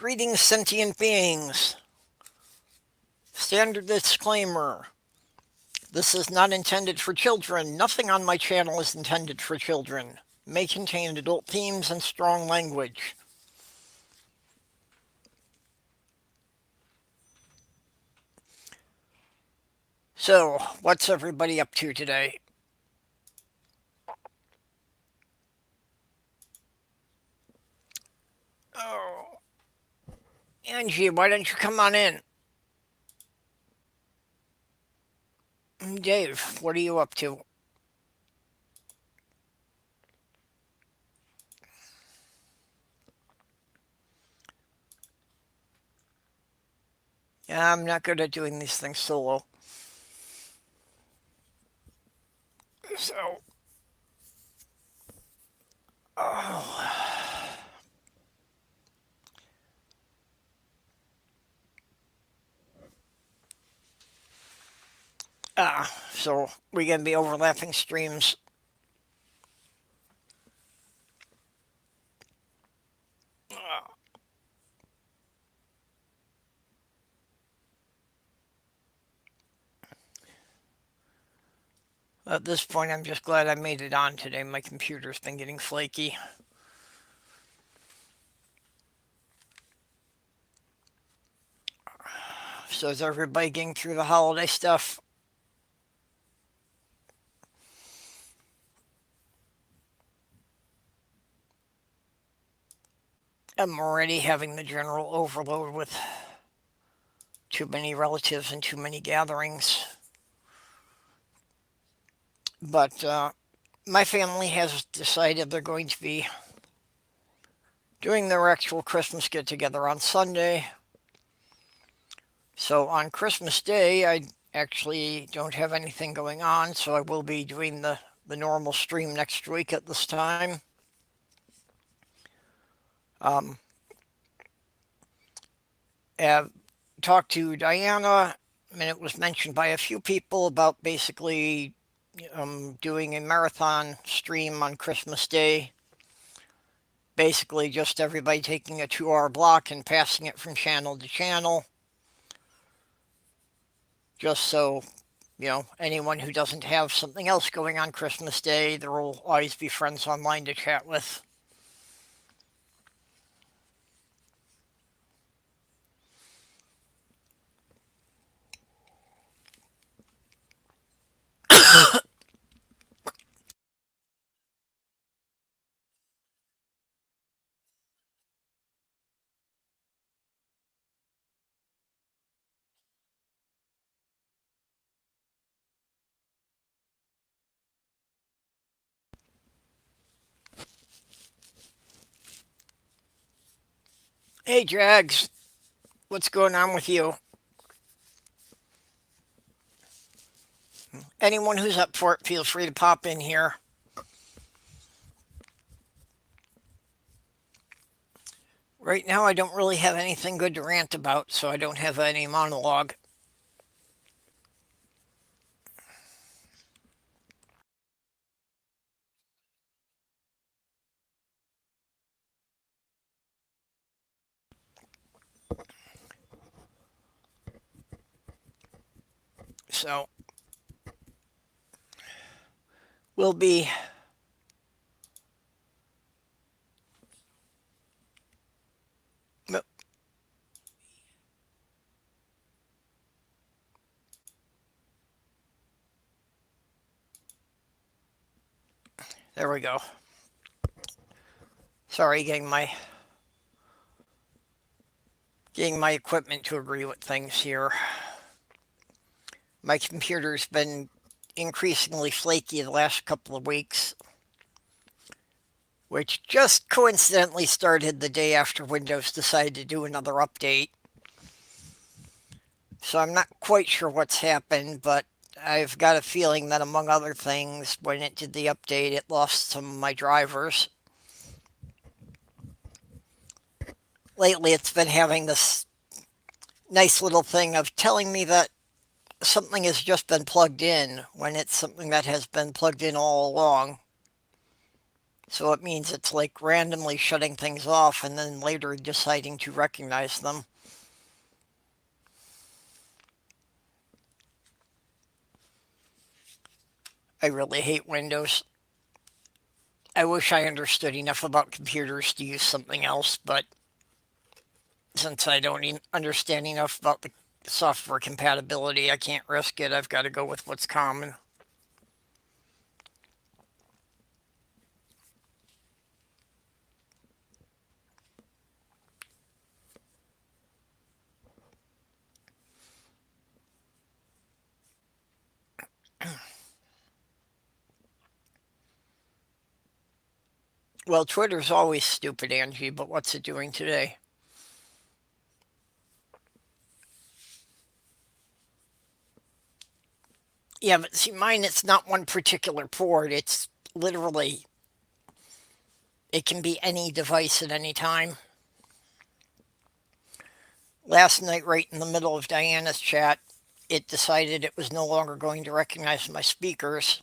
Greetings, sentient beings. Standard disclaimer. This is not intended for children. Nothing on my channel is intended for children. May contain adult themes and strong language. So, what's everybody up to today? Oh, Angie, why don't you come on in? Dave, what are you up to? Yeah, I'm not good at doing these things solo. So, oh, so we're gonna be overlapping streams. At this point, I'm just glad I made it on today. My computer's been getting flaky. So is everybody getting through the holiday stuff? I'm already having the general overload with too many relatives and too many gatherings. But my family has decided they're going to be doing their actual Christmas get together on Sunday. So on Christmas Day, I actually don't have anything going on, so I will be doing the normal stream next week at this time. Um, I've talked to Diana, and it was mentioned by a few people about basically doing a marathon stream on Christmas Day. Basically, just everybody taking a 2 hour block and passing it from channel to channel. Just so, anyone who doesn't have something else going on Christmas Day, there will always be friends online to chat with. Hey, Jags, what's going on with you? Anyone who's up for it, feel free to pop in here. Right now, I don't really have anything good to rant about, so I don't have any monologue. So, we'll be. There we go. Sorry, getting my equipment to agree with things here. My computer's been increasingly flaky the last couple of weeks, which just coincidentally started the day after Windows decided to do another update. So I'm not quite sure what's happened, but I've got a feeling that among other things, when it did the update, it lost some of my drivers. Lately, it's been having this nice little thing of telling me that something has just been plugged in when it's something that has been plugged in all along. So it means it's like randomly shutting things off and then later deciding to recognize them. I really hate Windows. I wish I understood enough about computers to use something else, but since I don't understand enough about the software compatibility, I can't risk it. I've got to go with what's common. Well, Twitter's always stupid, Angie, but what's it doing today? Yeah, but see, mine, it's not one particular port. It's literally, it can be any device at any time. Last night, right in the middle of Diana's chat, it decided it was no longer going to recognize my speakers.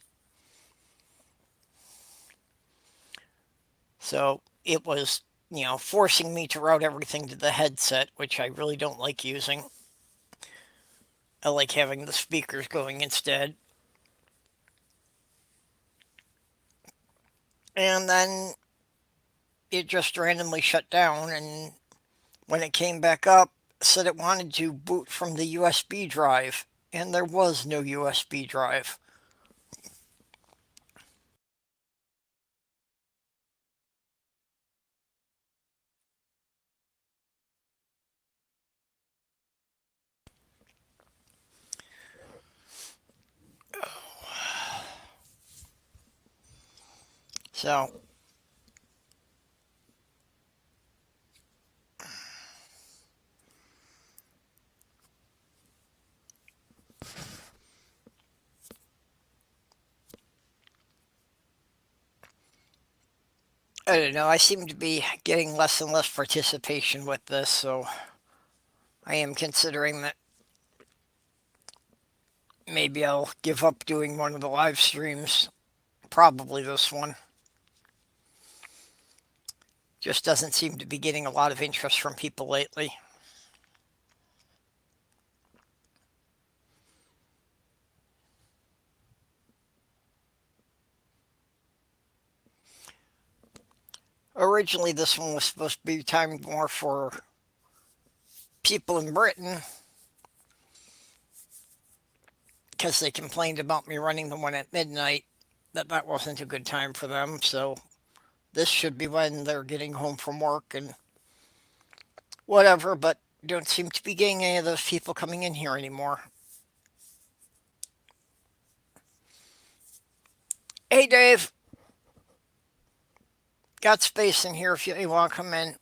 So it was, forcing me to route everything to the headset, which I really don't like using. I like having the speakers going instead. And then it just randomly shut down. And when it came back up, it said it wanted to boot from the USB drive. And there was no USB drive. So I don't know. I seem to be getting less and less participation with this. So I am considering that maybe I'll give up doing one of the live streams. Probably this one. Just doesn't seem to be getting a lot of interest from people lately. Originally, this one was supposed to be timed more for people in Britain because they complained about me running the one at midnight, that wasn't a good time for them. So this should be when they're getting home from work and whatever, but don't seem to be getting any of those people coming in here anymore. Hey, Dave, got space in here if you want to come in.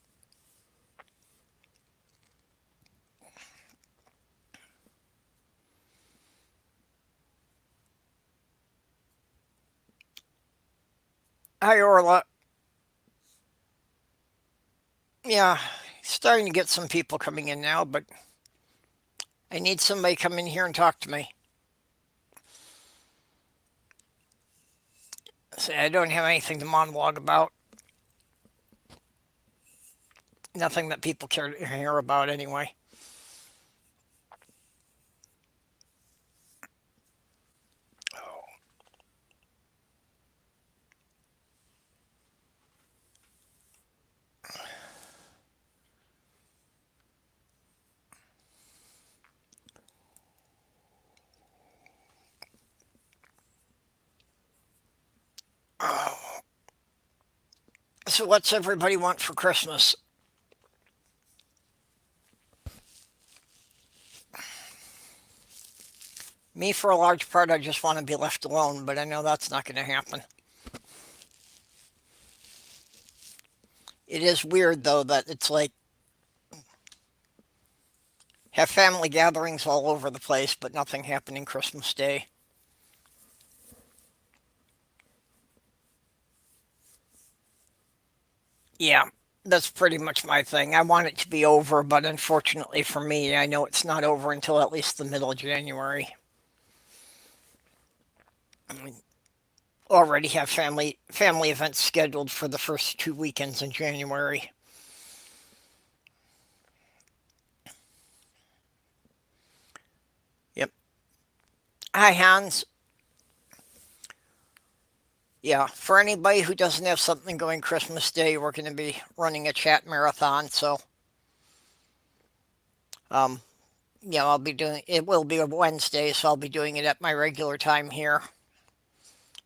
Hi, Orla. Yeah, starting to get some people coming in now, but I need somebody to come in here and talk to me. Say, I don't have anything to monologue about. Nothing that people care to hear about anyway. So, what's everybody want for Christmas? Me, for a large part, I just want to be left alone, but I know that's not going to happen. It is weird, though, that it's like have family gatherings all over the place, but nothing happening Christmas Day. Yeah, that's pretty much my thing. I want it to be over, but unfortunately for me, I know it's not over until at least the middle of January. already have family events scheduled for the first 2 weekends in January. Yep. Hi, Hans. Yeah, for anybody who doesn't have something going Christmas Day, we're going to be running a chat marathon. So, um, yeah, I'll be doing it. Will be a Wednesday, so I'll be doing it at my regular time here.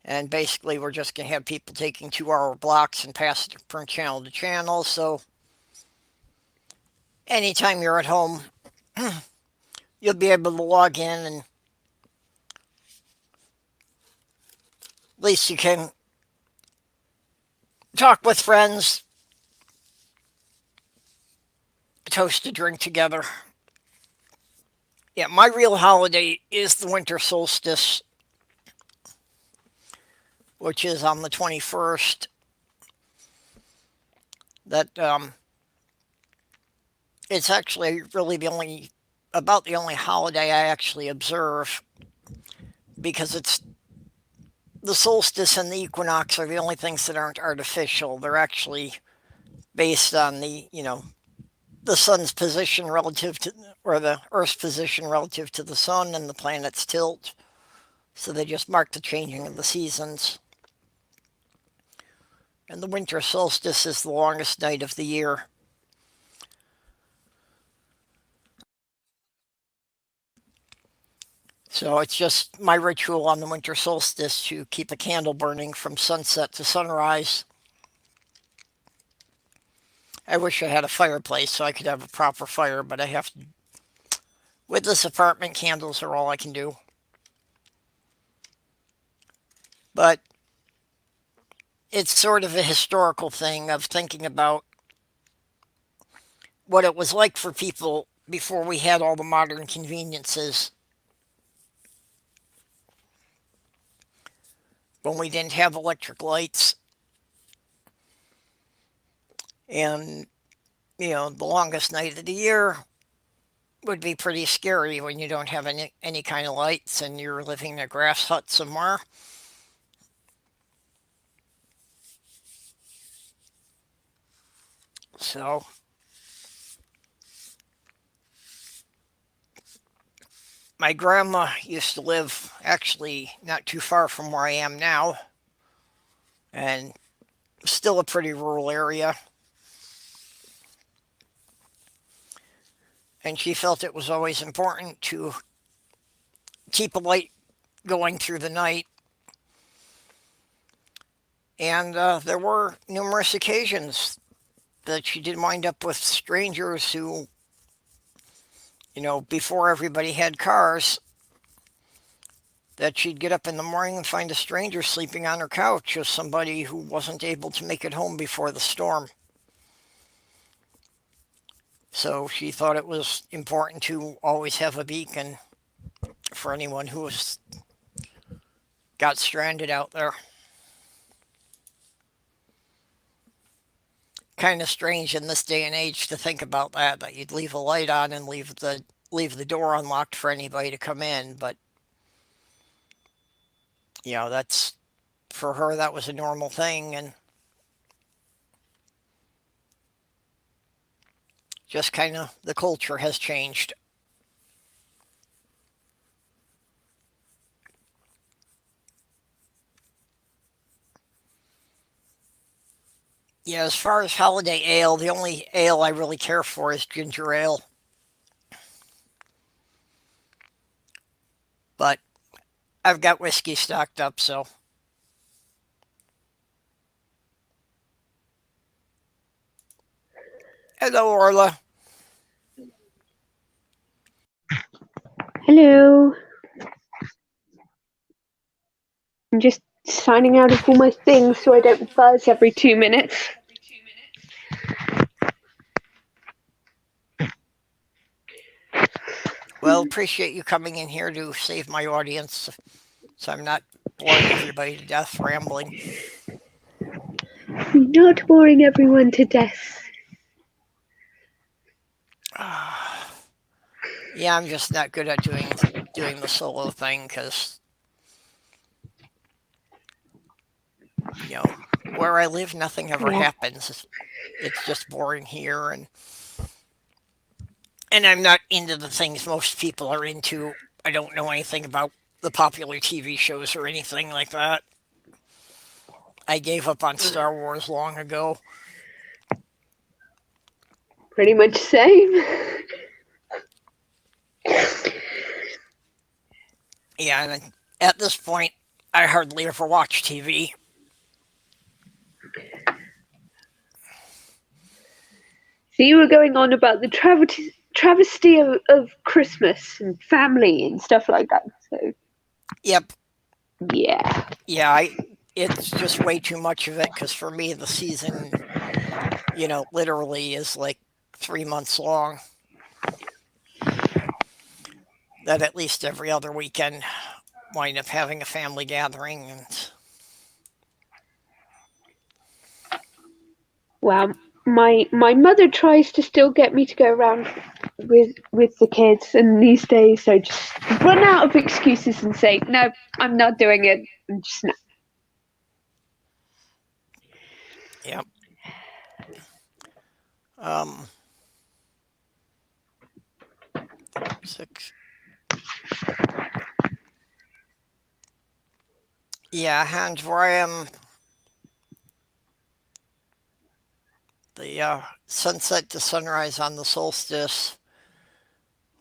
And basically, we're just going to have people taking 2 hour blocks and pass it from channel to channel. So, anytime you're at home, you'll be able to log in, and at least you can talk with friends, toast a drink together. Yeah, my real holiday is the winter solstice, which is on the 21st. That It's actually really the only holiday I actually observe, because it's the solstice and the equinox are the only things that aren't artificial. They're actually based on the sun's position relative to, or the Earth's position relative to the sun and the planet's tilt. So they just mark the changing of the seasons. And the winter solstice is the longest night of the year. So it's just my ritual on the winter solstice to keep a candle burning from sunset to sunrise. I wish I had a fireplace so I could have a proper fire, but I have to. With this apartment, candles are all I can do. But it's sort of a historical thing of thinking about what it was like for people before we had all the modern conveniences, when we didn't have electric lights. And, the longest night of the year would be pretty scary when you don't have any kind of lights and you're living in a grass hut somewhere. So, my grandma used to live actually not too far from where I am now, and still a pretty rural area. And she felt it was always important to keep a light going through the night. And there were numerous occasions that she did wind up with strangers who, before everybody had cars, that she'd get up in the morning and find a stranger sleeping on her couch, as somebody who wasn't able to make it home before the storm. So she thought it was important to always have a beacon for anyone who got stranded out there. Kind of strange in this day and age to think about that you'd leave a light on and leave the door unlocked for anybody to come in. But that's, for her, that was a normal thing, and just kind of the culture has changed. Yeah, as far as holiday ale, the only ale I really care for is ginger ale. But I've got whiskey stocked up, so. Hello, Orla. Hello. I'm just signing out of all my things so I don't buzz every 2 minutes. Well, appreciate you coming in here to save my audience, so I'm not boring everybody to death rambling. Not boring everyone to death. Yeah, I'm just not good at doing the solo thing, because You know, where I live, nothing ever Yeah, happens. It's just boring here, and I'm not into the things most people are into. I don't know anything about the popular TV shows or anything like that. I gave up on Star Wars long ago. pretty much same. Yeah, and at this point, I hardly ever watch TV. So you were going on about the travesty of Christmas and family and stuff like that. So Yep, yeah, yeah, it's just way too much of it because for me, the season, literally is like 3 months long. That at least every other weekend wind up having a family gathering, and wow. My mother tries to still get me to go around with the kids, and these days I just run out of excuses and say no, I'm not doing it. I'm just not. yep. Um, 6. Yeah, and where I am, the sunset to sunrise on the solstice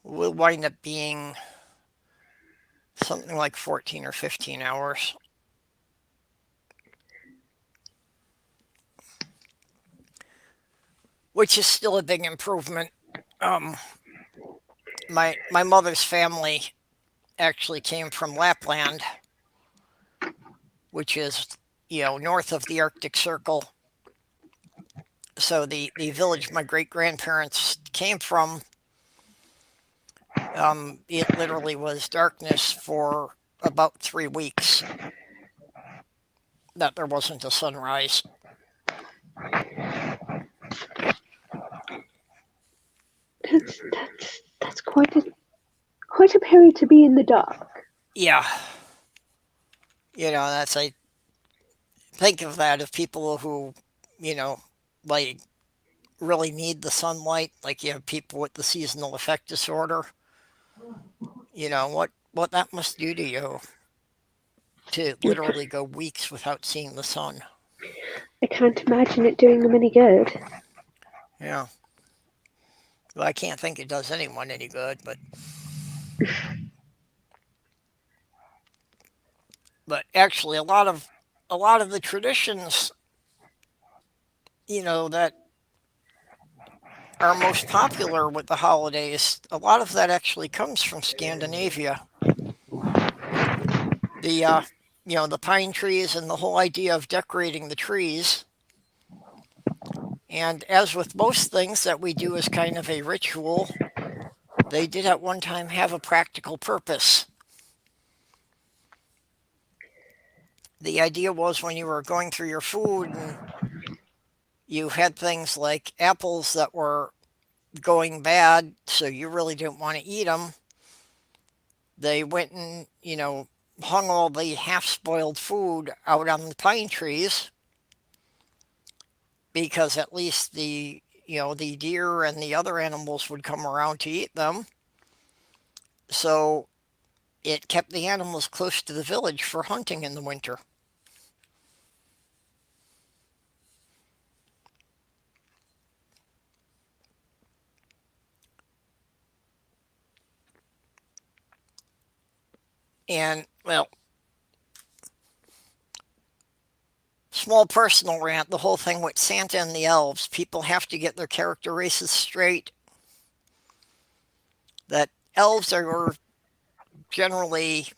will wind up being something like 14 or 15 hours, which is still a big improvement. Um, my mother's family actually came from Lapland, which is north of the Arctic Circle. So the village my great grandparents came from, it literally was darkness for about 3 weeks that there wasn't a sunrise. That's quite a period to be in the dark. Yeah, that's I think of that of people who, you know, like really need the sunlight, like you have people with the seasonal affect disorder. What that must do to you to literally go weeks without seeing the sun. I can't imagine it doing them any good. Yeah. Well, I can't think it does anyone any good, but actually a lot of the traditions, that are most popular with the holidays, a lot of that actually comes from Scandinavia. The the pine trees and the whole idea of decorating the trees. And as with most things that we do as kind of a ritual, they did at one time have a practical purpose. The idea was when you were going through your food and you had things like apples that were going bad, so you really didn't want to eat them, they went and, hung all the half spoiled food out on the pine trees because at least the deer and the other animals would come around to eat them. So it kept the animals close to the village for hunting in the winter. And, well, small personal rant, the whole thing with Santa and the elves, people have to get their character races straight. That elves are generally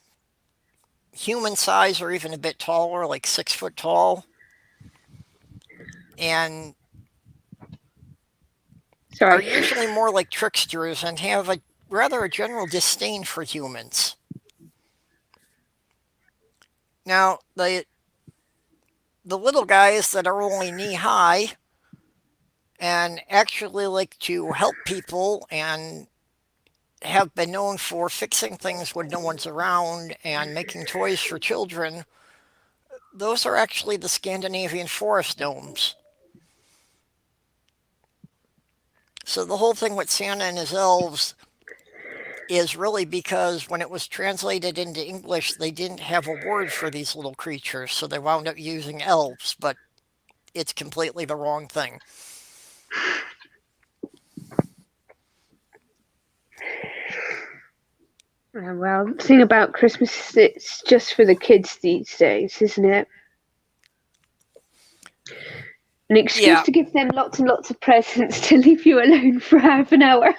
human size or even a bit taller, like 6 foot tall, and are Sorry. usually more like tricksters and have a general disdain for humans. Now, the little guys that are only knee high and actually like to help people and have been known for fixing things when no one's around and making toys for children, those are actually the Scandinavian forest gnomes. So the whole thing with Santa and his elves is really because when it was translated into English, they didn't have a word for these little creatures, so they wound up using elves, but it's completely the wrong thing. Well, the thing about Christmas is it's just for the kids these days, isn't it? An excuse Yeah, to give them lots and lots of presents to leave you alone for half an hour.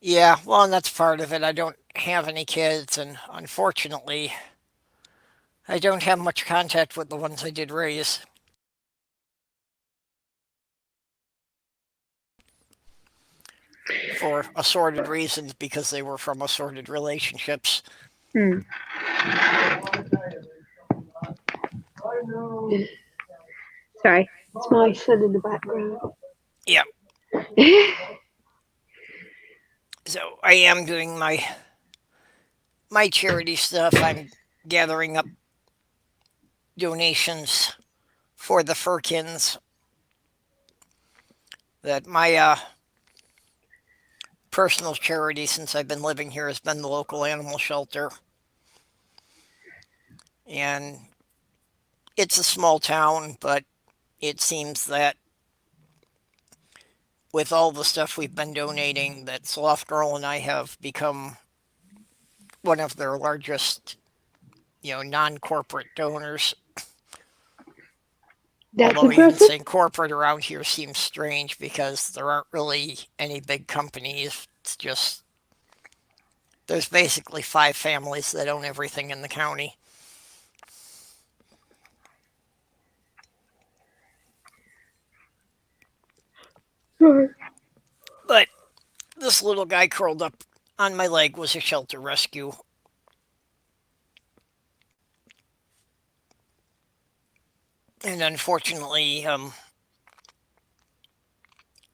yeah, well, and that's part of it. I don't have any kids, and unfortunately, I don't have much contact with the ones I did raise for assorted reasons because they were from assorted relationships. Hmm. Sorry, it's my son in the background. Yeah, so I am doing my charity stuff. I'm gathering up donations for the Furkins. That my personal charity since I've been living here has been the local animal shelter, and it's a small town, but it seems that with all the stuff we've been donating, that Sloth Girl and I have become one of their largest, non-corporate donors. That's Although even impressive. saying corporate around here seems strange because there aren't really any big companies. It's just there's basically five families that own everything in the county. Sure. But this little guy curled up on my leg was a shelter rescue. And unfortunately,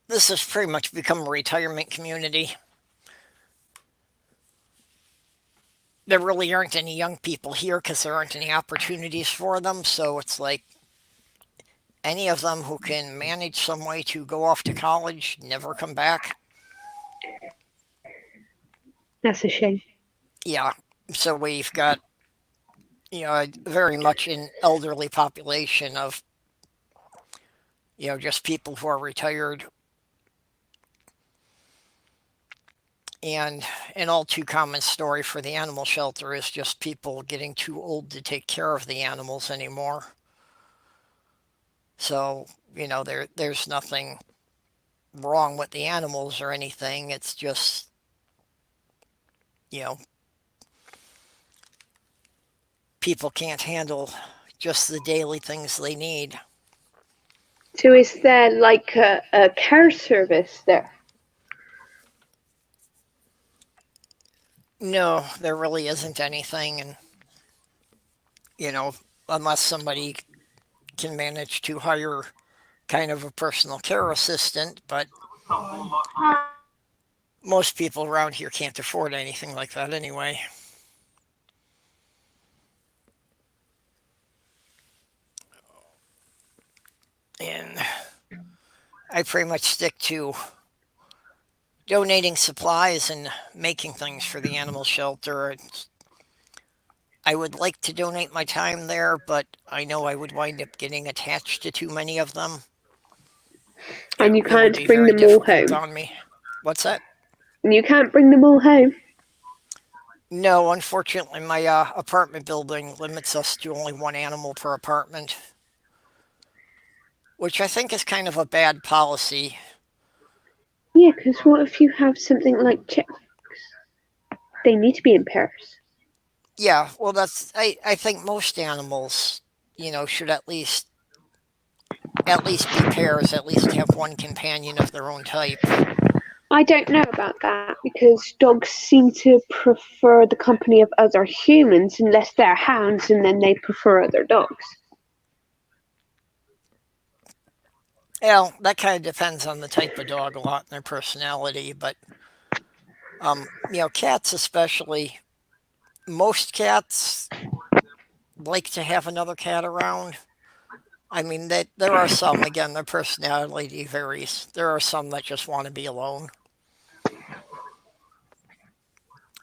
this has pretty much become a retirement community. There really aren't any young people here because there aren't any opportunities for them. So it's like any of them who can manage some way to go off to college never come back. That's a shame. Yeah. So we've got, very much an elderly population of, just people who are retired. And an all too common story for the animal shelter is just people getting too old to take care of the animals anymore. So, there's nothing wrong with the animals or anything. It's just, you know, people can't handle just the daily things they need. So is there like a care service there? No, there really isn't anything. And, you know, unless somebody can manage to hire kind of a personal care assistant, but most people around here can't afford anything like that anyway. And I pretty much stick to donating supplies and making things for the animal shelter. I would like to donate my time there, but I know I would wind up getting attached to too many of them. And you It would can't be bring very them all difficult home. on me. What's that? And you can't bring them all home. No, unfortunately, my apartment building limits us to only one animal per apartment, which I think is kind of a bad policy. Yeah, because what if you have something like chicks? They need to be in pairs. Yeah, well, I think most animals, should at least be pairs, at least have one companion of their own type. I don't know about that because dogs seem to prefer the company of other humans unless they're hounds and then they prefer other dogs. Well, that kind of depends on the type of dog a lot and their personality, but Cats especially. Most cats like to have another cat around. I mean, that there are some. Again, their personality varies. There are some that just want to be alone.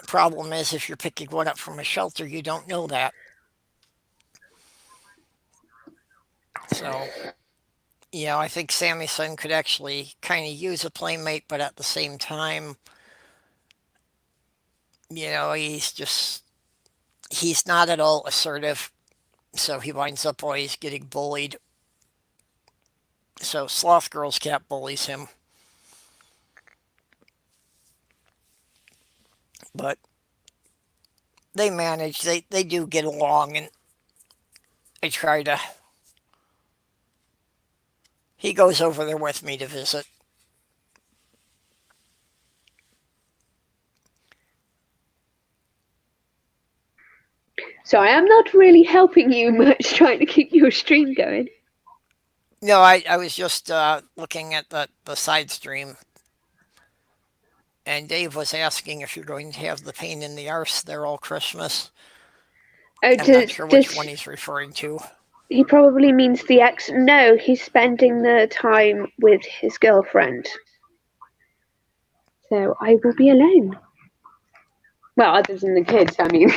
Problem is, if you're picking one up from a shelter, you don't know that. So, I think Sammy's son could actually kind of use a playmate, but at the same time, he's not at all assertive. So he winds up always getting bullied. So Sloth Girl's cat bullies him, but they manage. They do get along, and I try to. He goes over there with me to visit. So I am not really helping you much trying to keep your stream going. No, I was just looking at the side stream, and Dave was asking if you're going to have the pain in the arse there all Christmas. Oh, I'm not sure which does one he's referring to. he probably means the ex? No, he's spending the time with his girlfriend. So I will be alone. Well, other than the kids, I mean.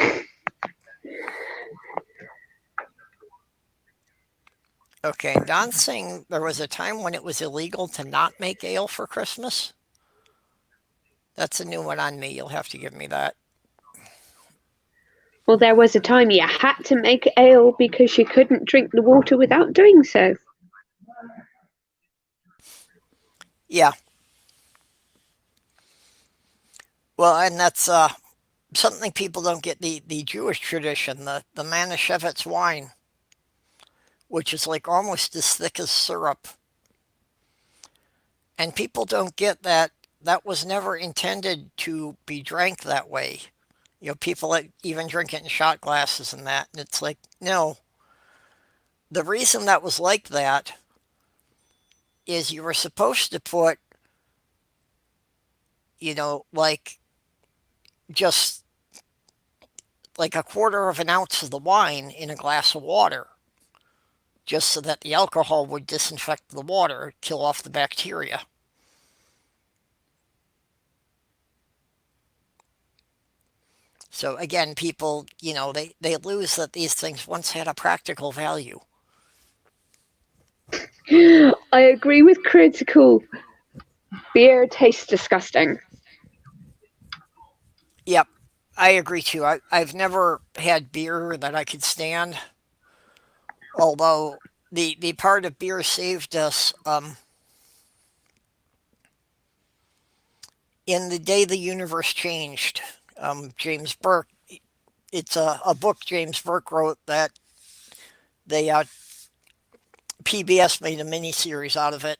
Okay, and Don's saying there was a time when it was illegal to not make ale for Christmas. That's a new one on me. You'll have to give me that. Well, there was a time you had to make ale because you couldn't drink the water without doing so. Yeah. Well, and that's something people don't get the Jewish tradition, the Manischewitz wine, which is like almost as thick as syrup. And people don't get that that was never intended to be drank that way. People that even drink it in shot glasses and that. And it's like, no. The reason that was like that is you were supposed to put, like just like a quarter of an ounce of the wine in a glass of water, just so that the alcohol would disinfect the water, kill off the bacteria. So again, people, they lose that these things once had a practical value. I agree with critical. Beer tastes disgusting. Yep, I agree too. I've never had beer that I could stand, although the part of beer saved us in the day the universe changed. James Burke, it's a book James Burke wrote that they PBS made a mini series out of it.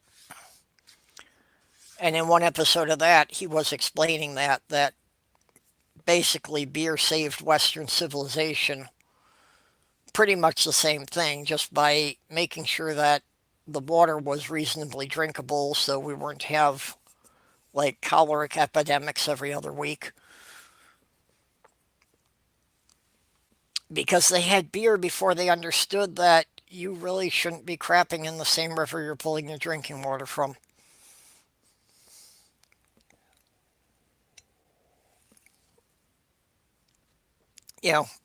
And in one episode of that, he was explaining that basically beer saved Western civilization. Pretty much the same thing, just by making sure that the water was reasonably drinkable, so we weren't have like choleric epidemics every other week. Because they had beer before they understood that you really shouldn't be crapping in the same river you're pulling your drinking water from.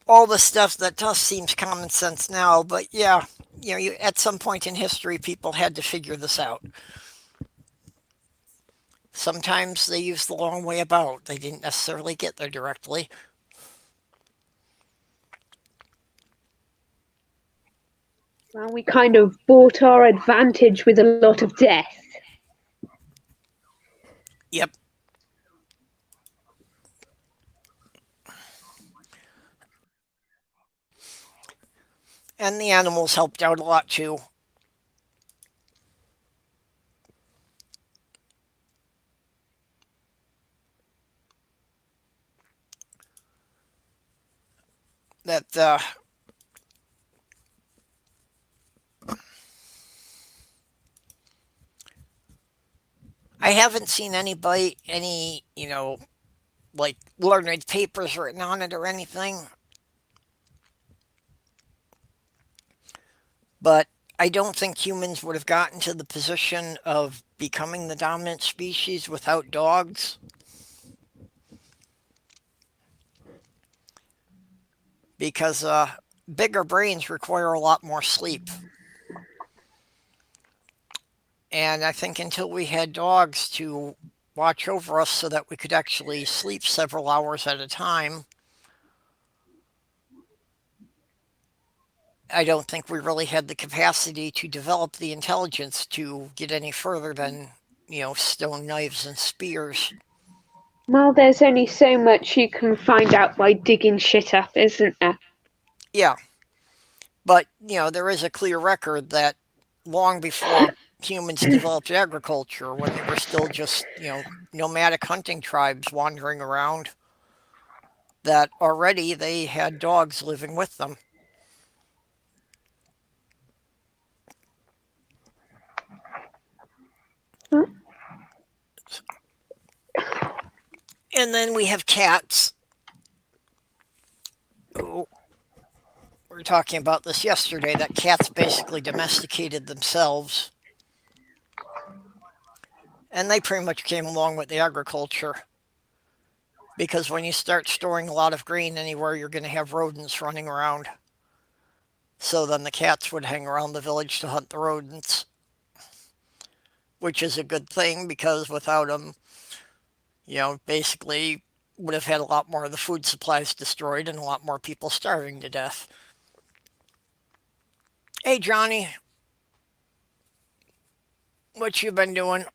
All the stuff that just seems common sense now, but yeah, at some point in history, people had to figure this out. Sometimes they used the long way about. They didn't necessarily get there directly. Well, we kind of bought our advantage with a lot of death. Yep. And the animals helped out a lot too. That I haven't seen any like learned papers written on it or anything, but I don't think humans would have gotten to the position of becoming the dominant species without dogs because bigger brains require a lot more sleep. And I think until we had dogs to watch over us so that we could actually sleep several hours at a time, I don't think we really had the capacity to develop the intelligence to get any further than, stone knives and spears. Well, there's only so much you can find out by digging shit up, isn't there? Yeah, but, there is a clear record that long before humans developed agriculture, when they were still just, nomadic hunting tribes wandering around, that already they had dogs living with them. And then we have cats. Oh, we were talking about this yesterday that cats basically domesticated themselves. And they pretty much came along with the agriculture. Because when you start storing a lot of grain anywhere, you're going to have rodents running around. So then the cats would hang around the village to hunt the rodents, which is a good thing because without them, basically would have had a lot more of the food supplies destroyed and a lot more people starving to death. Hey, Johnny, what you been doing?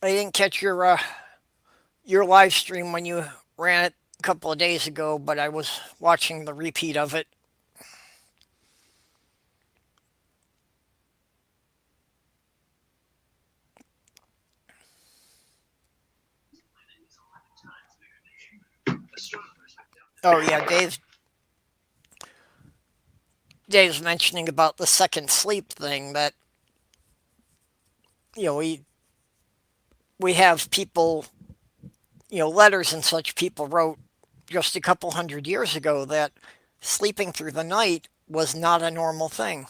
I didn't catch your live stream when you ran it a couple of days ago, but I was watching the repeat of it. Oh yeah, Dave's mentioning about the second sleep thing that you know we have people, letters and such people wrote just a couple hundred years ago that sleeping through the night was not a normal thing.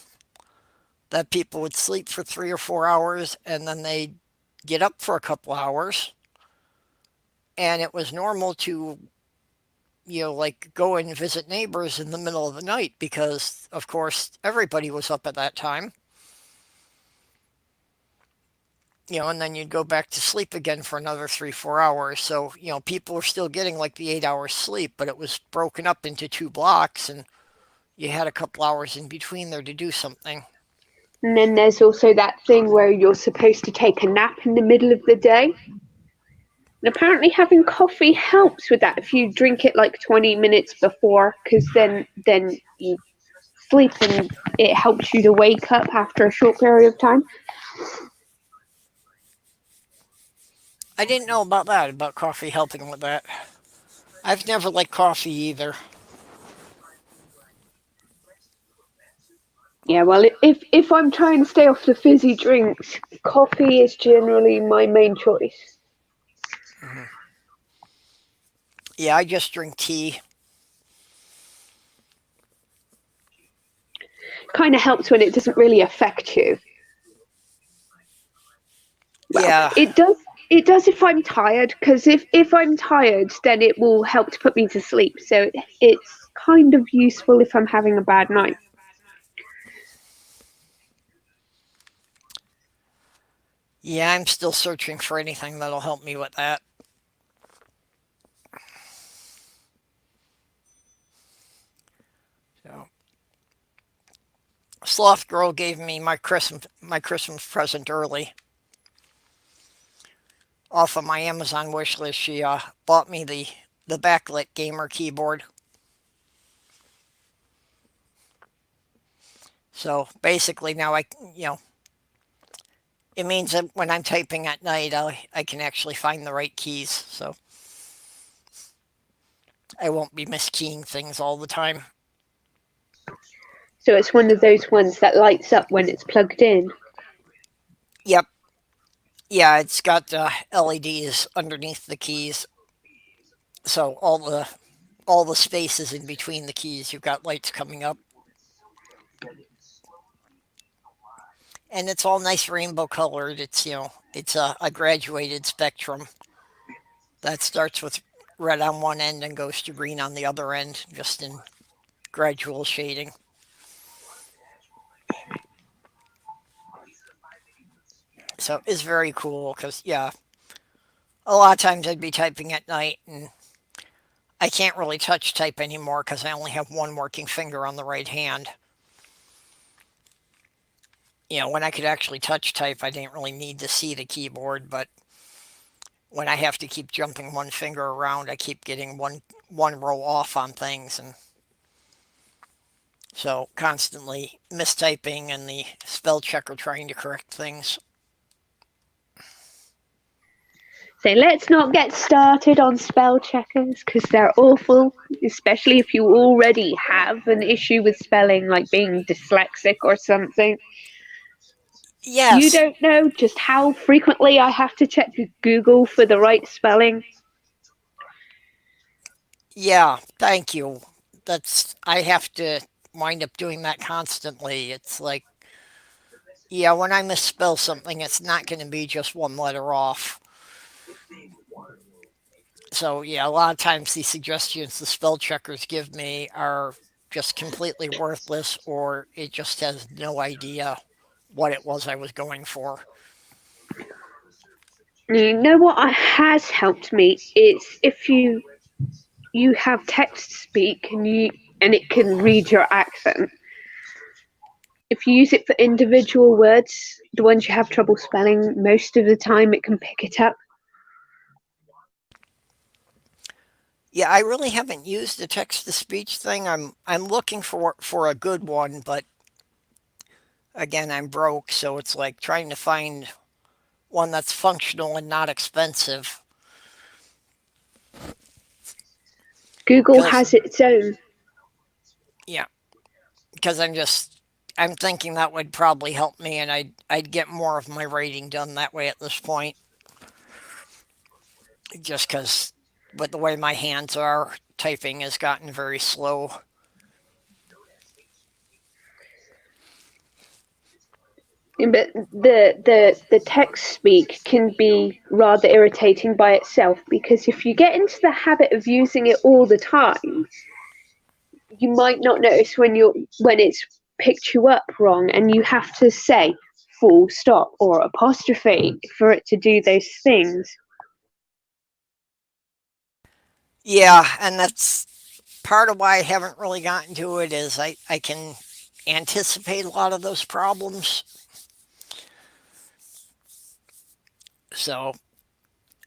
That people would sleep for 3 or 4 hours and then they'd get up for a couple hours, and it was normal to like go and visit neighbors in the middle of the night because, of course, everybody was up at that time. And then you'd go back to sleep again for another 3, 4 hours. So, people were still getting like the 8 hours sleep, but it was broken up into two blocks and you had a couple hours in between there to do something. And then there's also that thing where you're supposed to take a nap in the middle of the day. And apparently having coffee helps with that if you drink it like 20 minutes before, because then you sleep and it helps you to wake up after a short period of time. I didn't know about that, about coffee helping with that. I've never liked coffee either. Yeah, well, if I'm trying to stay off the fizzy drinks, coffee is generally my main choice. Mm-hmm. Yeah, I just drink tea. Kind of helps when it doesn't really affect you. Well, Yeah, it does. It does if I'm tired, because if I'm tired, then it will help to put me to sleep. So it's kind of useful if I'm having a bad night. yeah, I'm still searching for anything that'll help me with that. So, Sloth Girl gave me my Christmas present early off of my Amazon wish list. She bought me the backlit gamer keyboard. So basically now it means that when I'm typing at night, I can actually find the right keys. So I won't be miskeying things all the time. So it's one of those ones that lights up when it's plugged in. Yep. Yeah, it's got LEDs underneath the keys, so all the spaces in between the keys, you've got lights coming up, and it's all nice rainbow colored. It's a graduated spectrum that starts with red on one end and goes to green on the other end, just in gradual shading. So it's very cool because, yeah, a lot of times I'd be typing at night and I can't really touch type anymore because I only have one working finger on the right hand. When I could actually touch type, I didn't really need to see the keyboard, but when I have to keep jumping one finger around, I keep getting one row off on things, and so constantly mistyping and the spell checker trying to correct things. So let's not get started on spell checkers because they're awful, especially if you already have an issue with spelling, like being dyslexic or something. You Yes, don't know just how frequently I have to check Google for the right spelling. yeah, thank you. I have to wind up doing that constantly. It's like, yeah, when I misspell something, it's not going to be just one letter off. So, yeah, a lot of times the suggestions the spell checkers give me are just completely worthless, or it just has no idea what it was I was going for. You know what has helped me? It's if you have text speak and it can read your accent. If you use it for individual words, the ones you have trouble spelling, most of the time it can pick it up. Yeah, I really haven't used the text to speech thing. I'm looking for a good one, but again, I'm broke, so it's like trying to find one that's functional and not expensive. Google Because has its own. yeah, because I'm thinking that would probably help me, and I'd get more of my writing done that way at this point. Just because, but the way my hands are, typing has gotten very slow. But the text speak can be rather irritating by itself because if you get into the habit of using it all the time, you might not notice when it's picked you up wrong and you have to say full stop or apostrophe for it to do those things. Yeah, and that's part of why I haven't really gotten to it is I can anticipate a lot of those problems. So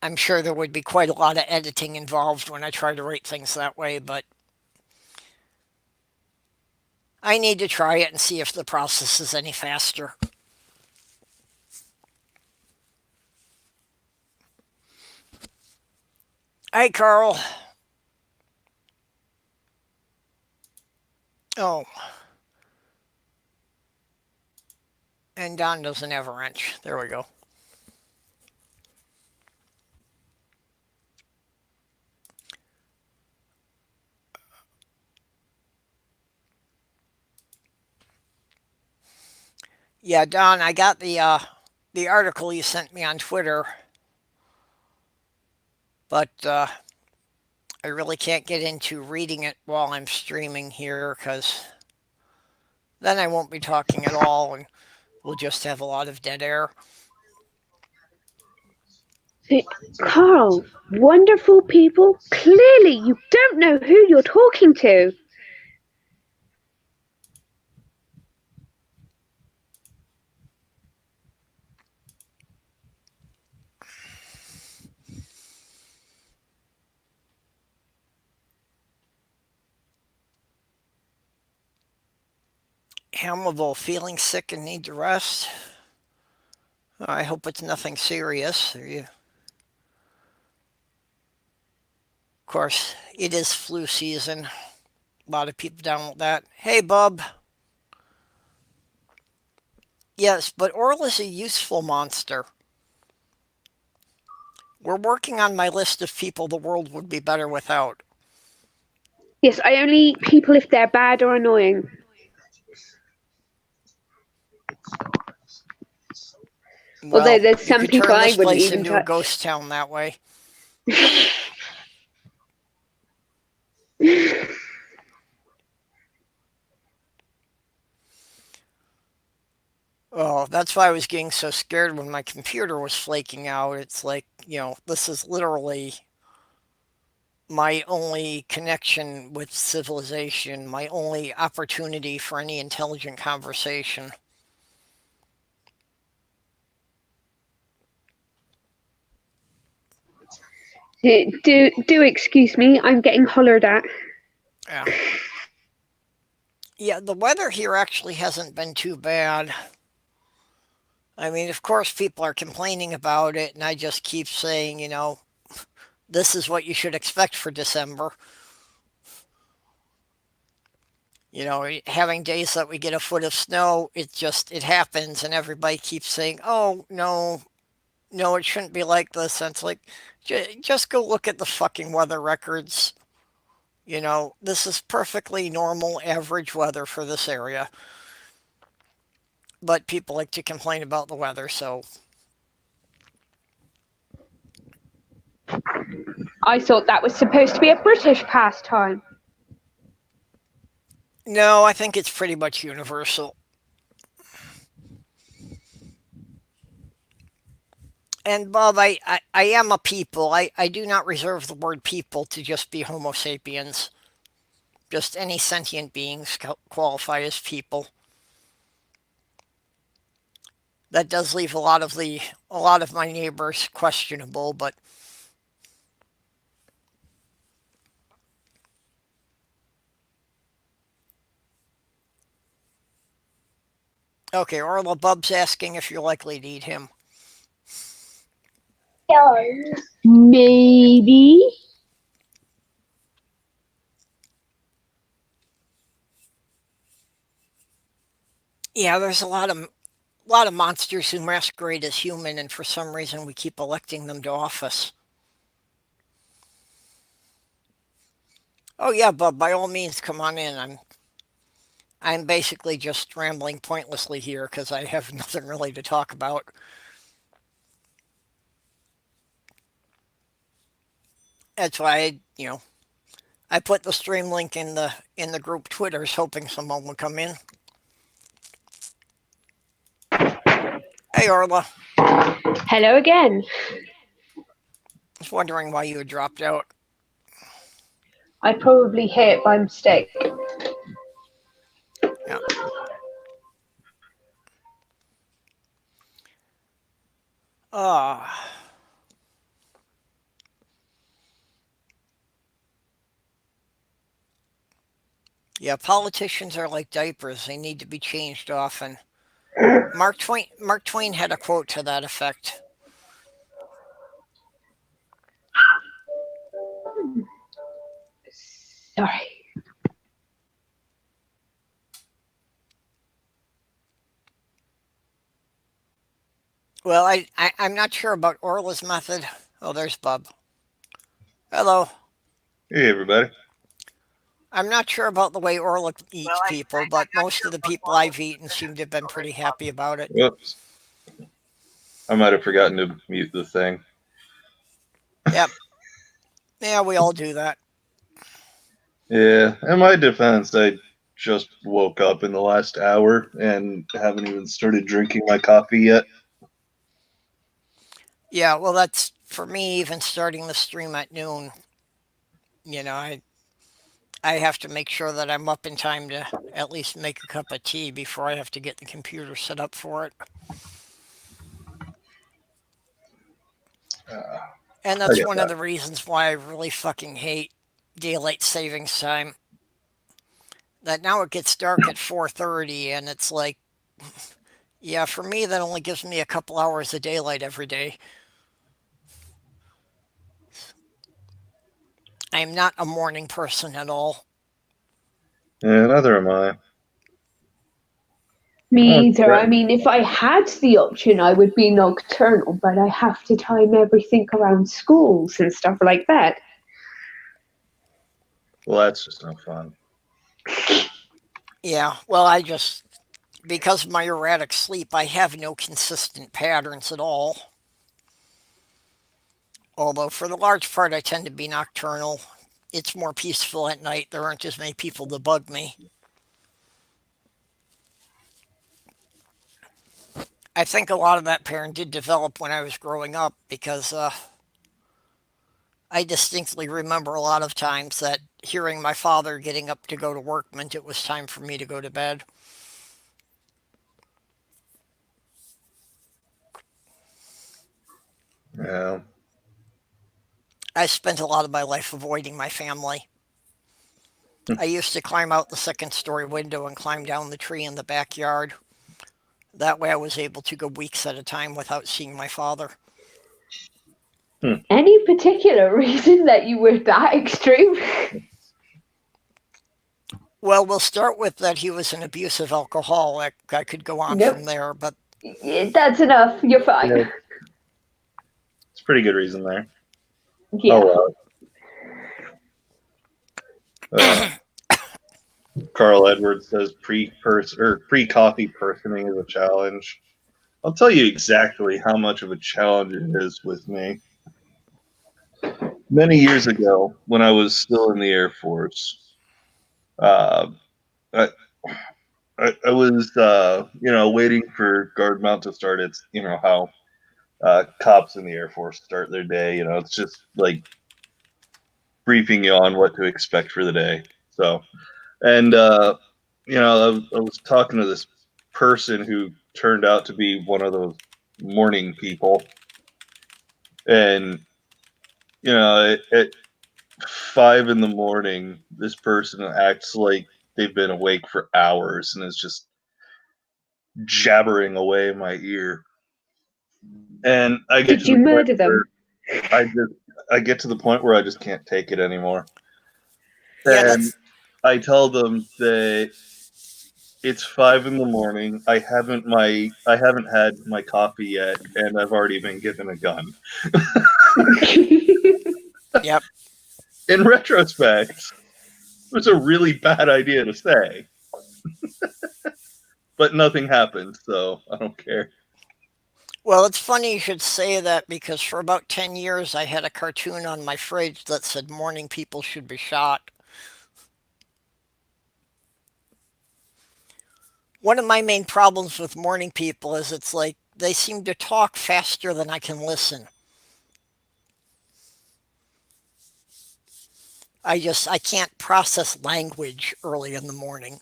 I'm sure there would be quite a lot of editing involved when I try to write things that way, but I need to try it and see if the process is any faster. Hey, Carl. Oh, and Don doesn't have a wrench. There we go. Yeah, Don, I got the article you sent me on Twitter, but I really can't get into reading it while I'm streaming here because then I won't be talking at all and we'll just have a lot of dead air. So, Carl, wonderful people, clearly you don't know who you're talking to. Hamilville feeling sick and need to rest. I hope it's nothing serious. Of course, it is flu season. A lot of people down with that. Hey, bub. Yes, but Orl is a useful monster. We're working on my list of people the world would be better without. Yes, I only eat people if they're bad or annoying. Although Well, there's you some could people turn I this wouldn't place even into a touch. ghost town that way. Oh, that's why I was getting so scared when my computer was flaking out. It's like, this is literally my only connection with civilization, my only opportunity for any intelligent conversation. Do excuse me, I'm getting hollered at. Yeah. Yeah, the weather here actually hasn't been too bad. I mean, of course, people are complaining about it, and I just keep saying, this is what you should expect for December. Having days that we get a foot of snow, it happens, and everybody keeps saying, oh, no, no, it shouldn't be like this. And it's like, just go look at the fucking weather records. This is perfectly normal, average weather for this area. But people like to complain about the weather, so I thought that was supposed to be a British pastime. no, I think it's pretty much universal. And Bob, I am a people. I do not reserve the word people to just be Homo sapiens. Just any sentient beings qualify as people. That does leave a lot of my neighbors questionable, but okay. Orla Bub's asking if you're likely to eat him. Maybe. Yeah, there's a lot of monsters who masquerade as human, and for some reason we keep electing them to office. Oh yeah, Bub, by all means, come on in. I'm basically just rambling pointlessly here because I have nothing really to talk about. That's why I put the stream link in the group Twitters, hoping someone would come in. Hey Orla, Hello again. I was wondering why you had dropped out. I probably hit it by mistake. Yeah. Ah. Yeah, politicians are like diapers. They need to be changed often. Mark Twain had a quote to that effect. Sorry. Well, I'm not sure about Orla's method. Oh, there's Bub. Hello. Hey, everybody. I'm not sure about the way Orla eats people, but most of the people I've eaten seem to have been pretty happy about it. Whoops. I might have forgotten to mute the thing. Yep. Yeah, we all do that. Yeah, in my defense, I just woke up in the last hour and haven't even started drinking my coffee yet. Yeah, well, that's for me, even starting the stream at noon. I have to make sure that I'm up in time to at least make a cup of tea before I have to get the computer set up for it. Uh, And I that's get one of that. the reasons why I really fucking hate daylight savings time. That now it gets dark at 4:30 and it's like, yeah, for me that only gives me a couple hours of daylight every day. I am not a morning person at all. Yeah, neither am I. Me Oh, either. I right. mean, if I had the option, I would be nocturnal, but I have to time everything around schools and stuff like that. Well, that's just no fun. Yeah, well, because of my erratic sleep, I have no consistent patterns at all. Although, for the large part, I tend to be nocturnal. It's more peaceful at night. There aren't as many people to bug me. I think a lot of that pattern did develop when I was growing up because I distinctly remember a lot of times that hearing my father getting up to go to work meant it was time for me to go to bed. Yeah. I spent a lot of my life avoiding my family. I used to climb out the second story window and climb down the tree in the backyard. That way I was able to go weeks at a time without seeing my father. Any particular reason that you were that extreme? Well, we'll start with that he was an abusive alcoholic. I could go on Nope. from there, but Yeah, that's enough. You're Yeah, fine. it's a pretty good reason there. Yeah. Oh, Carl Edwards says pre-coffee personing is a challenge. I'll tell you exactly how much of a challenge it is with me. Many years ago, when I was still in the Air Force, uh, I, I was waiting for guard mount to start. It's how cops in the Air Force start their day. It's just like briefing you on what to expect for the day. So, and I was talking to this person who turned out to be one of those morning people, and at 5 in the morning, this person acts like they've been awake for hours and is just jabbering away in my ear. And I get Did to you the point murder where them? I get to the point where I just can't take it anymore. yeah, And that's I tell them that it's 5 in the morning. I haven't had my coffee yet, and I've already been given a gun. yep. In retrospect, it was a really bad idea to say, but nothing happened, so I don't care. Well, it's funny you should say that because for about 10 years I had a cartoon on my fridge that said morning people should be shot. One of my main problems with morning people is it's like they seem to talk faster than I can listen. I can't process language early in the morning.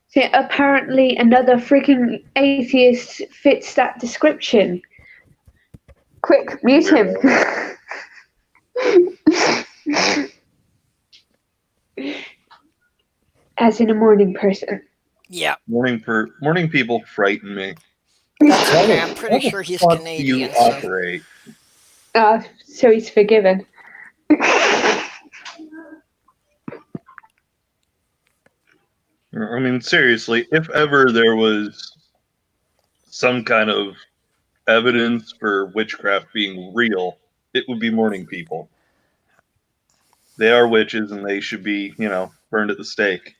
See, apparently, another freaking atheist fits that description. Quick, mute him. Weirdo. As in a morning person. Yeah, Morning people frighten me. that's How okay. the, I'm pretty how the sure he's fuck do you Canadian, so operate? So he's forgiven. I mean, seriously, if ever there was some kind of evidence for witchcraft being real, it would be morning people. They are witches and they should be, burned at the stake.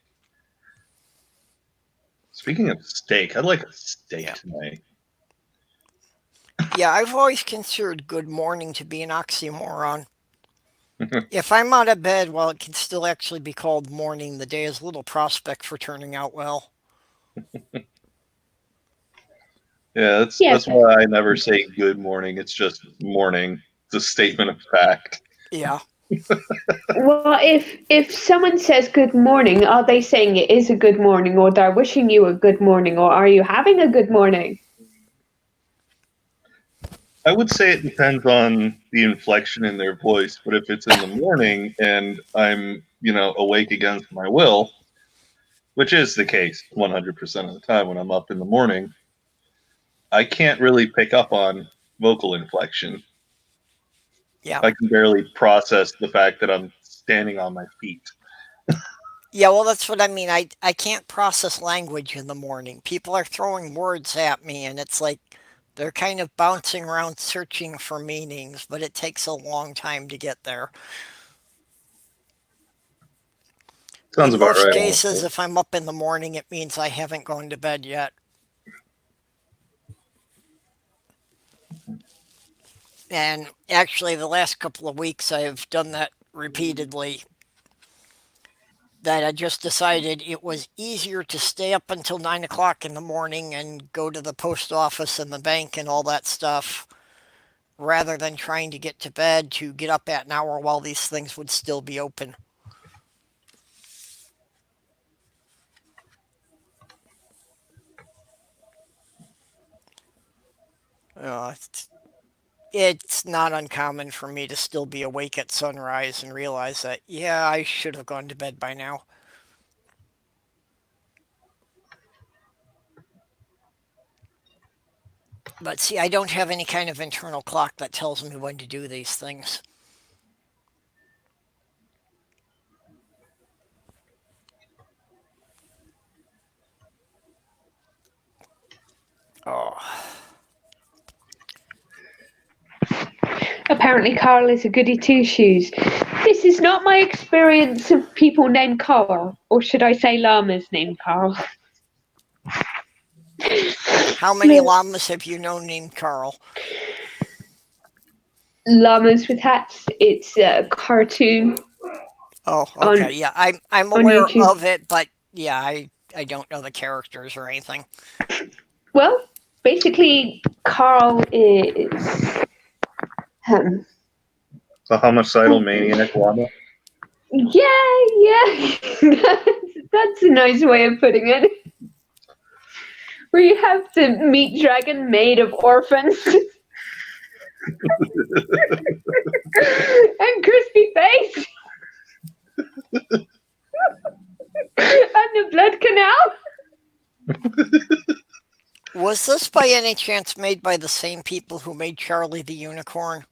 Speaking of steak, I'd like a steak yeah. tonight. Yeah, I've always considered good morning to be an oxymoron. If I'm out of bed, while it can still actually be called morning, the day has little prospect for turning out well. Yeah, that's Yeah. that's why I never say good morning. It's just morning. It's a statement of fact. Yeah. Well, if someone says good morning, are they saying it is a good morning, or they're wishing you a good morning, or are you having a good morning? I would say it depends on the inflection in their voice, but if it's in the morning and I'm, awake against my will, which is the case 100% of the time when I'm up in the morning, I can't really pick up on vocal inflection. Yeah. I can barely process the fact that I'm standing on my feet. Yeah, well, that's what I mean. I can't process language in the morning. People are throwing words at me, and it's like they're kind of bouncing around searching for meanings, but it takes a long time to get there. Sounds In about most right, cases, honestly. if I'm up in the morning, it means I haven't gone to bed yet. And actually, the last couple of weeks, I've done that repeatedly. That I just decided it was easier to stay up until 9 o'clock in the morning and go to the post office and the bank and all that stuff rather than trying to get to bed to get up at an hour while these things would still be open. It's not uncommon for me to still be awake at sunrise and realize that, yeah, I should have gone to bed by now. But see, I don't have any kind of internal clock that tells me when to do these things. Oh, Apparently, Carl is a goody two shoes. This is not my experience of people named Carl, or should I say llamas named Carl. how many llamas have you known named Carl? Llamas with hats. It's a cartoon Oh, okay. on Yeah, I'm on aware YouTube. of it, but yeah, I don't know the characters or anything. Well, basically, Carl is um, The homicidal maniac llama. yeah. That's a nice way of putting it. Where you have the meat dragon made of orphans and crispy face and the blood canal. Was this by any chance made by the same people who made Charlie the Unicorn?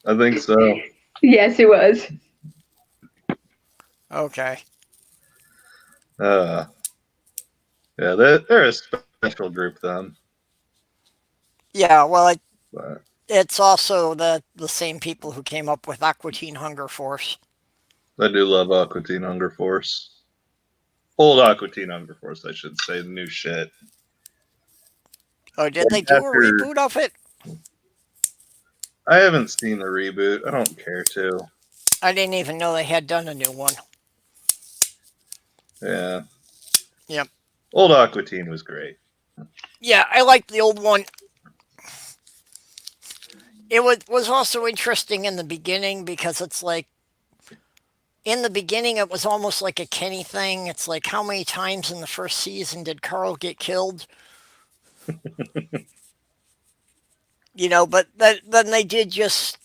I think so. Yes, it was. Okay. Uh, yeah, they're a special group then. Yeah, well, But it's also the same people who came up with Aqua Teen Hunger Force. I do love Aqua Teen Hunger Force. Old Aqua Teen Hunger Force, I should say. The new shit. Oh, did Like they do a after, reboot of it? I haven't seen the reboot. I don't care to. I didn't even know they had done a new one. Yeah, Yep. old Aqua Teen was great. Yeah, I liked the old one. It was also interesting in the beginning because it's like in the beginning it was almost like a Kenny thing. It's like how many times in the first season did Carl get killed? But then they did just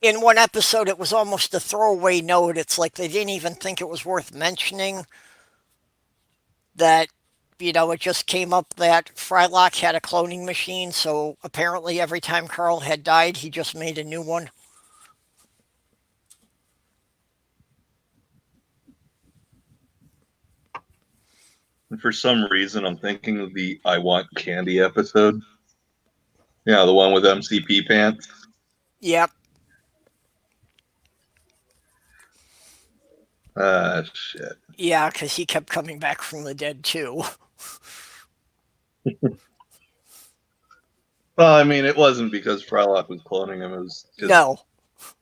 in one episode it was almost a throwaway note. It's like they didn't even think it was worth mentioning that it just came up that Frylock had a cloning machine, so apparently every time Carl had died, he just made a new one. And for some reason, I'm thinking of the I Want Candy episode. Yeah, the one with MCP pants. Yep. Shit. Yeah, because he kept coming back from the dead too. Well, I mean, it wasn't because Frylock was cloning him. It was because No,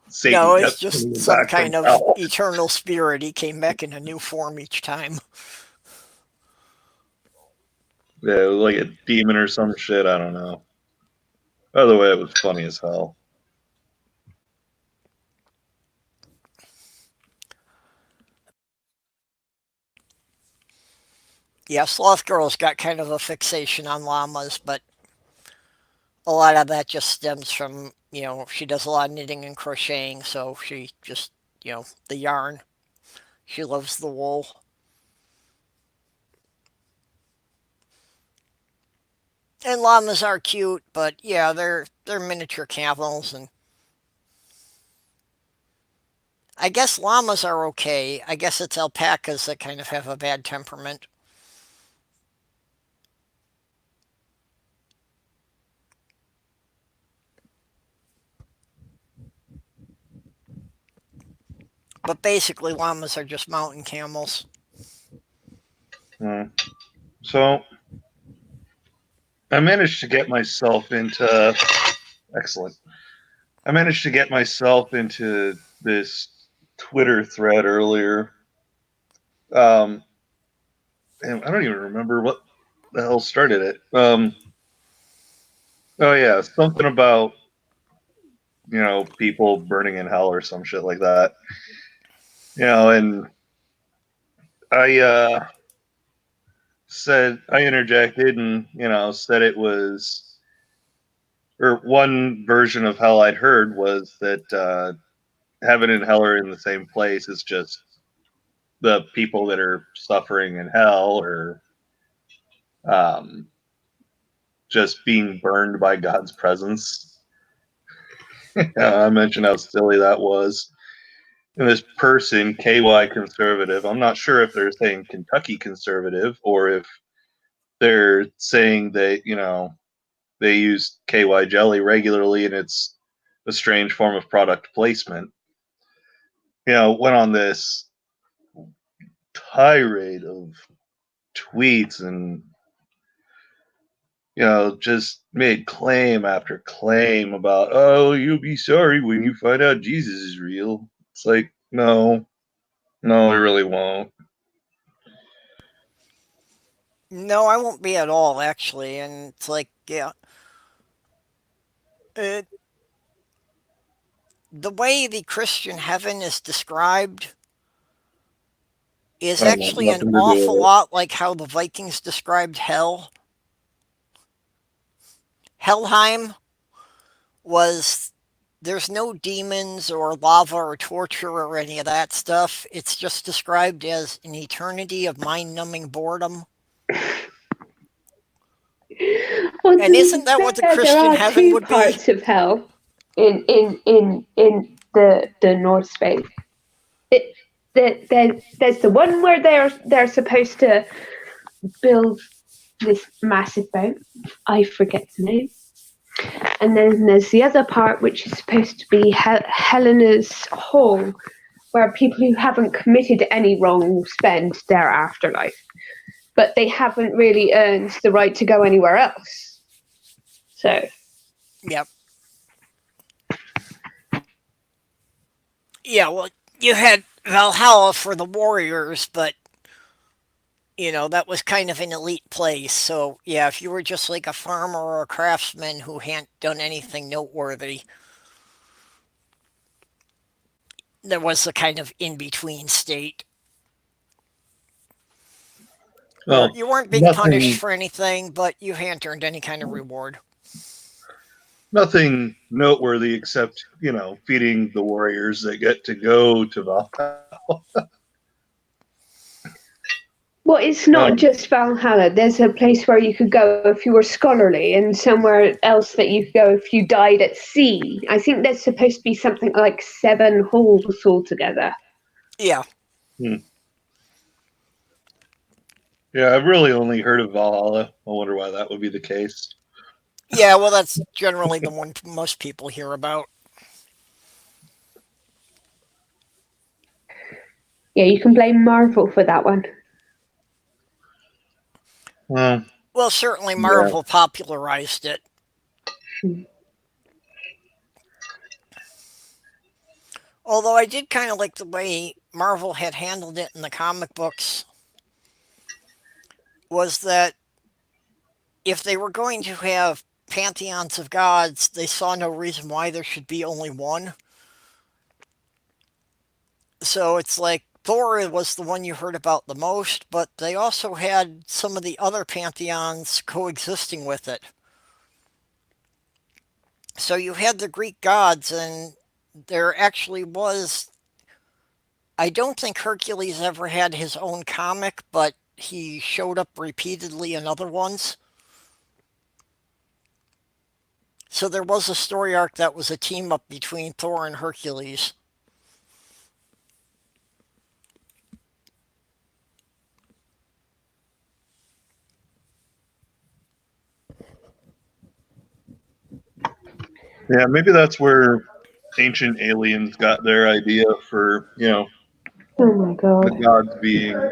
Satan no, it's kept just bringing him some back from kind of hell. eternal spirit. He came back in a new form each time. Yeah, it was like a demon or some shit. I don't know. Either way, it was funny as hell. Yeah, Sloth Girl's got kind of a fixation on llamas, but a lot of that just stems from, she does a lot of knitting and crocheting, so she just, the yarn. She loves the wool. And llamas are cute, but yeah, they're miniature camels, and I guess llamas are okay. I guess it's alpacas that kind of have a bad temperament. But basically, llamas are just mountain camels. Mm. So I managed to get myself into excellent. I managed to get myself into this Twitter thread earlier. Um, and I don't even remember what the hell started it. Oh yeah, something about people burning in hell or some shit like that. And I said I interjected and said it was, or one version of hell I'd heard was that heaven and hell are in the same place. It's just the people that are suffering in hell or um, just being burned by God's presence. I mentioned how silly that was. And this person, KY conservative, I'm not sure if they're saying Kentucky conservative or if they're saying that, they use KY jelly regularly and it's a strange form of product placement. Went on this tirade of tweets and just made claim after claim about, oh, you'll be sorry when you find out Jesus is real. It's like, no, no, I really won't. No, I won't be at all, actually. And it's like, yeah, it, the way the Christian heaven is described is I want actually an nothing to do awful with it. lot like how the Vikings described hell. Helheim was there's no demons or lava or torture or any of that stuff. It's just described as an eternity of mind numbing boredom. Well, to And be isn't that what the fair, there Christian are heaven two would be? parts of hell in the North Space. It, there's the one where they're supposed to build this massive boat. I forget the name. And then there's the other part, which is supposed to be Helena's Hall, where people who haven't committed any wrong spend their afterlife, but they haven't really earned the right to go anywhere else. So, Yep. Yeah, well, you had Valhalla for the warriors, but that was kind of an elite place. So, yeah, if you were just like a farmer or a craftsman who hadn't done anything noteworthy, there was a kind of in between state where Well, you weren't being punished nothing, for anything, but you hadn't earned any kind of reward. nothing noteworthy except feeding the warriors that get to go to Valhalla. well, it's not Um, just Valhalla. There's a place where you could go if you were scholarly, and somewhere else that you could go if you died at sea. I think there's supposed to be something like 7 halls altogether. Yeah. hmm. Yeah, I've really only heard of Valhalla. I wonder why that would be the case. Yeah, well, that's generally the one most people hear about. Yeah, you can blame Marvel for that one. Well, Well, certainly yeah. Marvel popularized it. Although I did kind of like the way Marvel had handled it in the comic books, was that if they were going to have pantheons of gods, they saw no reason why there should be only one. So it's like Thor was the one you heard about the most, but they also had some of the other pantheons coexisting with it. So you had the Greek gods, and there actually was. I don't think Hercules ever had his own comic, but he showed up repeatedly in other ones. So there was a story arc that was a team up between Thor and Hercules. Yeah, maybe that's where ancient aliens got their idea for, Oh my the god. gods being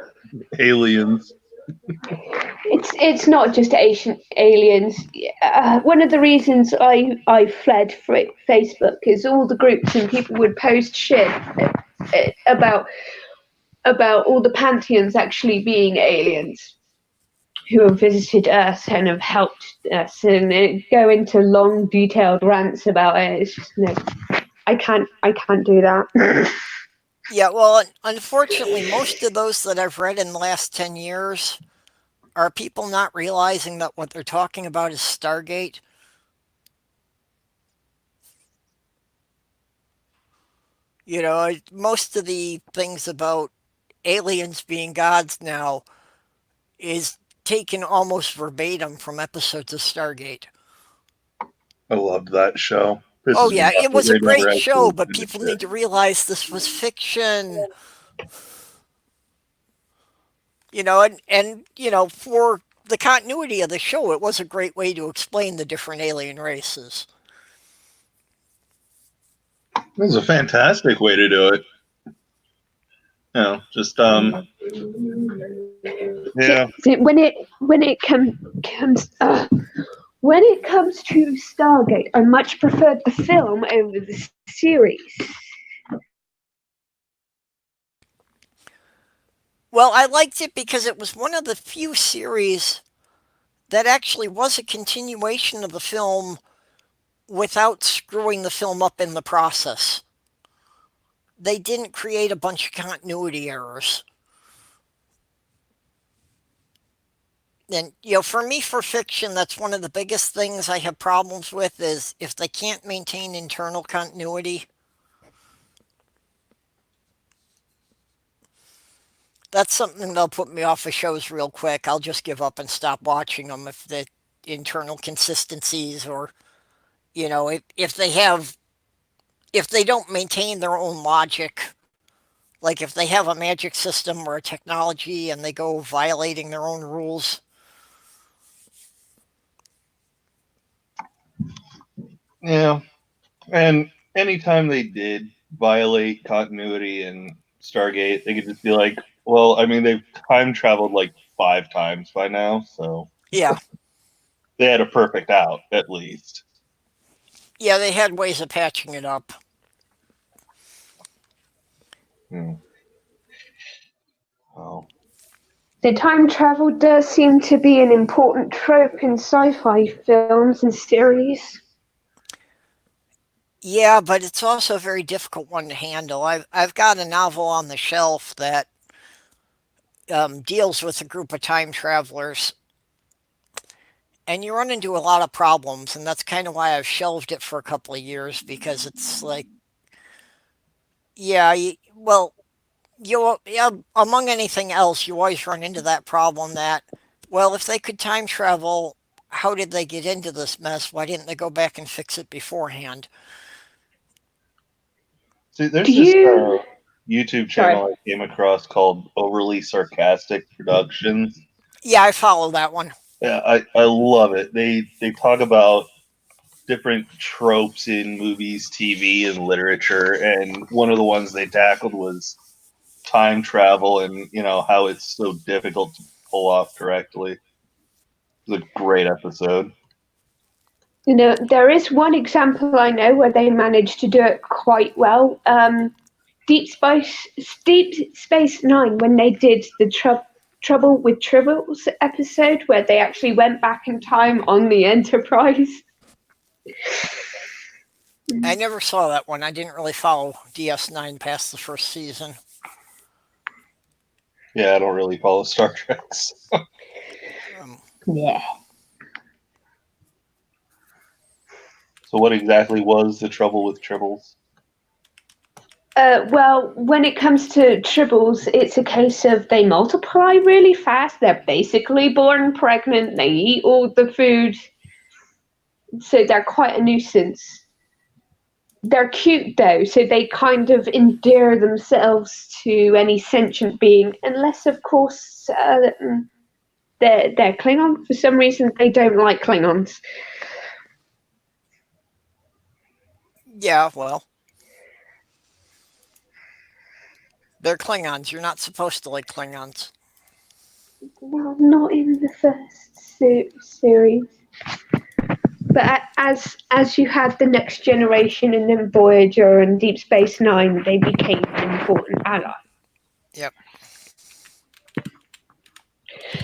aliens. It's not just Asian aliens. One of the reasons I fled Facebook is all the groups and people would post shit about all the pantheons actually being aliens who have visited Earth and have helped us, and go into long, detailed rants about it. It's just no, I can't do that. Yeah, well, unfortunately, most of those that I've read in the last 10 years are people not realizing that what they're talking about is Stargate. Most of the things about aliens being gods now is taken almost verbatim from episodes of Stargate. I loved that show. Oh, Pisses me yeah, off it that was a they never great show, actually but finished people it. need to realize this was fiction. For the continuity of the show, it was a great way to explain the different alien races. It was a fantastic way to do it. Just yeah. When it comes to Stargate, I much preferred the film over the series. Well, I liked it because it was one of the few series that actually was a continuation of the film without screwing the film up in the process. They didn't create a bunch of continuity errors. And for me, for fiction, that's one of the biggest things I have problems with is if they can't maintain internal continuity. That's something that'll put me off of shows real quick. I'll just give up and stop watching them if the internal consistencies or if they don't maintain their own logic. Like if they have a magic system or a technology and they go violating their own rules. Yeah. And anytime they did violate continuity in Stargate, they could just be like, well, I mean, they've time traveled like 5 times by now, so Yeah. they had a perfect out, at least. Yeah, they had ways of patching it up. Hmm. Oh. The time travel does seem to be an important trope in sci-fi films and series. Yeah, but it's also a very difficult one to handle. I've got a novel on the shelf that deals with a group of time travelers, and you run into a lot of problems, and that's kind of why I've shelved it for a couple of years because it's like, yeah, well, yeah, among anything else, you always run into that problem that, well, if they could time travel, how did they get into this mess? Why didn't they go back and fix it beforehand? See, there's Do this you? YouTube Sorry. channel I came across called Overly Sarcastic Productions. Yeah, I follow that one. Yeah, I love it. They talk about different tropes in movies, TV, and literature, and one of the ones they tackled was time travel and how it's so difficult to pull off correctly. It was a great episode. There is one example I know where they managed to do it quite well. Deep Space Nine, when they did the Trouble with Tribbles episode, where they actually went back in time on the Enterprise. I never saw that one. I didn't really follow DS9 past the first season. Yeah, I don't really follow Star Trek. Yeah. So what exactly was the trouble with Tribbles? Well, when it comes to tribbles, it's a case of they multiply really fast. They're basically born pregnant. They eat all the food. So they're quite a nuisance. They're cute though, so they kind of endear themselves to any sentient being, unless, of course, they're Klingon. For some reason, they don't like Klingons. Yeah, well, they're Klingons. You're not supposed to like Klingons. Well, not in the first series. But as you had the Next Generation and then Voyager and Deep Space Nine, they became an important ally. Yep.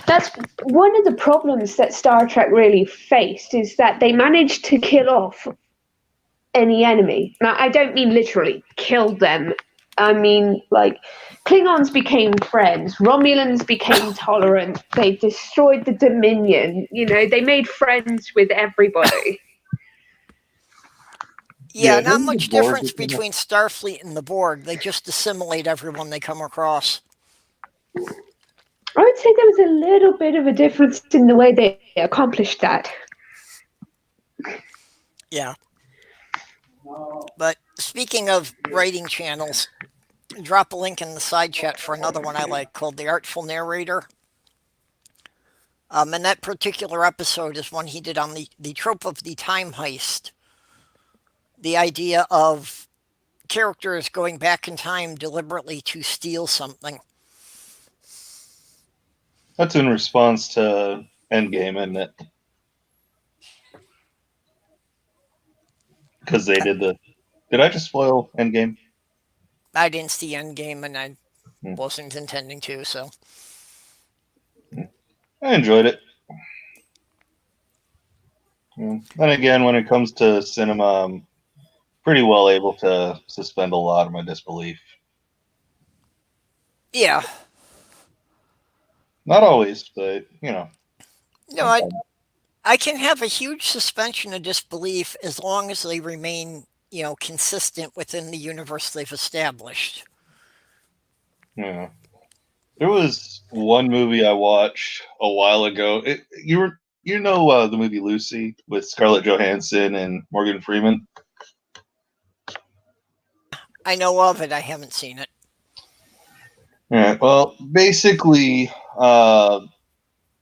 That's one of the problems that Star Trek really faced, is that they managed to kill off any enemy. Now, I don't mean literally kill them. I mean, like, Klingons became friends, Romulans became tolerant, they destroyed the Dominion, they made friends with everybody. Yeah, Yeah, not didn't the much Borg difference become a- between Starfleet and the Borg. They just assimilate everyone they come across. I would say there was a little bit of a difference in the way they accomplished that. Yeah. But speaking of writing channels, drop a link in the side chat for another one I like called The Artful Narrator. And that particular episode is one he did on the trope of the time heist. The idea of characters going back in time deliberately to steal something. That's in response to Endgame, isn't it? Because they did the. Did I just spoil Endgame? I didn't see Endgame and I Hmm. wasn't intending to, so. I enjoyed it. Then again, when it comes to cinema, I'm pretty well able to suspend a lot of my disbelief. Yeah. Not always, but No, I can have a huge suspension of disbelief as long as they remain, consistent within the universe they've established. yeah. There was one movie I watched a while ago. The movie Lucy with Scarlett Johansson and Morgan Freeman. I know of it, I haven't seen it. Yeah, well, basically,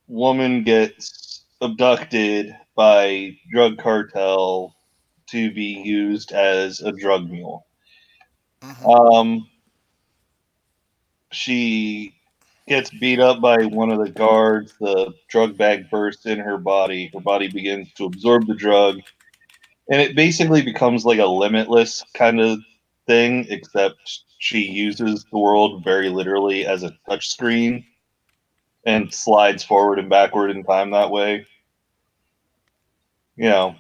woman gets abducted by drug cartel to be used as a drug mule. Mm-hmm. Um, she gets beat up by one of the guards. The drug bag bursts in her body. Her body begins to absorb the drug, and it basically becomes like a limitless kind of thing, except she uses the world very literally as a touchscreen and slides forward and backward in time that way. You know,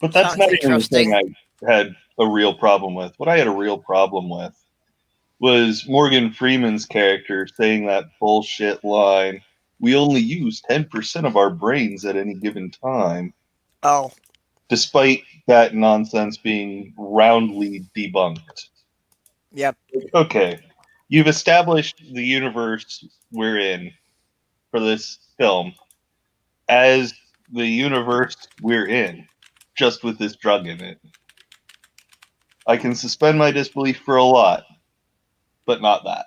but that's Sounds not even the thing interesting. I had a real problem with. What I had a real problem with was Morgan Freeman's character saying that bullshit line, "We only use 10% of our brains at any given time," Oh, despite that nonsense being roundly debunked. yep. Okay, you've established the universe we're in for this film as the universe we're in, just with this drug in it. I can suspend my disbelief for a lot, but not that.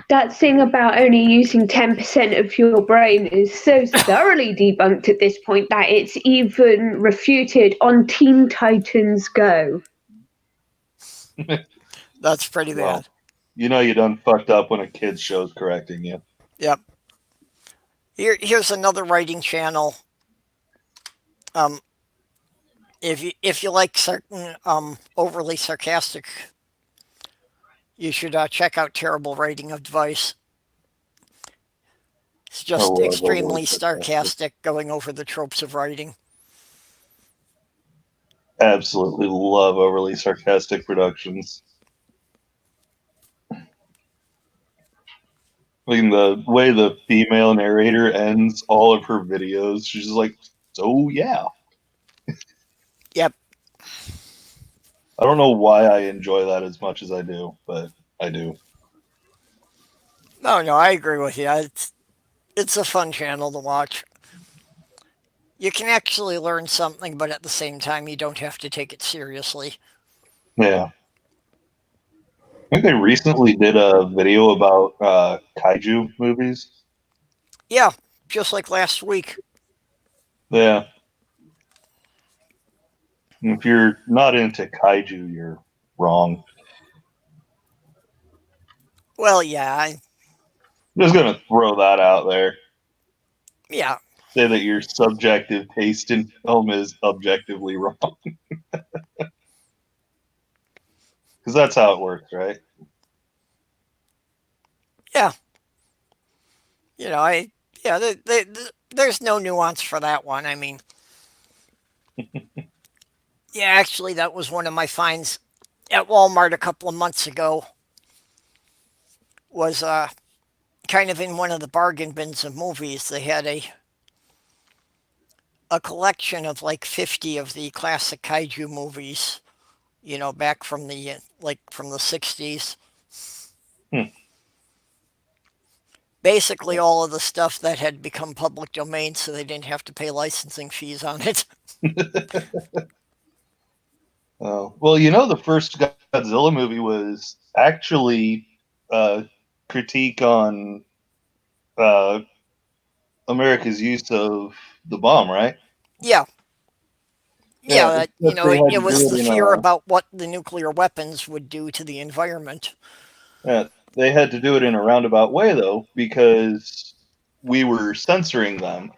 That thing about only using 10% of your brain is so thoroughly debunked at this point that it's even refuted on Teen Titans Go. That's pretty Well, bad. you done fucked up when a kid's show's correcting you. Yep. Here's another writing channel. Um, if you like certain overly sarcastic, you should check out Terrible Writing Advice. It's I just love overly extremely sarcastic. sarcastic, going over the tropes of writing. Absolutely love overly sarcastic productions. I mean, the way the female narrator ends all of her videos, she's just like, "So yeah." Yep. I don't know why I enjoy that as much as I do, but I do. No, I agree with you. It's a fun channel to watch. You can actually learn something, but at the same time, you don't have to take it seriously. Yeah. I think they recently did a video about kaiju movies. Yeah, just like last week. Yeah. If you're not into kaiju, you're wrong. Well, yeah, I'm just gonna throw that out there. yeah, Say that your subjective taste in film is objectively wrong, because that's how it works, right? yeah. You know, yeah, there's no nuance for that one. I mean, yeah, actually, that was one of my finds at Walmart a couple of months ago. Was kind of in one of the bargain bins of movies. They had a collection of like 50 of the classic kaiju movies. You know, back from the like from the 60s. Hmm. Basically, all of the stuff that had become public domain, so they didn't have to pay licensing fees on it. Well, you know, the first Godzilla movie was actually a critique on uh, America's use of the bomb, right? Yeah, Yeah, yeah, that, you except know, they it, had it to was do the it in fear a about what the nuclear weapons would do to the environment. yeah, they had to do it in a roundabout way though, because we were censoring them.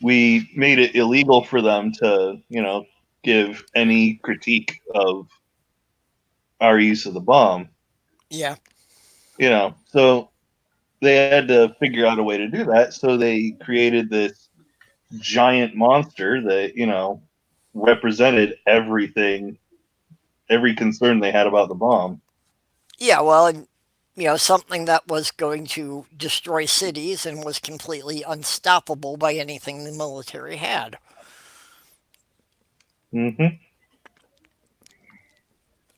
We made it illegal for them to, give any critique of our use of the bomb. Yeah, So they had to figure out a way to do that. So they created this giant monster that, represented everything, every concern they had about the bomb. yeah, well, and, something that was going to destroy cities and was completely unstoppable by anything the military had. Mm-hmm.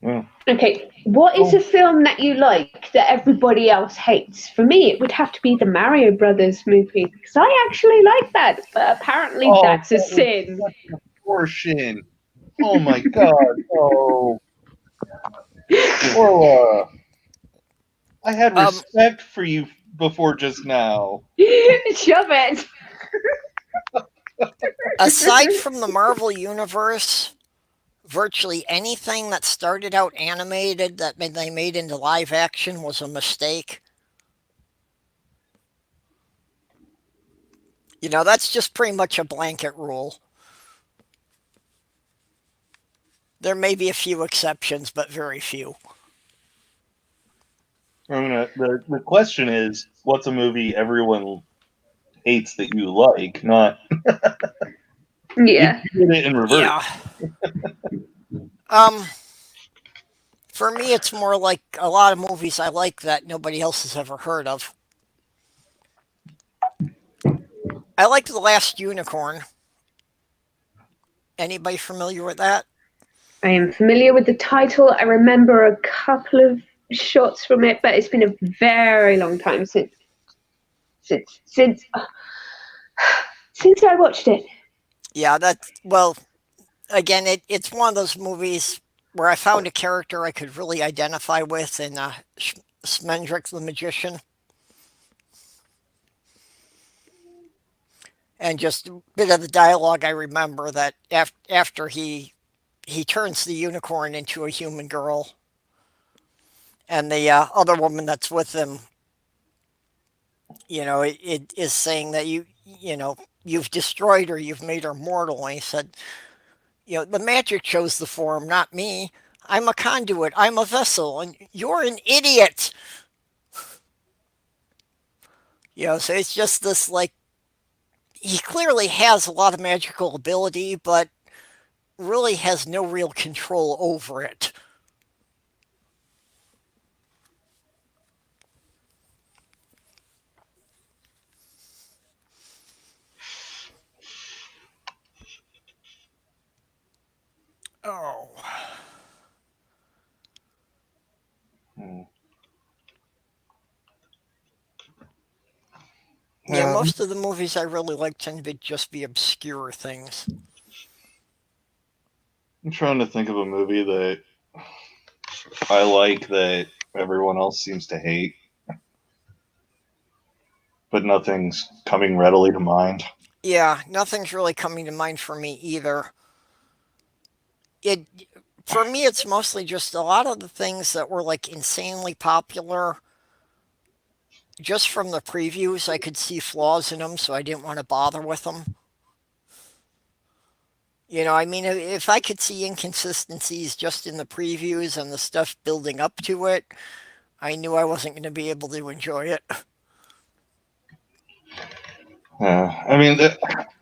Yeah. Okay, what is a Oh, film that you like that everybody else hates? For me, it would have to be the Mario Brothers movie because I actually like that, but apparently oh, that's a that was sin. such a portion. Oh my God. Oh, Orla, I had Um, respect for you before just now. Shove it. Aside from the Marvel Universe, virtually anything that started out animated that they made into live action was a mistake. That's just pretty much a blanket rule. There may be a few exceptions, but very few. The question is, what's a movie everyone hates that you like? Not you Yeah. did it in reverse. Yeah. Um, for me, it's more like a lot of movies I like that nobody else has ever heard of. I liked The Last Unicorn. Anybody familiar with that? I am familiar with the title. I remember a couple of shots from it, but it's been a very long time since since since I watched it. Yeah, well, again, it's one of those movies where I found a character I could really identify with in Smendrick the Magician. And just a bit of the dialogue I remember that after he turns the unicorn into a human girl, and the other woman that's with him, it is saying that you've destroyed her, you've made her mortal. And he said, the magic chose the form, not me. I'm a conduit, I'm a vessel, and you're an idiot. So it's just this like he clearly has a lot of magical ability, but really has no real control over it. Oh. Hmm. Yeah, Yeah, most of the movies I really like tend to just be obscure things. I'm trying to think of a movie that I like that everyone else seems to hate, but nothing's coming readily to mind. Yeah, nothing's really coming to mind for me either. it for me it's mostly just a lot of the things that were like insanely popular just from the previews. I could see flaws in them, so I didn't want to bother with them. I mean, if I could see inconsistencies just in the previews and the stuff building up to it, I knew I wasn't going to be able to enjoy it. I mean,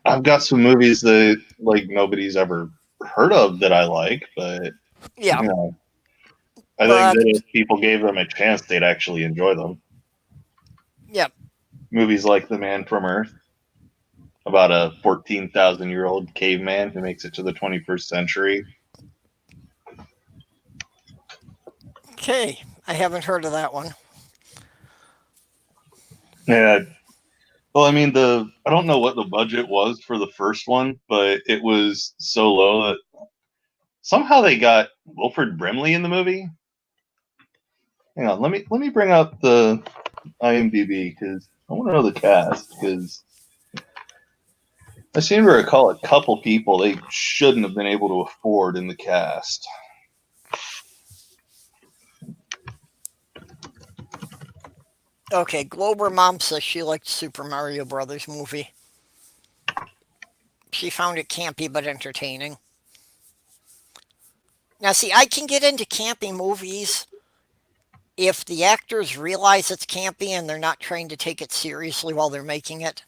I've got some movies that like nobody's ever heard of that I like, but Yeah, you know, I think that but if people gave them a chance, they'd actually enjoy them. yeah, Movies like The Man from Earth, about a 14,000-year-old caveman who makes it to the 21st century. okay, I haven't heard of that one. Yeah. Well, I mean, I don't know what the budget was for the first one, but it was so low that somehow they got Wilford Brimley in the movie. Hang on, let me bring up the IMDb because I want to know the cast because I seem to recall a couple people they shouldn't have been able to afford in the cast. Okay, Glober Mom says she liked Super Mario Brothers movie. She found it campy but entertaining. Now, see, I can get into campy movies if the actors realize it's campy and they're not trying to take it seriously while they're making it.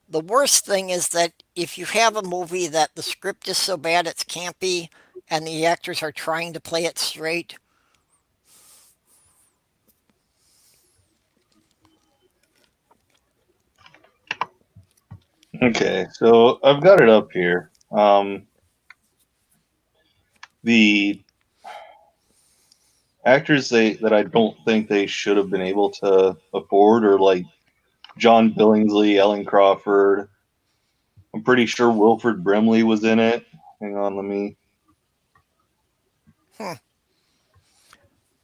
The worst thing is that if you have a movie that the script is so bad it's campy and the actors are trying to play it straight. Okay, so I've got it up here. The actors that I don't think they should have been able to afford are like John Billingsley, Ellen Crawford. I'm pretty sure Wilford Brimley was in it. Hang on, let me. Hmm.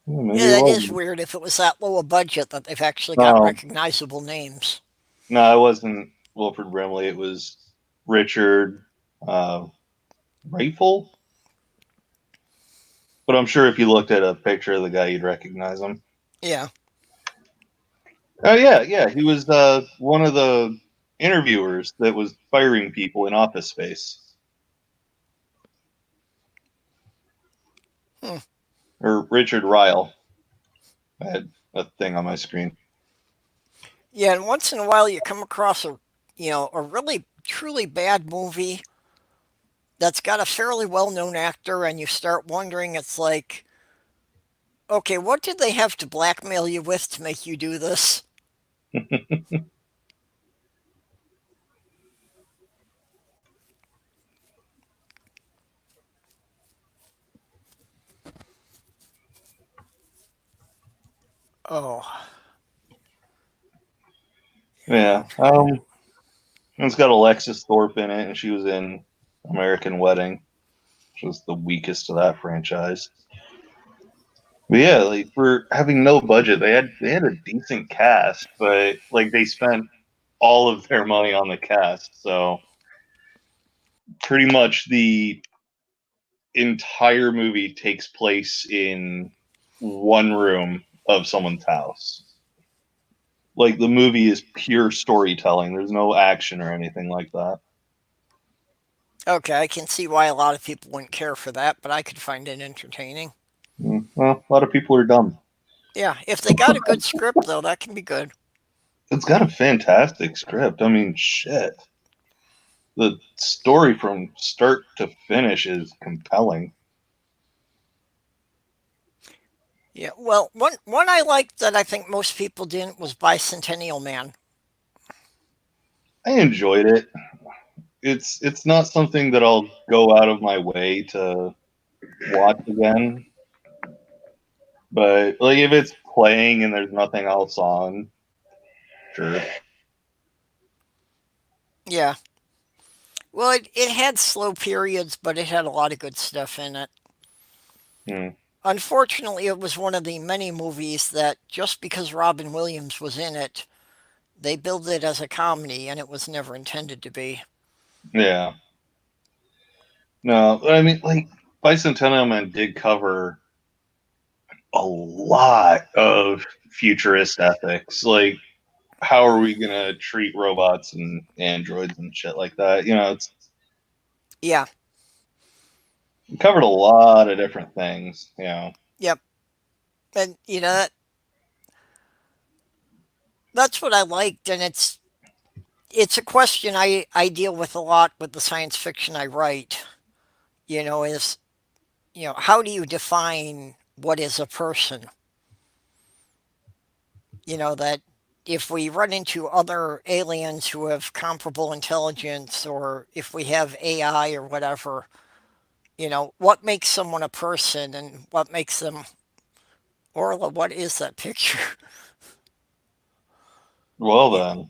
Maybe Yeah, it that is wasn't. weird if it was that low a budget that they've actually got No, recognizable names. no, it wasn't Wilford Brimley. It was Richard uh, Rayful. But I'm sure if you looked at a picture of the guy, you'd recognize him. Yeah. Oh yeah, yeah. He was one of the interviewers that was firing people in Office Space, Hmm. or Richard Ryle. I had a thing on my screen. Yeah, and once in a while you come across a really truly bad movie that's got a fairly well-known actor and you start wondering it's like, okay, what did they have to blackmail you with to make you do this? Oh, Yeah. It's got Alexis Thorpe in it, and she was in American Wedding, which was the weakest of that franchise. But yeah, like for having no budget, they had a decent cast, but like they spent all of their money on the cast, so pretty much the entire movie takes place in one room of someone's house. Like the movie is pure storytelling. There's no action or anything like that. okay, I can see why a lot of people wouldn't care for that, but I could find it entertaining. Well, a lot of people are dumb. Yeah, if they got a good script, though, that can be good. It's got a fantastic script. I mean, shit. The story from start to finish is compelling. Yeah, well, one I liked that I think most people didn't was Bicentennial Man. I enjoyed it. It's not something that I'll go out of my way to watch again. But like if it's playing and there's nothing else on, sure. Yeah, well, it had slow periods, but it had a lot of good stuff in it. Hmm. Unfortunately, it was one of the many movies that just because Robin Williams was in it, They build it as a comedy, and it was never intended to be. Yeah. No, I mean, like, Bicentennial Man did cover a lot of futurist ethics. Like, how are we gonna treat robots and androids and shit like that? Yeah, It covered a lot of different things. yep. And that's what I liked, and it's a question I deal with a lot with the science fiction I write. Is how do you define what is a person? That if we run into other aliens who have comparable intelligence, or if we have AI or whatever, what makes someone a person, and what makes them. Orla, what is that picture? Well then,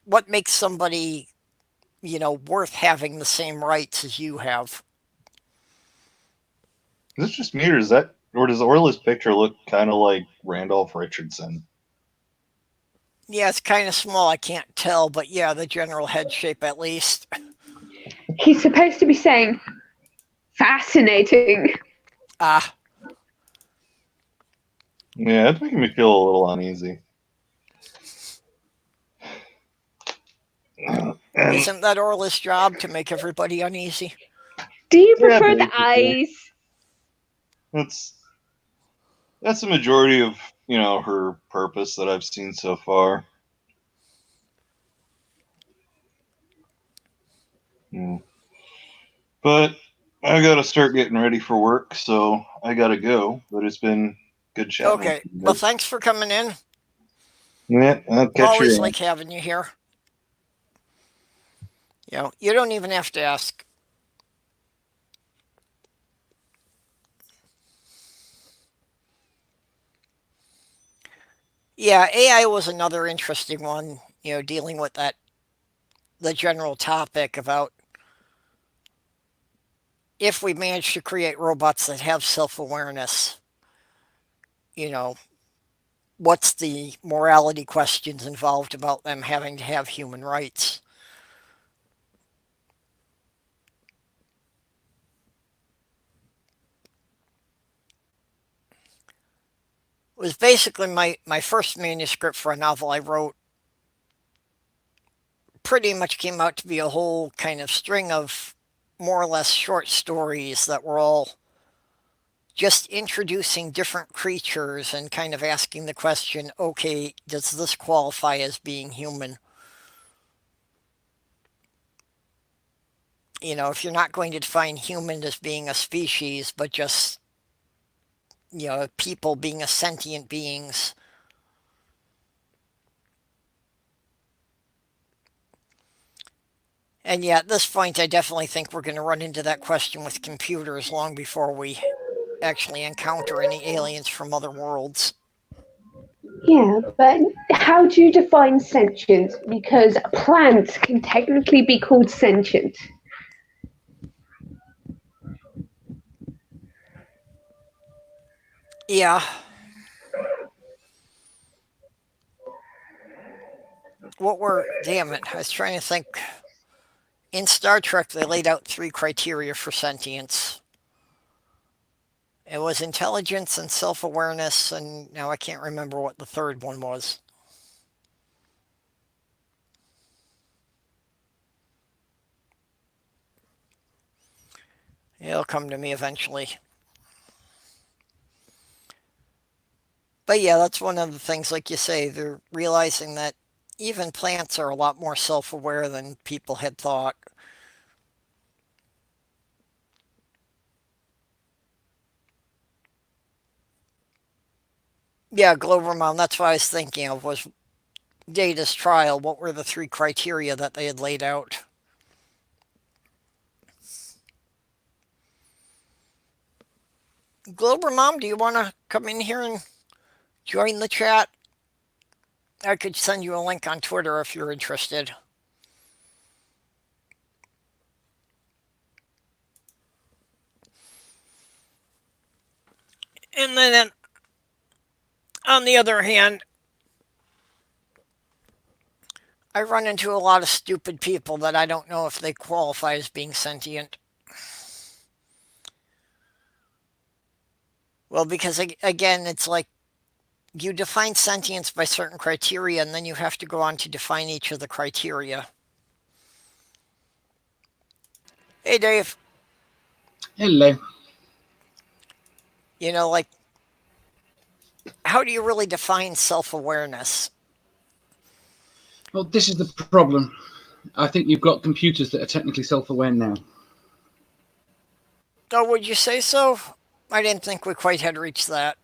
What makes somebody worth having the same rights as you have? is it just me, or does Orla's picture look kind of like Randolph Richardson? Yeah, it's kind of small. I can't tell, but yeah, the general head shape at least. He's supposed to be saying fascinating. Ah, Yeah, it's making me feel a little uneasy. And isn't that Orla's job to make everybody uneasy? Do you yeah, prefer the basically, eyes? that's that's the majority of her purpose that I've seen so far. Hmm. But I gotta start getting ready for work, so I gotta go. But it's been good chatting with Okay. you Well, guys. thanks for coming in. Yeah, I'll catch you Always around. like having you here. You don't even have to ask. Yeah, AI was another interesting one, dealing with the general topic about if we manage to create robots that have self awareness, you know, what's the morality questions involved about them having to have human rights? It was basically my first manuscript for a novel I wrote. Pretty much came out to be a whole kind of string of more or less short stories that were all just introducing different creatures and kind of asking the question, okay, does this qualify as being human? If you're not going to define human as being a species, but just, people being a sentient beings. And yeah, at this point, I definitely think we're going to run into that question with computers long before we actually encounter any aliens from other worlds. Yeah, but how do you define sentient? Because plants can technically be called sentient. Yeah, damn it, I was trying to think. In Star Trek, they laid out three criteria for sentience. It was intelligence and self awareness, and now I can't remember what the third one was. It'll come to me eventually. But yeah, that's one of the things, like you say, they're realizing that even plants are a lot more self aware than people had thought. Yeah, Glover Mound, that's what I was thinking of, was Data's trial. What were the three criteria that they had laid out? Glover Mom, do you want to come in here and join the chat? I could send you a link on Twitter if you're interested. And then on the other hand, I run into a lot of stupid people that I don't know if they qualify as being sentient. Well, because again, it's like you define sentience by certain criteria, and then you have to go on to define each of the criteria. Hey, Dave. Hello. Like, how do you really define self awareness? Well, this is the problem. I think you've got computers that are technically self-aware now. Oh, would you say so? I didn't think we quite had reached that.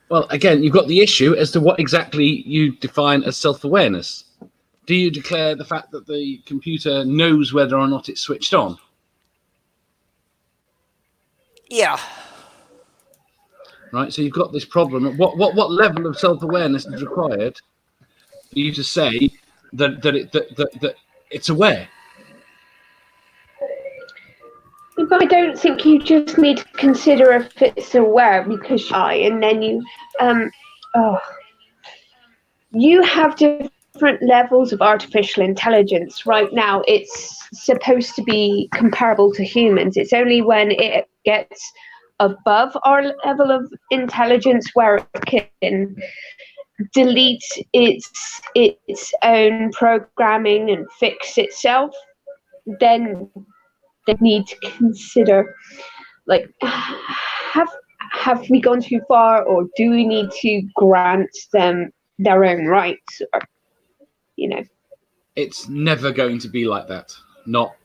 Well, again, you've got the issue as to what exactly you define as self-awareness. Do you declare the fact that the computer knows whether or not it's switched on? Yeah. Right, so you've got this problem. What level of self-awareness is required for you to say that it's aware? But I don't think you just need to consider if it's aware because and then you have different levels of artificial intelligence. Right now, it's supposed to be comparable to humans. It's only when it gets above our level of intelligence where it can delete its own programming and fix itself, then they need to consider, like, have we gone too far, or do we need to grant them their own rights, or It's never going to be like that. Not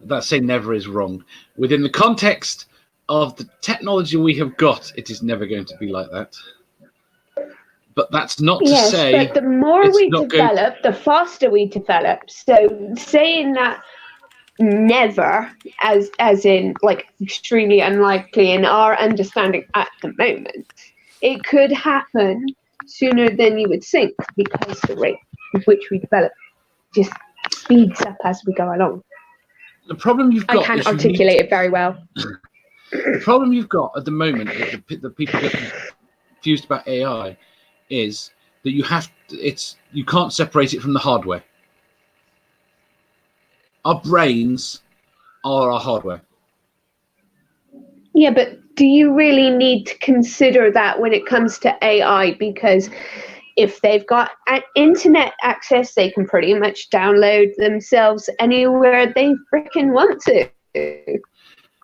that say never is wrong. Within the context of the technology we have got, it is never going to be like that. But that's not to say. Yes, but the more we develop, the faster we develop. So saying that never, as in like extremely unlikely in our understanding at the moment, it could happen sooner than you would think because the rate with which we develop just speeds up as we go along. The problem you've got. I can't articulate it very well. The problem you've got at the moment, the people get confused about AI, is that you can't separate it from the hardware. Our brains are our hardware. Yeah, but do you really need to consider that when it comes to AI? Because if they've got internet access, they can pretty much download themselves anywhere they freaking want to be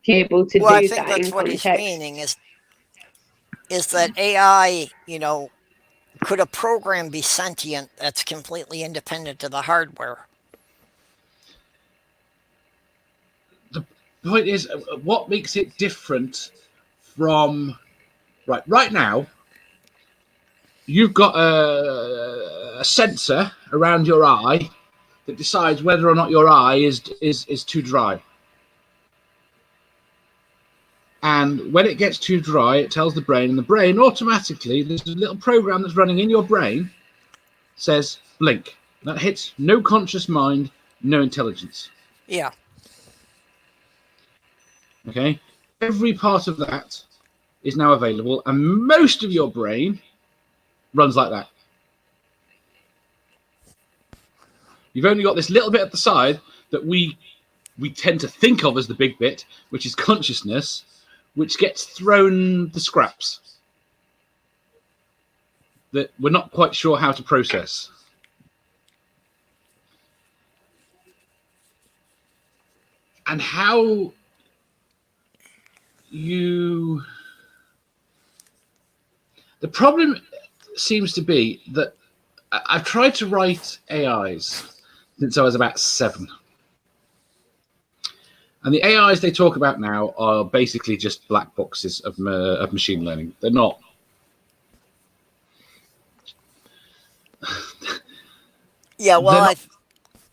able to do that. I think that's what he's meaning is that AI, could a program be sentient that's completely independent of the hardware? The point is, what makes it different from right now? You've got a sensor around your eye that decides whether or not your eye is too dry. And when it gets too dry, it tells the brain, and the brain automatically, there's a little program that's running in your brain, says blink. That hits no conscious mind, no intelligence. Yeah. Okay? Every part of that is now available, and most of your brain runs like that. You've only got this little bit at the side that we tend to think of as the big bit, which is consciousness, which gets thrown the scraps that we're not quite sure how to process. And how the problem seems to be that I've tried to write AIs since I was about 7. And the AIs they talk about now are basically just black boxes of machine learning. They're not. Yeah, well,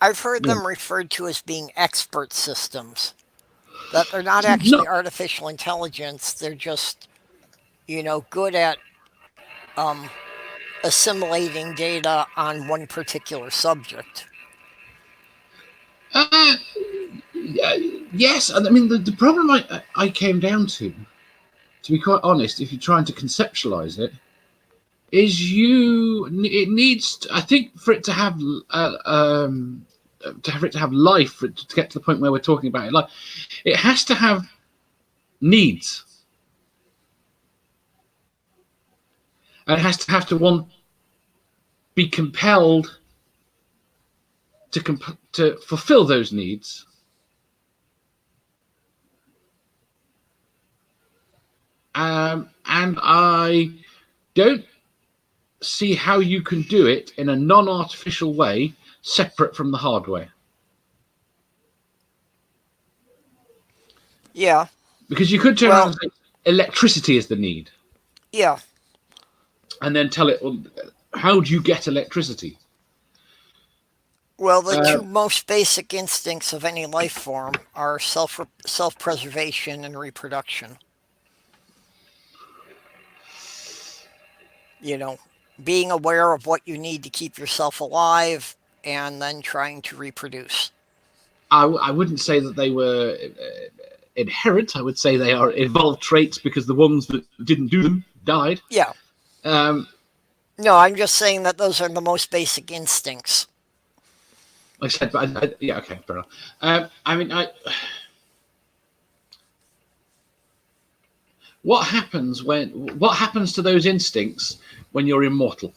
I've heard them referred to as being expert systems. That they're not actually artificial intelligence. They're just, good at assimilating data on one particular subject. Yes, and I mean the problem I came down to be quite honest, if you're trying to conceptualize it, it needs, I think, for it to have life, for it to get to the point where we're talking about it, like, it has to have needs, and it has to want, be compelled to fulfill those needs, and I don't see how you can do it in a non-artificial way separate from the hardware. Yeah. Because you could turn around and say electricity is the need. Yeah. And then tell it, well, how do you get electricity? Well, the two most basic instincts of any life form are self-preservation and reproduction. You know, being aware of what you need to keep yourself alive and then trying to reproduce. I wouldn't say that they were inherent. I would say they are evolved traits, because the ones that didn't do them died. Yeah. No, I'm just saying that those are the most basic instincts. Like I said, but yeah, okay, fair enough. What happens to those instincts when you're immortal?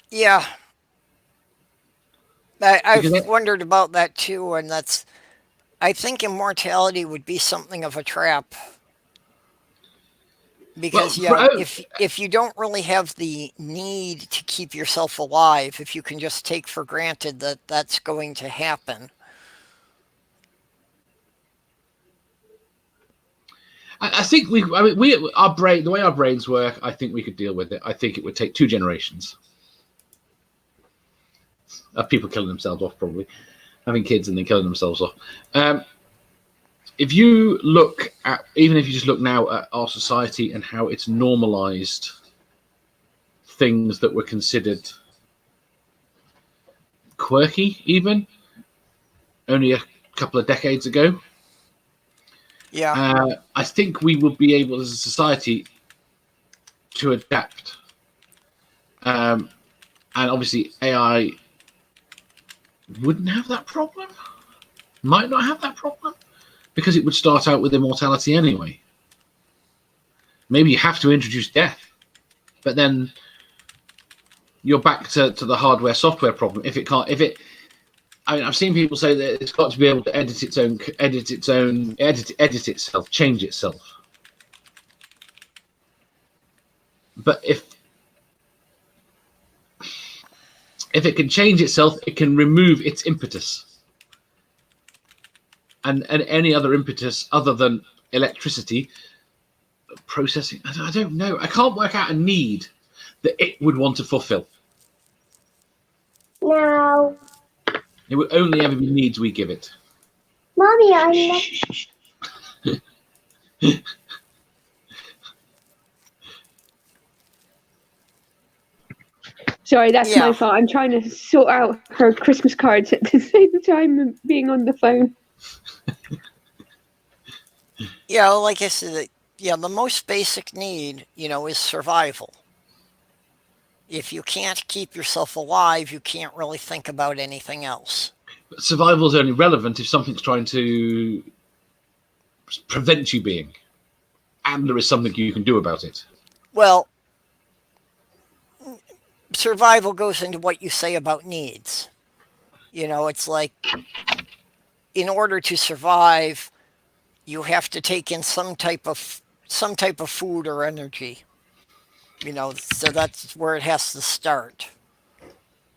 Yeah. I've wondered about that too, and I think immortality would be something of a trap. Because if you don't really have the need to keep yourself alive, if you can just take for granted that that's going to happen. I think our brain, the way our brains work, I think we could deal with it. I think it would take 2 generations of people killing themselves off, probably having kids and then killing themselves off. If you look at, even if you just look now at our society and how it's normalized things that were considered quirky, even only a couple of decades ago. Yeah. I think we would be able as a society to adapt. And obviously AI wouldn't have that problem, might not have that problem, because it would start out with immortality anyway. Maybe you have to introduce death, but then you're back to the hardware software problem. I've seen people say that it's got to be able to edit itself, change itself. But if it can change itself, it can remove its impetus. And any other impetus other than electricity processing, I don't know. I can't work out a need that it would want to fulfill. No. It would only ever be needs we give it. Mommy, I love... Sorry, that's my fault. I'm trying to sort out her Christmas cards at the same time being on the phone. Yeah, like I said, the most basic need, is survival. If you can't keep yourself alive, you can't really think about anything else. But survival is only relevant if something's trying to prevent you being, and there is something you can do about it. Well, survival goes into what you say about needs. It's like, in order to survive, you have to take in some type of food or energy. So that's where it has to start.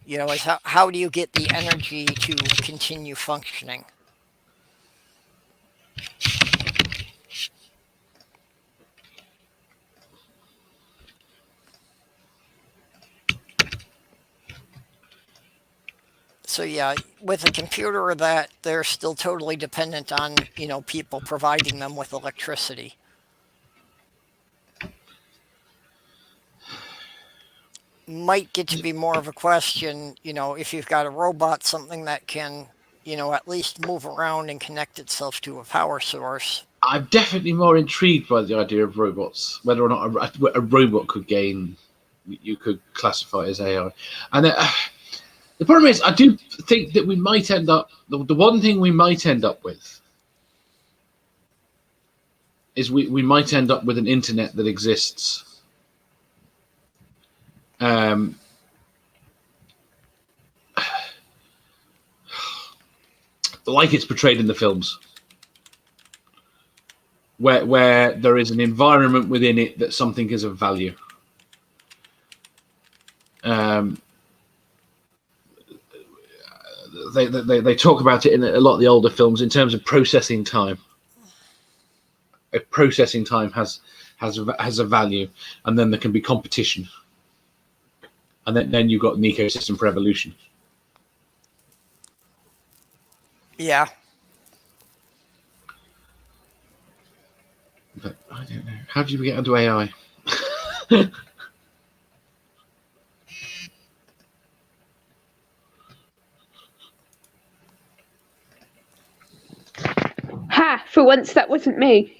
Is how do you get the energy to continue functioning? So yeah, with a computer, that they're still totally dependent on people providing them with electricity. Might get to be more of a question, if you've got a robot, something that can, at least move around and connect itself to a power source. I'm definitely more intrigued by the idea of robots, whether or not a robot could gain, you could classify as AI. And the problem is, I do think that we might end up, the one thing we might end up with is we might end up with an internet that exists like it's portrayed in the films, where there is an environment within it that something is of value. They talk about it in a lot of the older films in terms of processing time. If processing time has a value, and then there can be competition, and then you've got an ecosystem for evolution. Yeah. But I don't know. How did we get onto AI? Ha! For once, that wasn't me.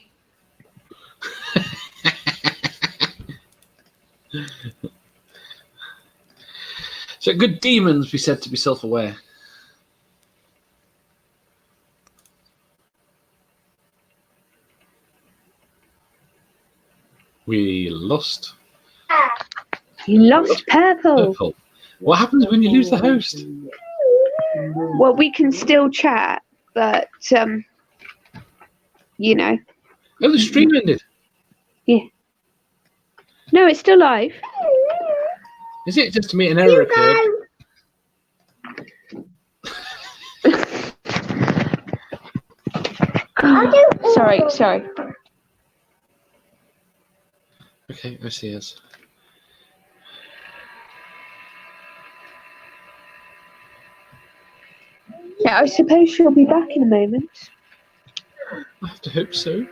So good demons be said to be self-aware. We lost You lost purple. Purple. What happens when you lose the host? Well, we can still chat, but you know. Oh, the stream ended. Yeah. No, it's still live. Is it just to me an error occurred? Sorry. Okay, I see us. Yeah, I suppose she'll be back in a moment. I have to hope so.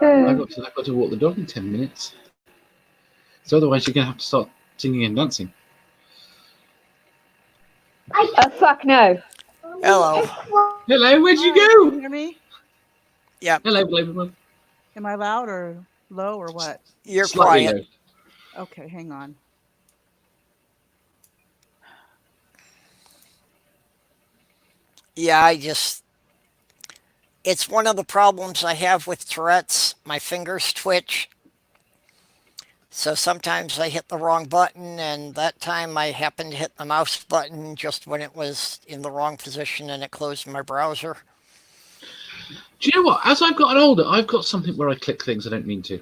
Uh, I've got to walk the dog in 10 minutes. So otherwise you're going to have to start singing and dancing. fuck no. Hello. Hello, where'd you Can you go? hear me? Yeah. Hello, Blaberman. Am I loud or low or what? You're Slightly quiet. low. Okay, hang on. Yeah, it's one of the problems I have with Tourette's. My fingers twitch. So sometimes I hit the wrong button, and that time I happened to hit the mouse button just when it was in the wrong position and it closed my browser. Do you know what? As I've gotten older, I've got something where I click things I don't mean to.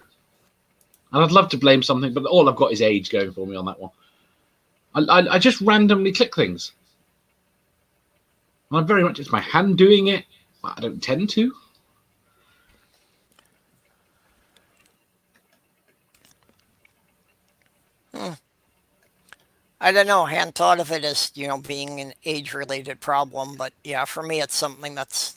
And I'd love to blame something, but all I've got is age going for me on that one. I just randomly click things. And I'm very much, it's my hand doing it. I don't tend to. I don't know. I hadn't thought of it as, being an age-related problem, but yeah, for me, it's something that's.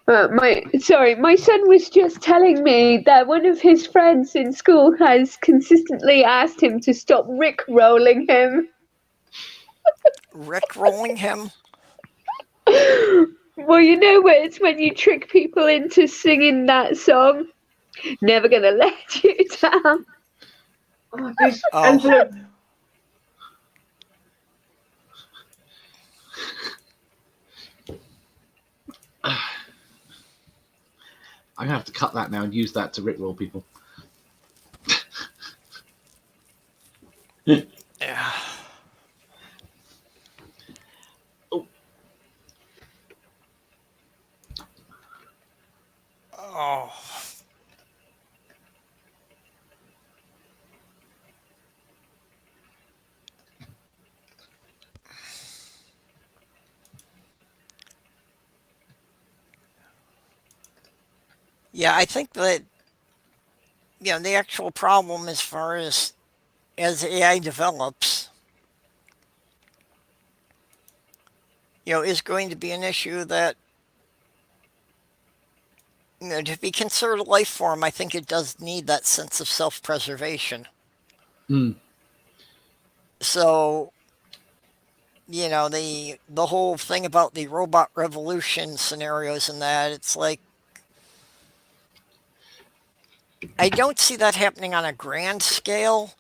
My son was just telling me that one of his friends in school has consistently asked him to stop Rick-rolling him. Rick-rolling him? Well, where it's when you trick people into singing that song. Never gonna let you down. Oh, there's Oh. envelope. I'm going to have to cut that now and use that to rickroll people. Yeah. Oh. Oh. Yeah, I think that, the actual problem as far as AI develops, is going to be an issue that, to be considered a life form, I think it does need that sense of self-preservation. Mm. So, the whole thing about the robot revolution scenarios and that, it's like I don't see that happening on a grand scale,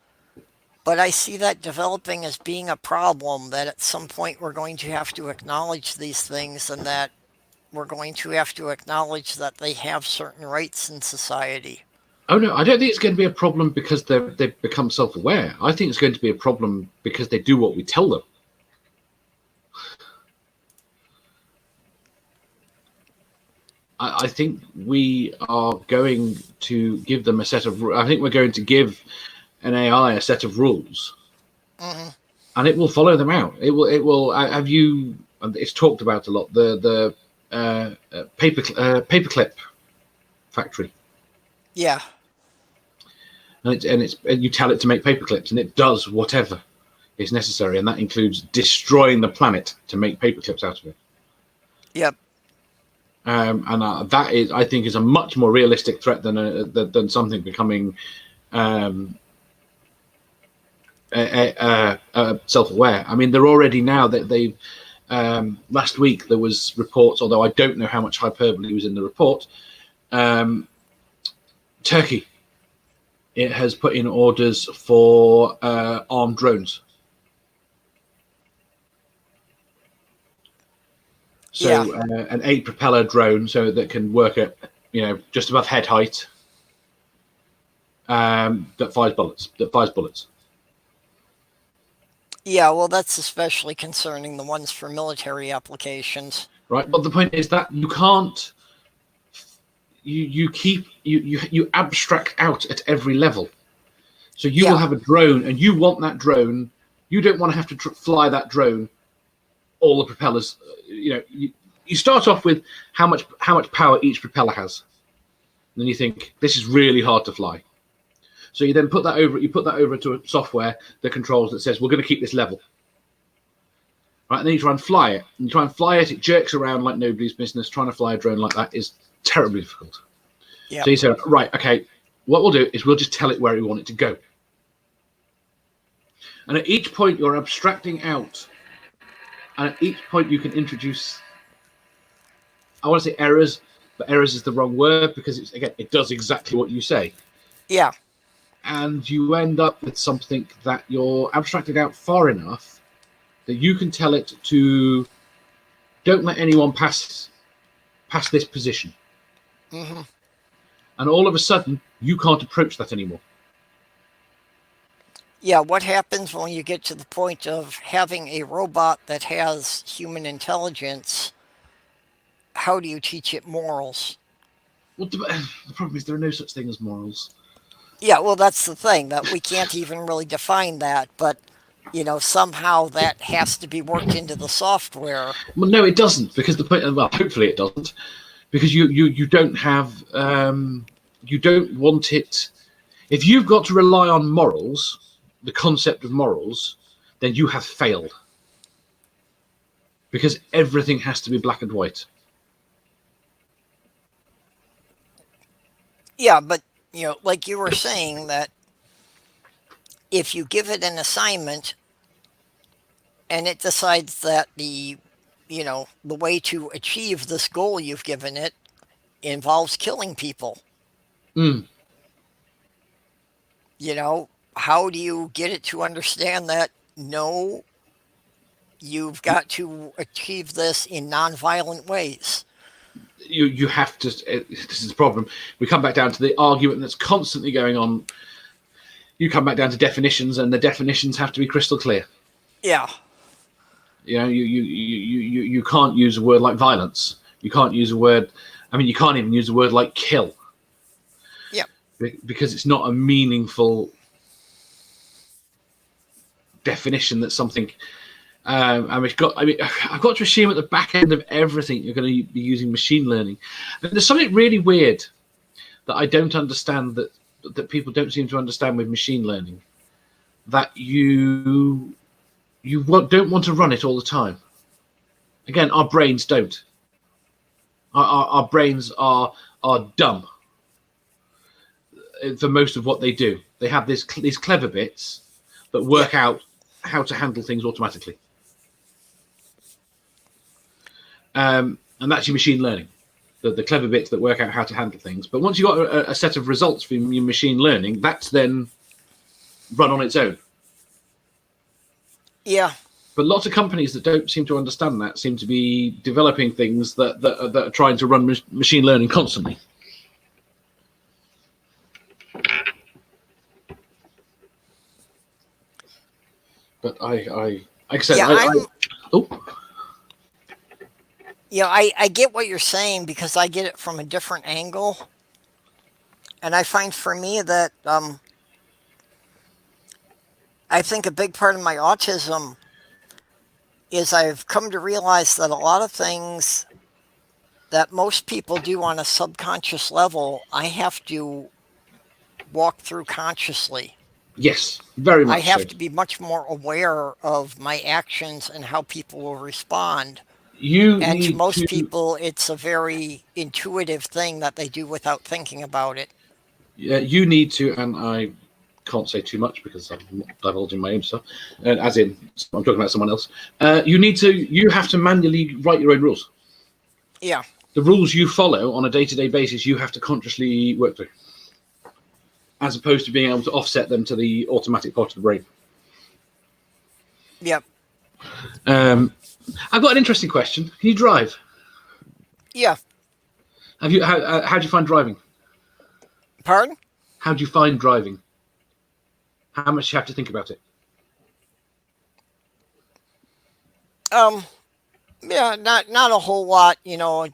but I see that developing as being a problem that at some point we're going to have to acknowledge these things and that we're going to have to acknowledge that they have certain rights in society. Oh no, I don't think it's going to be a problem because they've become self-aware. I think it's going to be a problem because they do what we tell them. I think we are going to give them a set of. I think we're going to give an AI a set of rules, and it will follow them out. It will. It will. Have you? It's talked about a lot. The paperclip factory. Yeah. And you tell it to make paper clips, and it does whatever is necessary, and that includes destroying the planet to make paper clips out of it. Yep. And that is, I think, is a much more realistic threat than something becoming self-aware. I mean, they're already now that they've. Last week there was reports, although I don't know how much hyperbole was in the report. Turkey. It has put in orders for armed drones. So an 8-propeller drone, so that can work at just above head height. That fires bullets. Yeah, well, that's especially concerning the ones for military applications. Right, but the point is that you can't. You abstract out at every level. So you will have a drone, and you want that drone. You don't want to have to fly that drone. All the propellers, you start off with how much power each propeller has, and then you think this is really hard to fly. So you then put that over to a software that controls that says we're going to keep this level. Right, and then you try and fly it. And you try and fly it. It jerks around like nobody's business. Trying to fly a drone like that is terribly difficult. Yep. So you say, right, okay, what we'll do is we'll just tell it where we want it to go. And at each point you're abstracting out, and at each point you can introduce, I want to say errors, but errors is the wrong word because it does exactly what you say. Yeah. And you end up with something that you're abstracted out far enough that you can tell it to don't let anyone pass this position. Mm-hmm. And all of a sudden, you can't approach that anymore. Yeah, what happens when you get to the point of having a robot that has human intelligence? How do you teach it morals? Well, the problem is there are no such thing as morals. Yeah, well, that's the thing, that we can't even really define that, but, somehow that has to be worked into the software. Well, no, it doesn't, because the point, well, hopefully it doesn't, because you don't have, you don't want it, if you've got to rely on morals, the concept of morals, then you have failed. Because everything has to be black and white. Yeah, but, like you were saying, that if you give it an assignment and it decides that the way to achieve this goal you've given it involves killing people. How do you get it to understand that, no, you've got to achieve this in non-violent ways? You have to, this is the problem. We come back down to the argument that's constantly going on. You come back down to definitions, and the definitions have to be crystal clear. Yeah. You can't use a word like violence. You can't use a word, you can't even use a word like kill. Yeah. Because it's not a meaningful definition that something. I've got to assume at the back end of everything you're going to be using machine learning. And there's something really weird that I don't understand, that people don't seem to understand with machine learning, that you don't want to run it all the time. Again, our brains don't. Our brains are dumb for most of what they do. They have these clever bits that work out how to handle things automatically. and that's your machine learning, the clever bits that work out how to handle things. But once you've got a set of results from your machine learning, that's then run on its own. Yeah. But lots of companies that don't seem to understand that seem to be developing things that are trying to run machine learning constantly. But like I said, Yeah, oh, yeah, I get what you're saying because I get it from a different angle. And I find for me that I think a big part of my autism is I've come to realize that a lot of things that most people do on a subconscious level, I have to walk through consciously. yes, very I much so. have to be much more aware of my actions and how people will respond. You And to need most to. people, it's a very intuitive thing that they do without thinking about it. You need to, and I can't say too much because I'm not divulging my own stuff, as in I'm talking about someone else. You have to manually write your own rules. Yeah. The rules you follow on a day-to-day basis, you have to consciously work through, as opposed to being able to offset them to the automatic part of the brain. Yep. I've got an interesting question. Can you drive? Yeah. How do you find driving? Pardon? How do you find driving? How much do you have to think about it? Yeah, not a whole lot, you know.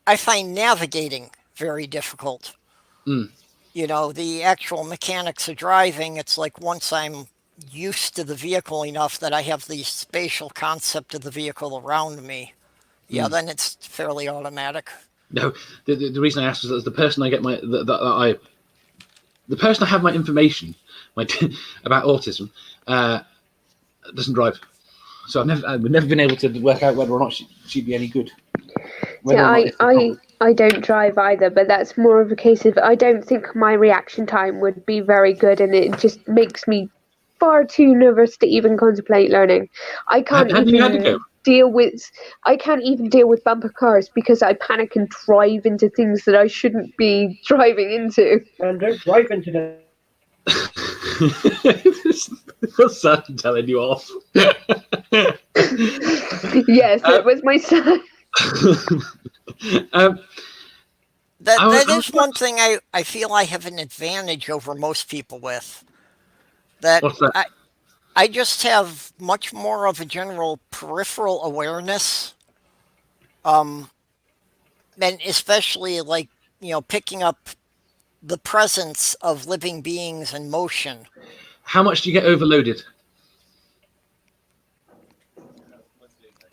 I find navigating very difficult. Mm. You know, the actual mechanics of driving, it's like once I'm used to the vehicle enough that I have the spatial concept of the vehicle around me, then it's fairly automatic. No, the reason I asked is that the person I get the person I have my information about autism doesn't drive, so I've never been able to work out whether or not she'd be any good. I don't drive either, but that's more of a case of I don't think my reaction time would be very good, and it just makes me far too nervous to even contemplate learning. I can't Have you had to go? I can't even deal with bumper cars because I panic and drive into things that I shouldn't be driving into. And don't drive into them. Your son telling you off. Yes, it was my son. That is one thing I feel I have an advantage over most people with. What's that? I just have much more of a general peripheral awareness. And especially like, picking up the presence of living beings and motion. How much do you get overloaded?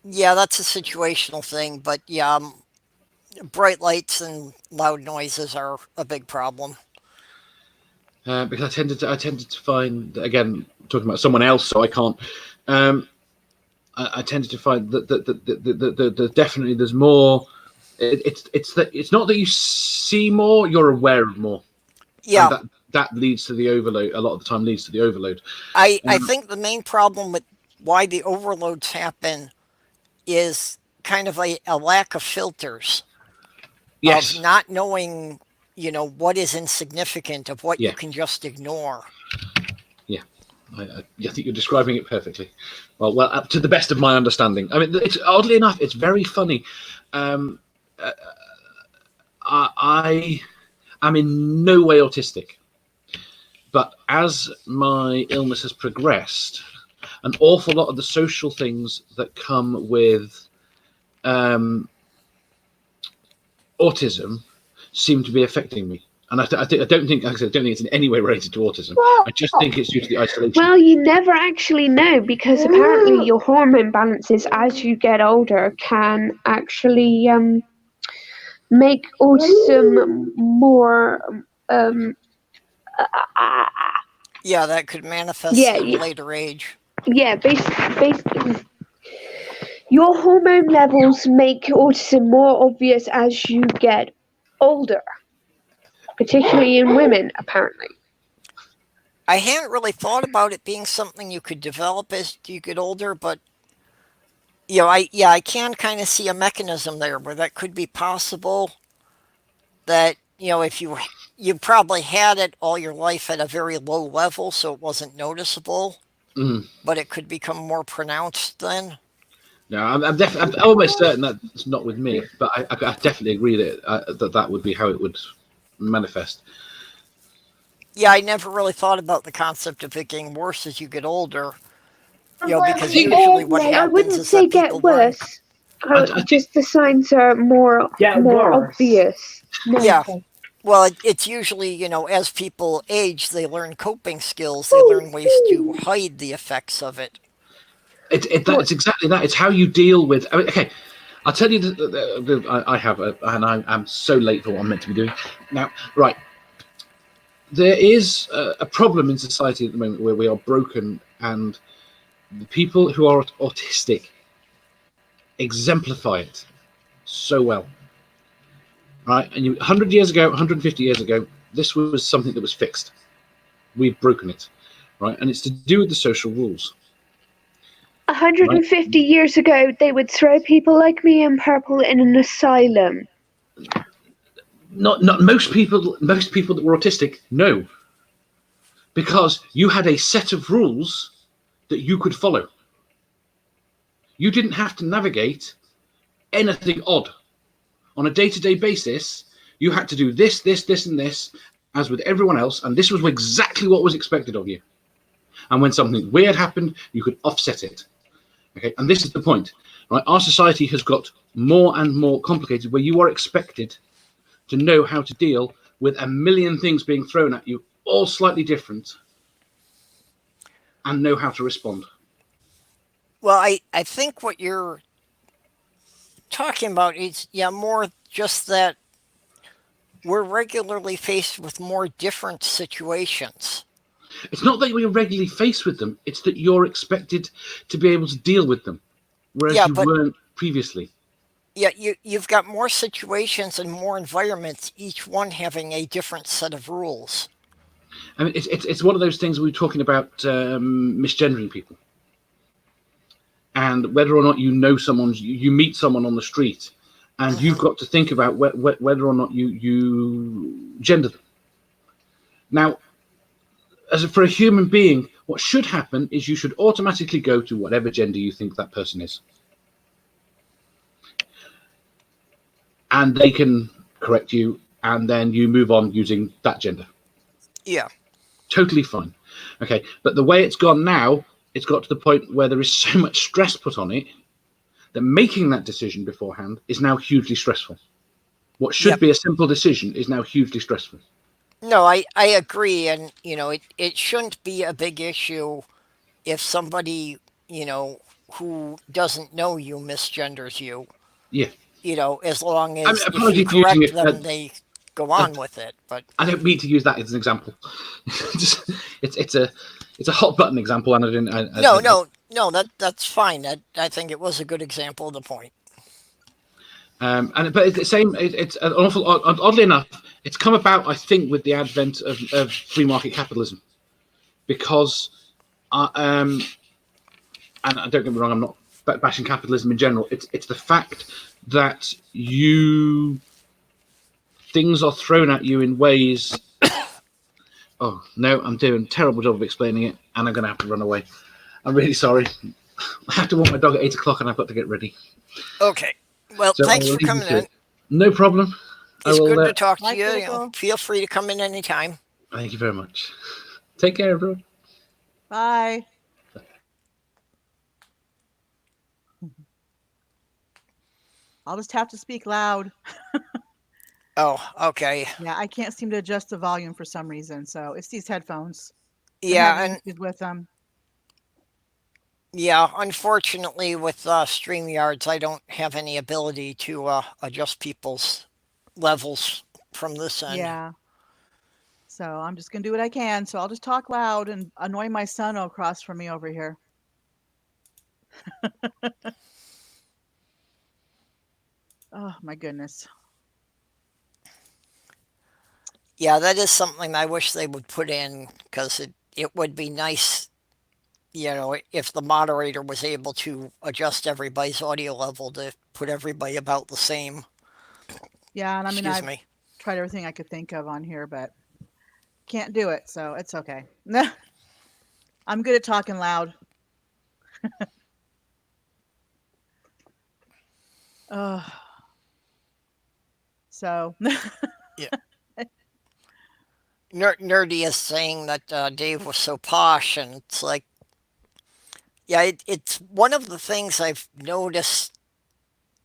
Yeah, that's a situational thing, but yeah, bright lights and loud noises are a big problem. Because I tended to find, again, talking about someone else, so I can't. I tended to find that definitely there's more. It's not that you see more, you're aware of more. Yeah, And that leads to the overload. A lot of the time, leads to the overload. I think the main problem with why the overloads happen is kind of a lack of filters. Yes. Of not knowing, what is insignificant, of what you can just ignore. Yeah. I think you're describing it perfectly. Well, up to the best of my understanding. I mean, it's oddly enough, it's very funny. I am in no way autistic, but as my illness has progressed, an awful lot of the social things that come with autism seem to be affecting me. And I don't think, like I said, I don't think it's in any way related to autism. I just think it's due to the isolation. Well, you never actually know because apparently your hormone balances as you get older can actually make autism more. Yeah, that could manifest in later age. Yeah, basically, your hormone levels make autism more obvious as you get older, particularly in women, apparently. I hadn't really thought about it being something you could develop as you get older, but I can kind of see a mechanism there where that could be possible. That if you probably had it all your life at a very low level, so it wasn't noticeable, Mm. but it could become more pronounced then. No, I'm almost certain that it's not with me, but I definitely agree that would be how it would manifest. Yeah, I never really thought about the concept of it getting worse as you get older. I Because think usually what I happens wouldn't is say that get people learn. worse. I think Just the signs are Get more worse. obvious. No, Yeah, sorry. well, it's usually as people age, they learn coping skills. They learn ways to hide the effects of it. it's exactly that. It's how you deal with. I mean, okay, I'll tell you. I have and I'm so late for what I'm meant to be doing now. Right, there is a problem in society at the moment where we are broken, and the people who are autistic exemplify it so well. Right, and 100 years ago, 150 years ago, this was something that was fixed. We've broken it, right, and it's to do with the social rules, right? 150 years ago, they would throw people like me in purple in an asylum. Not most people. Most people that were autistic, no, because you had a set of rules that you could follow. You didn't have to navigate anything odd on a day-to-day basis. You had to do this, this, this, and this, as with everyone else, and this was exactly what was expected of you. And when something weird happened, you could offset it. Okay, and this is the point, right? Our society has got more and more complicated, where you are expected to know how to deal with a million things being thrown at you, all slightly different, and know how to respond. Well, I think what you're talking about is, more just that we're regularly faced with more different situations. It's not that we're regularly faced with them, it's that you're expected to be able to deal with them, whereas Yeah, you but weren't previously. you've got more situations and more environments, each one having a different set of rules. I mean, it's one of those things we were talking about misgendering people, and whether or not you know someone, you meet someone on the street, and you've Hmm. got to think about whether or not you gender them. Now, for a human being, what should happen is you should automatically go to whatever gender you think that person is, and they can correct you, and then you move on using that gender. Yeah. Totally fine. Okay, but the way it's gone now, it's got to the point where there is so much stress put on it that making that decision beforehand is now hugely stressful. What should Yep. be a simple decision is now hugely stressful. No, I agree, and it shouldn't be a big issue if somebody who doesn't know you misgenders you. Yeah. As long I mean, as if you apologies for using correct it. them, they go Uh, on with it. But I don't mean to use that as an example. Just, it's a hot button example, and I didn't. no, no, no, that's fine. I think it was a good example of the point. But it's the same. It's an awful. Oddly enough, it's come about, I think, with the advent of free market capitalism, because, and don't get me wrong, I'm not bashing capitalism in general. It's the fact that things are thrown at you in ways. Oh no, I'm doing a terrible job of explaining it, and I'm going to have to run away. I'm really sorry. I have to walk my dog at 8 o'clock, and I've got to get ready. Okay. Well, So I thanks will for leave you coming to in. it. No problem. I It's will. good to talk to Bye, you. Critical. Feel free to come in anytime. Thank you very much. Take care, everyone. Bye. I'll just have to speak loud. Oh, okay. Yeah, I can't seem to adjust the volume for some reason. So it's these headphones. I'm Yeah, having and issues with them. yeah, unfortunately, with StreamYards, I don't have any ability to adjust people's levels from this end. Yeah. So I'm just gonna do what I can. So I'll just talk loud and annoy my son across from me over here. Oh my goodness. Yeah, that is something I wish they would put in because it would be nice if the moderator was able to adjust everybody's audio level to put everybody about the same. Yeah, and I mean, Excuse I've me. tried everything I could think of on here, but can't do it, so it's okay. I'm good at talking loud. Uh, so Yeah. Nerdy is saying that Dave was so posh, and it's like, yeah, it's one of the things I've noticed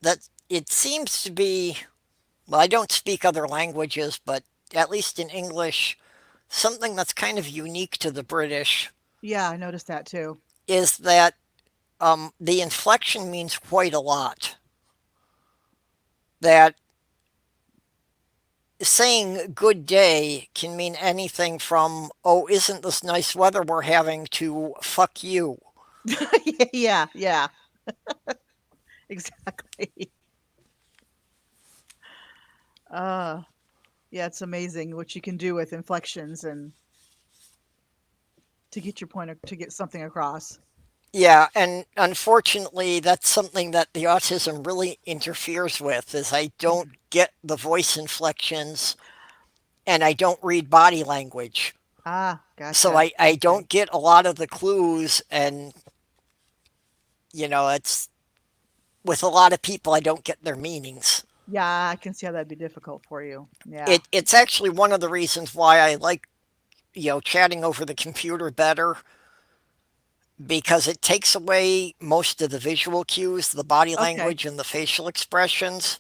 that it seems to be. Well, I don't speak other languages, but at least in English, something that's kind of unique to the British yeah, I noticed that too. is that the inflection means quite a lot. That saying good day can mean anything from, oh, isn't this nice weather we're having, to fuck you. Yeah, exactly. Uh, yeah, it's amazing what you can do with inflections and to get your point to get something across. Yeah, and unfortunately, that's something that the autism really interferes with. Is I don't Mhm. get the voice inflections, and I don't read body language, Ah, so gotcha. I Okay. don't get a lot of the clues, and it's with a lot of people I don't get their meanings. Yeah, I can see how that'd be difficult for you. Yeah. It's actually one of the reasons why I like chatting over the computer better, because it takes away most of the visual cues, the body Okay. language, and the facial expressions.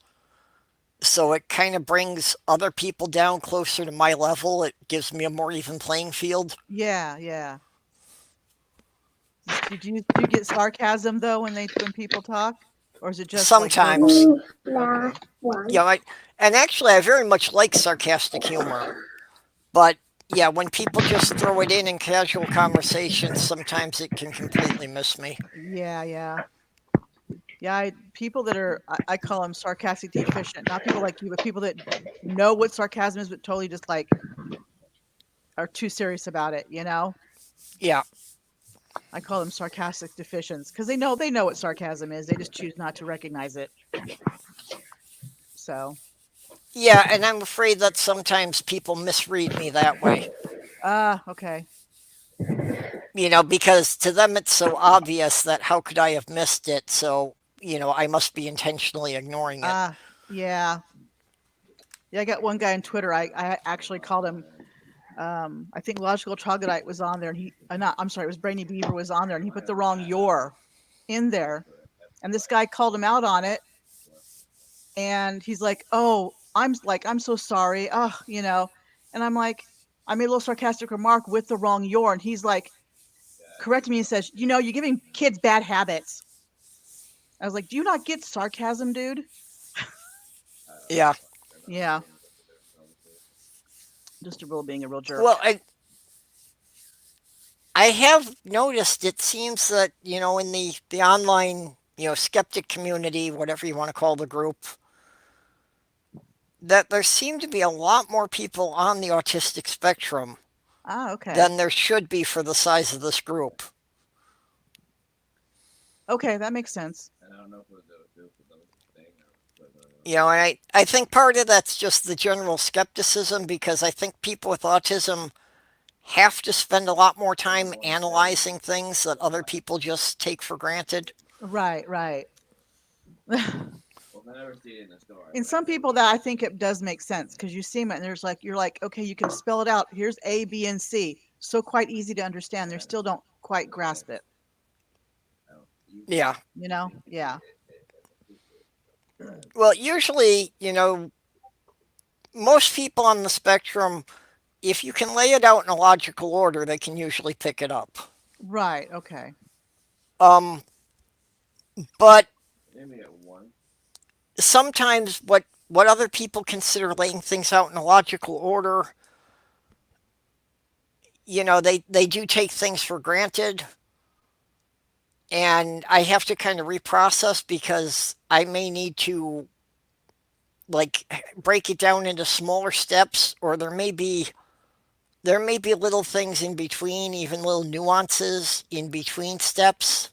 So it kind of brings other people down closer to my level. It gives me a more even playing field. Yeah. Do you get sarcasm though when people talk, or is it just like Sometimes, verbally? Okay. and actually, I very much like sarcastic humor. But yeah, when people just throw it in casual conversations, sometimes it can completely miss me. Yeah. People that are I call them sarcastic deficient, not people like you, but people that know what sarcasm is, but totally just like are too serious about it. Yeah, I call them sarcastic deficients because they know what sarcasm is. They just choose not to recognize it. So, yeah, and I'm afraid that sometimes people misread me that way. okay. Because to them it's so obvious that how could I have missed it? So, I must be intentionally ignoring it. Yeah. Yeah, I got one guy on Twitter. I actually called him. I think Logical Troglodyte was on there, and not. I'm sorry, it was Brainy Beaver was on there, and he put the wrong "your" in there, and this guy called him out on it, and he's like, "Oh, I'm so sorry." And I'm like, I made a little sarcastic remark with the wrong "your," and he's like, correcting me and says, "You're giving kids bad habits." I was like, "Do you not get sarcasm, dude?" Yeah. Yeah, just being a real jerk. Well, I have noticed it seems that, in the online, skeptic community, whatever you want to call the group, that there seem to be a lot more people on the autistic spectrum Okay. than there should be for the size of this group. Okay, that makes sense. And I think part of that's just the general skepticism, because I think people with autism have to spend a lot more time analyzing things that other people just take for granted. Right. In some people, that I think it does make sense because you see them and you're like, okay, you can spell it out. Here's A, B, and C. So quite easy to understand. They still don't quite grasp it. Yeah. Yeah. Well, usually, most people on the spectrum, if you can lay it out in a logical order, they can usually pick it up. Right. Okay. But sometimes what other people consider laying things out in a logical order, they do take things for granted. And I have to kind of reprocess, because I may need to like break it down into smaller steps, or there may be there may be little things in between, even little nuances in between steps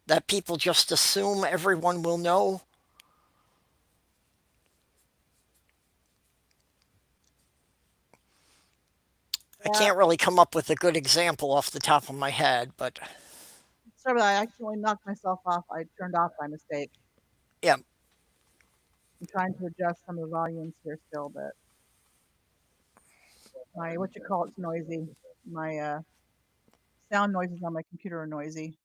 that people just assume everyone will know. I Yeah. can't really come up with a good example off the top of my head, but Sorry, but I accidentally knocked myself off. I turned off by mistake. yeah. I'm trying to adjust some of the volumes here still, but my what you call it's noisy. My sound noises on my computer are noisy.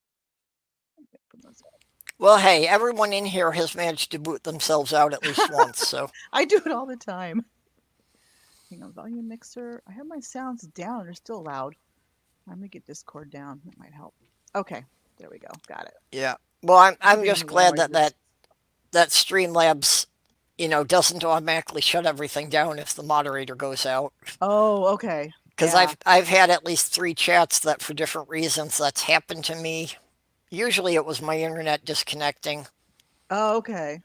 Put those up. Well, hey, everyone in here has managed to boot themselves out at least once, so I do it all the time. Hang on, volume mixer. I have my sounds down. They're still loud. I'm gonna get Discord down. That might help. Okay, there we go. Got it. yeah. Well, I'm Getting just the glad that noises. that Streamlabs, doesn't automatically shut everything down if the moderator goes out. Oh, okay. Because Yeah. I've had at least three chats that for different reasons that's happened to me. Usually it was my internet disconnecting, Oh, okay.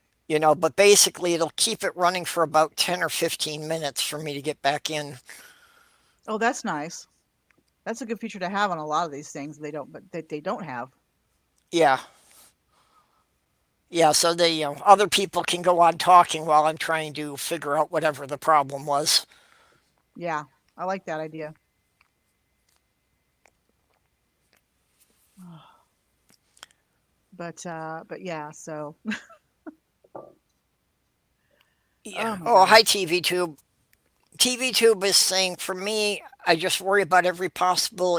but basically it'll keep it running for about 10 or 15 minutes for me to get back in. Oh, that's nice. That's a good feature to have on a lot of these things. They don't, but that they don't have. Yeah. Yeah, so other people can go on talking while I'm trying to figure out whatever the problem was. Yeah, I like that idea. But yeah. So, Yeah. oh my Oh, hi gosh. TV Tube. TV Tube is saying for me, I just worry about every possible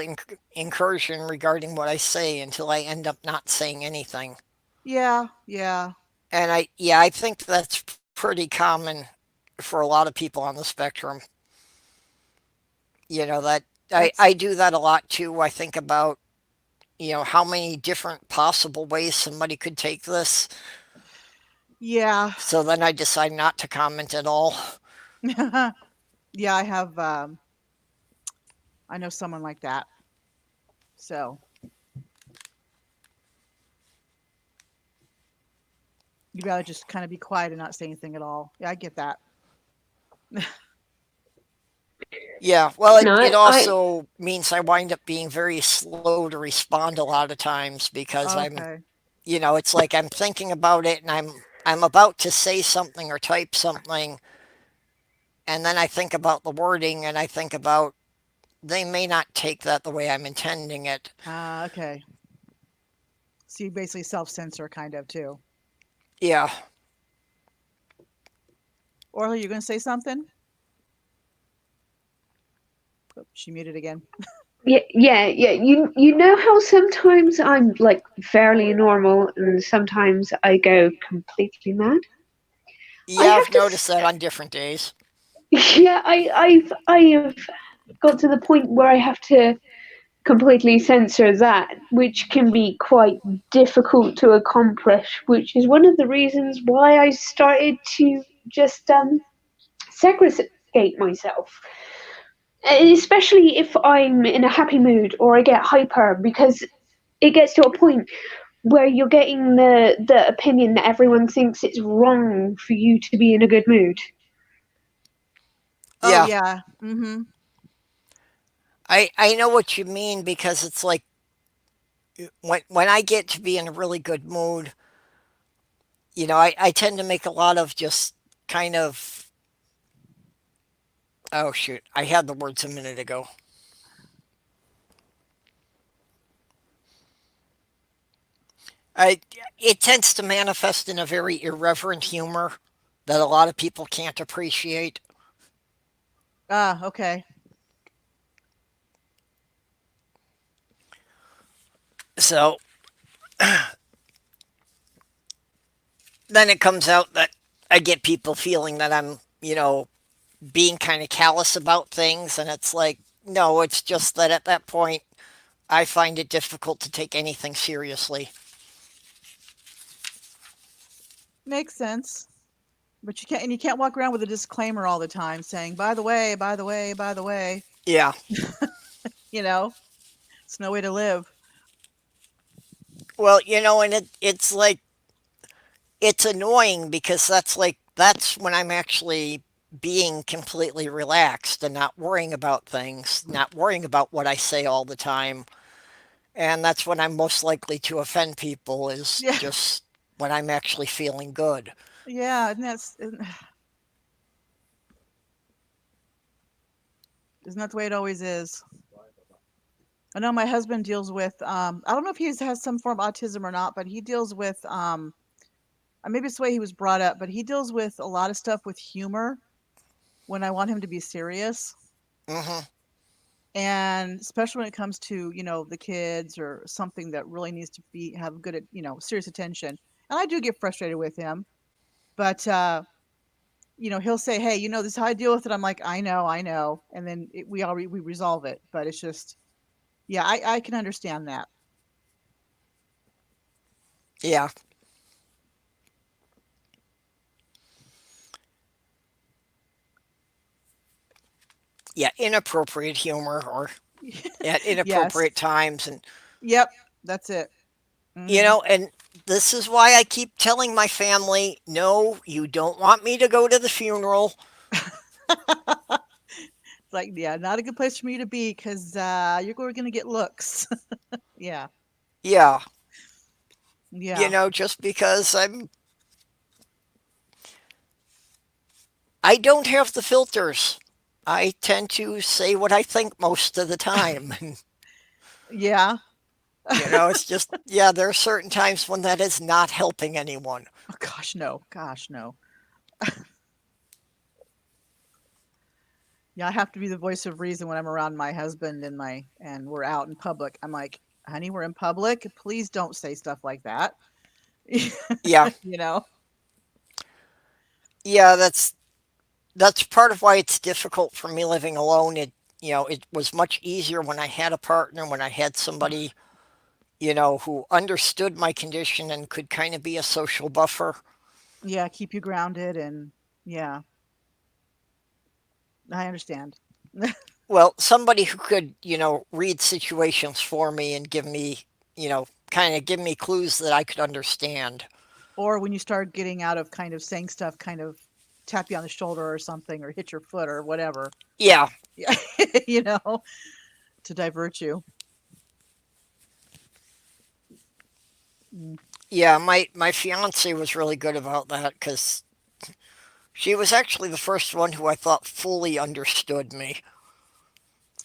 incursion regarding what I say until I end up not saying anything. Yeah, yeah. And I think that's pretty common for a lot of people on the spectrum. That That's I do that a lot too. I think about, how many different possible ways somebody could take this. yeah. So then I decide not to comment at all. Yeah, I have I know someone like that. So, you'd rather just kind of be quiet and not say anything at all. Yeah, I get that. Yeah, well, No, it I also means I wind up being very slow to respond a lot of times because Okay. it's like I'm thinking about it and I'm about to say something or type something, and then I think about the wording and I think about they may not take that the way I'm intending it. Okay. So you basically self-censor kind of too. Yeah. Orla, you gonna say something? Oh, she muted again. yeah. You know how sometimes I'm like fairly normal, and sometimes I go completely mad. I Yeah, have I've to. noticed that on different days. Yeah, I have got to the point where I have to completely censor that, which can be quite difficult to accomplish. Which is one of the reasons why I started to just segregate myself, especially if I'm in a happy mood or I get hyper, because it gets to a point where you're getting the opinion that everyone thinks it's wrong for you to be in a good mood. Oh Yeah, yeah. Mm-hmm. I know what you mean because it's like when I get to be in a really good mood, I tend to make a lot of just kind of, oh shoot, I had the words a minute ago. I It tends to manifest in a very irreverent humor that a lot of people can't appreciate. Okay. So then it comes out that I get people feeling that I'm, being kind of callous about things, and it's like, no, it's just that at that point, I find it difficult to take anything seriously. Makes sense. But you can't walk around with a disclaimer all the time saying, by the way, by the way, by the way, Yeah. you know, it's no way to live. Well, and it's like, it's annoying because that's when I'm actually being completely relaxed and not worrying about things, not worrying about what I say all the time. And that's when I'm most likely to offend people, is Yeah. just when I'm actually feeling good. Yeah. And isn't that the way it always is? I know my husband deals with, I don't know if he has some form of autism or not, but he deals with, maybe it's the way he was brought up, but he deals with a lot of stuff with humor when I want him to be serious. Hmm. And especially when it comes to, the kids or something that really needs to have good, serious attention. And I do get frustrated with him, but, he'll say, "Hey, this is how I deal with it." I'm like, I know. And then we resolve it, but it's just, yeah, I can understand that. Yeah. Yeah. Inappropriate humor or at Yes. inappropriate times. And, Yep. That's it. you Hmm. know, and this is why I keep telling my family, no, you don't want me to go to the funeral. It's like, yeah, not a good place for me to be because you're going to get looks. Yeah. Yeah. Yeah. Just because I don't have the filters. I tend to say what I think most of the time. Yeah. It's just, yeah, there are certain times when that is not helping anyone. Oh, gosh, no. Gosh, no. Yeah, I have to be the voice of reason when I'm around my husband and we're out in public. I'm like, honey, we're in public. Please don't say stuff like that. Yeah. you know? Yeah, that's part of why it's difficult for me living alone. It was much easier when I had a partner, when I had somebody, who understood my condition and could kind of be a social buffer. Yeah, keep you grounded and yeah, I understand. Well, somebody who could, read situations for me and give me, kind of give me clues that I could understand. Or when you start getting out of kind of saying stuff, kind of tap you on the shoulder or something or hit your foot or whatever. Yeah. Yeah, you know, to divert you. Mm. Yeah, my fiance was really good about that because she was actually the first one who I thought fully understood me.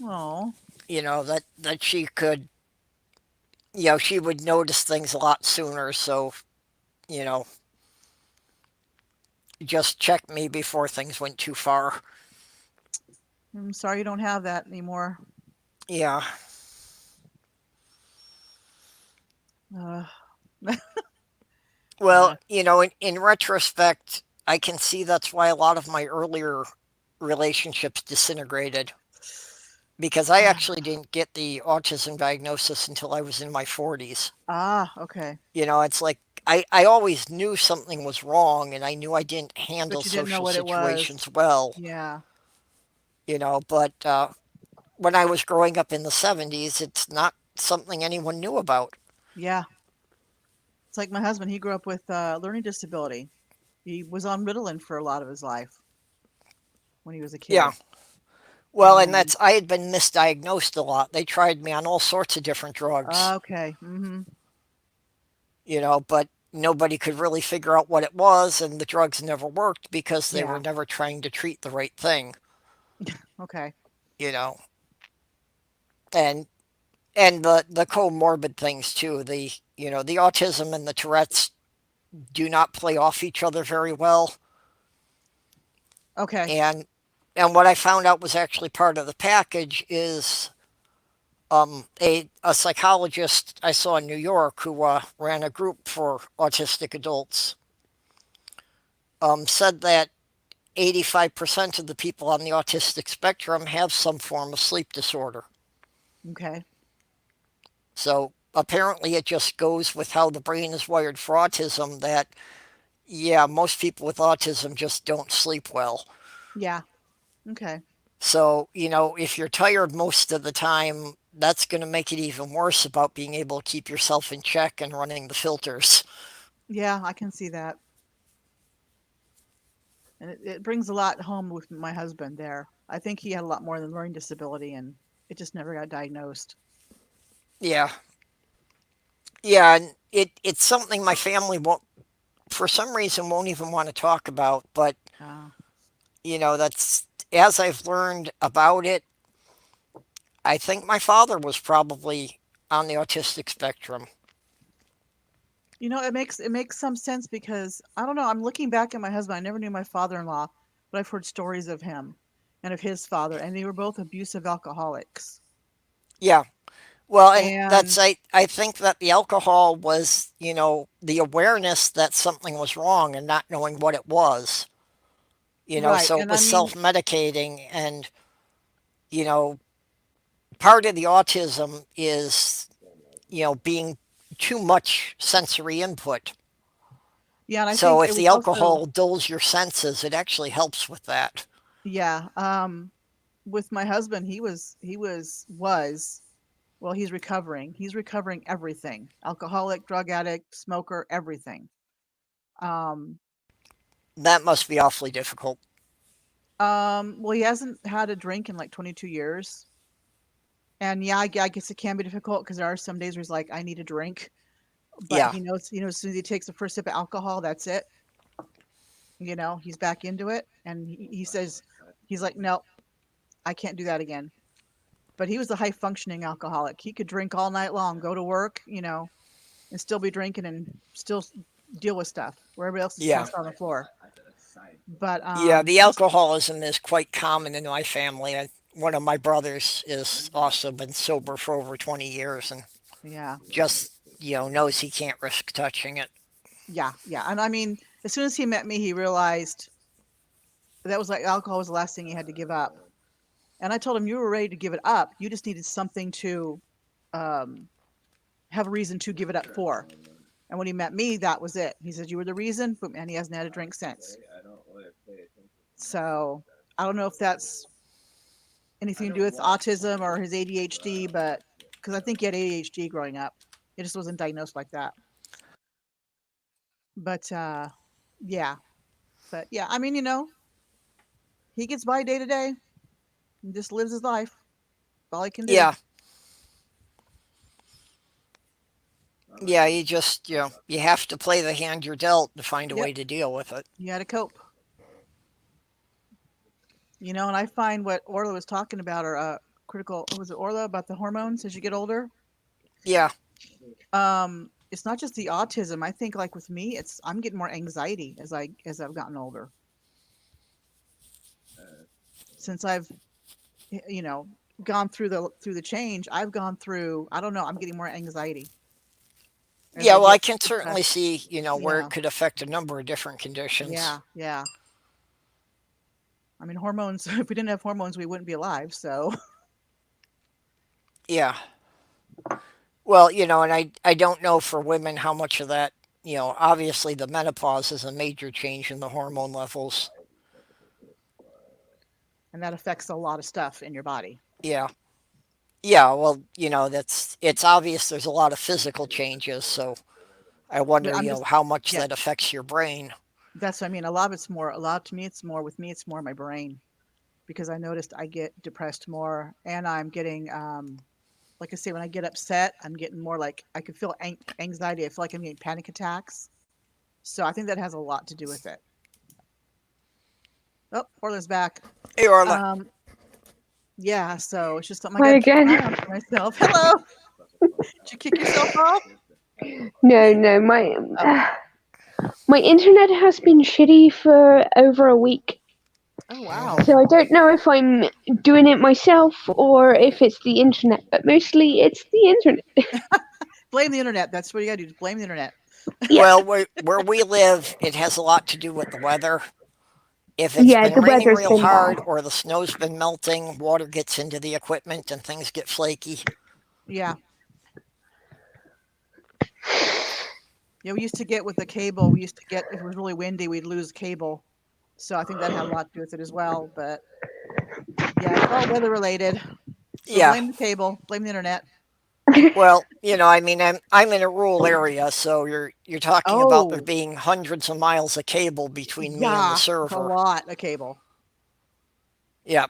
Oh, That she could, she would notice things a lot sooner. So, you know, just check me before things went too far. I'm sorry you don't have that anymore. Yeah. Uh, Well, yeah. in retrospect, I can see that's why a lot of my earlier relationships disintegrated because I actually didn't get the autism diagnosis until I was in my 40s. Ah, okay. It's like I always knew something was wrong and I knew I didn't handle But you didn't know social what it was. situations well, Yeah. but when I was growing up in the 70s, it's not something anyone knew about. Yeah. It's like my husband, he grew up with learning disability. He was on Ritalin for a lot of his life when he was a Yeah. kid. Well, and And that's, I had been misdiagnosed a lot. They tried me on all sorts of different drugs, okay. Hmm. but nobody could really figure out what it was, and the drugs never worked because they were Yeah. never trying to treat the right thing, Okay. you know. And the comorbid things too. The autism and the Tourette's do not play off each other very well. Okay. And what I found out was actually part of the package is a psychologist I saw in New York who ran a group for autistic adults said that 85% of the people on the autistic spectrum have some form of sleep disorder. Okay. So apparently it just goes with how the brain is wired for autism that, yeah, most people with autism just don't sleep well. Yeah. Okay. So, if you're tired most of the time, that's going to make it even worse about being able to keep yourself in check and running the filters. Yeah, I can see that. And it brings a lot home with my husband there. I think he had a lot more than learning disability, and it just never got diagnosed. Yeah. Yeah, and it's something my family won't, for some reason, won't even want to talk about. But Uh, that's as I've learned about it. I think my father was probably on the autistic spectrum. it makes some sense because I don't know. I'm looking back at my husband. I never knew my father-in-law, but I've heard stories of him and of his father, and they were both abusive alcoholics. Yeah. Well, and And that's I think that the alcohol was, the awareness that something was wrong and not knowing what it was. right, So it and I was mean, self-medicating, and you know part of the autism is being too much sensory input. yeah, and I So think if it was the also, alcohol dulls your senses, it actually helps with that. yeah. With my husband, he was well, he's recovering. He's recovering everything: alcoholic, drug addict, smoker, everything. Um, That must be awfully difficult. well, he hasn't had a drink in like 22 years. And yeah, I guess it can be difficult because there are some days where he's like, I need a drink. But Yeah. he knows as soon as he takes the first sip of alcohol, that's it. He's back into it. And he says, he's like, no, I can't do that again. But he was a high functioning alcoholic. He could drink all night long, go to work, and still be drinking and still deal with stuff where everybody else is Yeah. passed out on the floor. But Yeah, the alcoholism is quite common in my family. One of my brothers is also been sober for over 20 years and yeah, just, knows he can't risk touching it. yeah, yeah. And I mean, as soon as he met me, he realized that was like alcohol was the last thing he had to give up. And I told him, you were ready to give it up. You just needed something to um, have a reason to give it up for. And when he met me, that was it. He said, you were the reason, and he hasn't had a drink since. So I don't know if that's anything to do with autism or his ADHD, but because I think he had ADHD growing up, it just wasn't diagnosed like that. But yeah, but yeah, I mean, he gets by day to day and just lives his life. That's all he can do. Yeah. Yeah, you just, you have to play the hand you're dealt to find a Yep, way to deal with it. you got to cope. And I find what Orla was talking about, or critical, was it Orla, about the hormones as you get older? Yeah. It's not just the autism. I think like with me, I'm getting more anxiety as I've gotten older. Since I've you know gone through the change, I've gone through. I don't know. I'm getting more anxiety as Yeah, I well, I get can certainly depressed. see, where Yeah, it could affect a number of different conditions. yeah, yeah. I mean, hormones. If we didn't have hormones, we wouldn't be alive. So Yeah. Well, and I don't know for women how much of that, obviously the menopause is a major change in the hormone levels. and that affects a lot of stuff in your body. Yeah. Yeah, well, it's obvious there's a lot of physical changes, so I But wonder, I'm just how much yeah. that affects your brain. That's what I mean. A lot of it's more. A lot to me, it's more with me. It's more my brain because I noticed I get depressed more, and I'm getting like I say, when I get upset, I'm getting more like I can feel anxiety. I feel like I'm getting panic attacks. So I think that has a lot to do with it. Oh, Orla's back. Hey, Orla. Um, yeah, so it's just something I Hi got to keep an again. eye on for myself. Hello. Did you kick yourself off? No, my Oh, my internet has been shitty for over a week, oh Oh. wow. so I don't know if I'm doing it myself or if it's the internet, but mostly it's the internet. Blame the internet. That's what you got to do. Just blame the internet. Yeah, Well, where we live, it has a lot to do with the weather. If it's yeah, been the raining weather's real been hard bad. or the snow's been melting, water gets into the equipment and things get flaky. Yeah. Yeah, we used to get with the cable. We used to get if it was really windy, we'd lose cable. So I think that had a lot to do with it as well. But yeah, it's all weather related. So Yeah. blame the cable, blame the internet. Well, I mean, I'm in a rural area, so you're talking about there Oh, being hundreds of miles of cable between me and the yeah, a server. lot of cable. Yeah.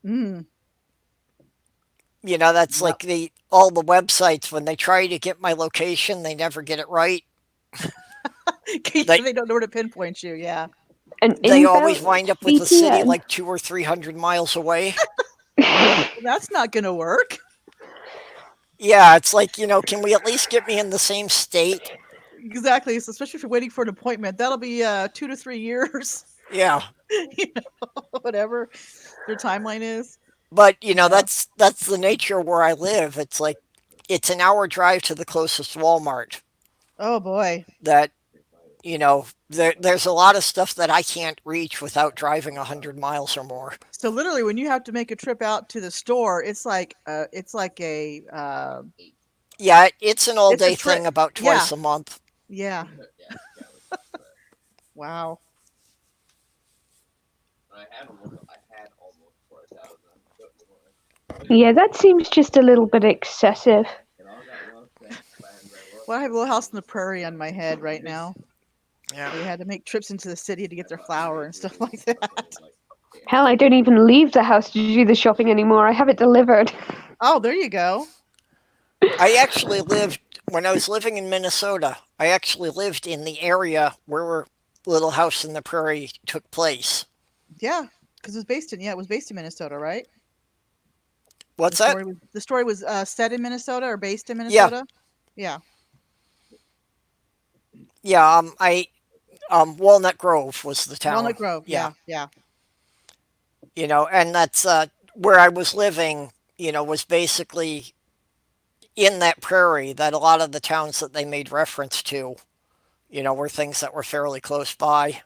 Mm, That's yep. like the all the websites when they try to get my location, they never get it right. They They don't know where to pinpoint you. Yeah. An they always inbound wind up with a city VPN. like 200 or 300 miles away. Well, that's not going to work. Yeah, it's like, can we at least get me in the same state? Exactly. So especially if you're waiting for an appointment, that'll be 2 to 3 years. Yeah. Whatever their timeline is. But, Yeah. that's the nature where I live. It's like it's an hour drive to the closest Walmart. Oh boy. That, there's a lot of stuff that I can't reach without driving 100 miles or more. So literally, when you have to make a trip out to the store, it's like Yeah, it's an it's a all-day trip. thing about Yeah. twice a month. Yeah. Wow. Yeah, that seems just a little bit excessive. Well, I have a little house in the prairie on my head right now. Yeah. They had to make trips into the city to get their flour and stuff like that. Hell, I don't even leave the house to do the shopping anymore. I have it delivered. Oh, there you go. I actually lived, when I was living in Minnesota, I actually lived in the area where Little House in the Prairie took place. Yeah, because it was based in Minnesota, right? What's that? The story was set in Minnesota or based in Yeah. Minnesota. Yeah. Yeah, Walnut Grove was the town. Walnut Grove. Yeah. Yeah. And that's where I was living, was basically in that prairie that a lot of the towns that they made reference to, were things that were fairly close by.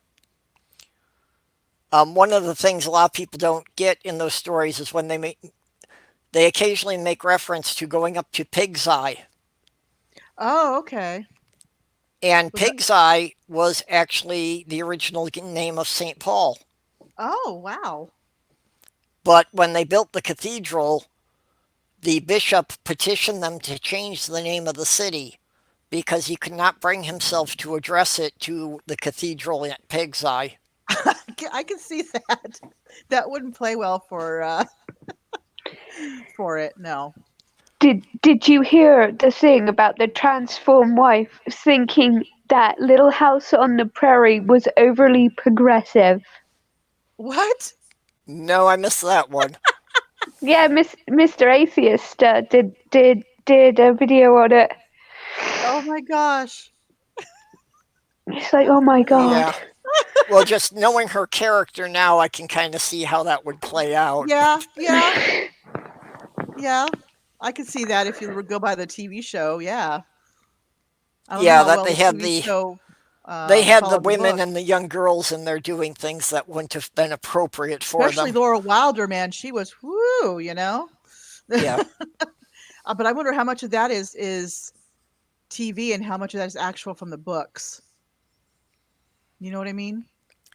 One of the things a lot of people don't get in those stories is when they occasionally make reference to going up to Pig's Eye. Oh, okay. And Was that- Pig's Eye was actually the original name of St. Paul. Oh, wow. But when they built the cathedral, the bishop petitioned them to change the name of the city because he could not bring himself to address it to the cathedral at Pig's Eye. I can see that. That wouldn't play well for for it. No. Did you hear the thing about the transformed wife thinking that Little House on the Prairie was overly progressive? What? No, I missed that one. Yeah, Mr. Atheist did a video on it. Oh my gosh. It's like, oh my god. Yeah. Well, just knowing her character now, I can kind of see how that would play out. Yeah. Yeah. I could see that if you were go by the TV show. Yeah. I don't know Yeah, how that well they the had TV show they had the followed the women book. and the young girls in there doing things that wouldn't have been appropriate for Especially them. Laura Wilder, man. She was whoo, you know. Yeah. But I wonder how much of that is TV and how much of that is actual from the books. You know what I mean?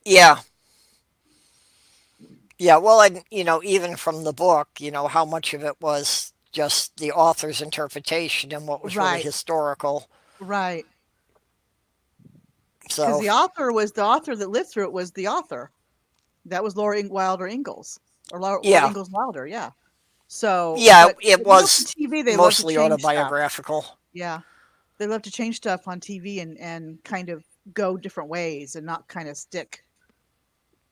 Yeah. Yeah, well, and even from the book, how much of it was just the author's interpretation and what was really Right. historical. Right. Because So the author that lived through it was the author. That was Laura Wilder Ingalls. Or Laura Yeah. Ingalls Wilder, yeah. So yeah, but it for was TV they love to mostly change stuff. autobiographical. Yeah. They love to change stuff on TV and kind of go different ways and not kind of stick.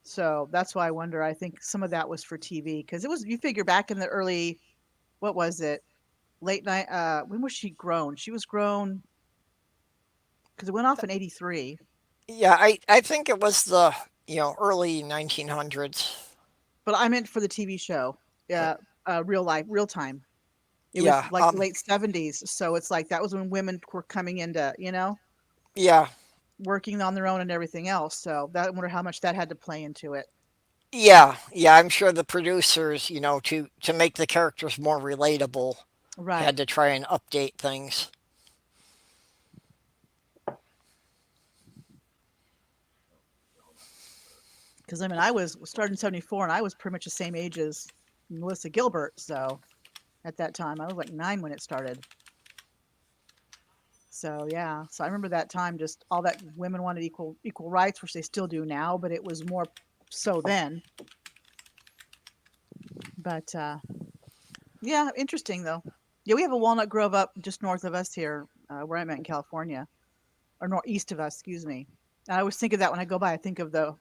So that's why I wonder. I think some of that was for TV because it was. You figure back in the early, what was it? Late night. When was she grown? She was grown because it went off in '83. Yeah, I think it was the early 1900s. But I meant for the TV show. Yeah, real life, real time. It Yeah, was like the late '70s. So it's like that was when women were coming into yeah, working on their own and everything else. So that I wonder how much that had to play into it. yeah. I'm sure the producers, to make the characters more relatable, Right. had to try and update things. Because I mean, I was started in '74, and I was pretty much the same age as Melissa Gilbert. So at that time. I was like 9 when it started. So yeah, so I remember that time, just all that women wanted equal rights, which they still do now, but it was more so then. But yeah, interesting though. Yeah, we have a walnut grove up just north of us here, where I'm at in California, or northeast of us, excuse me. And I always think of that when I go by. I think of the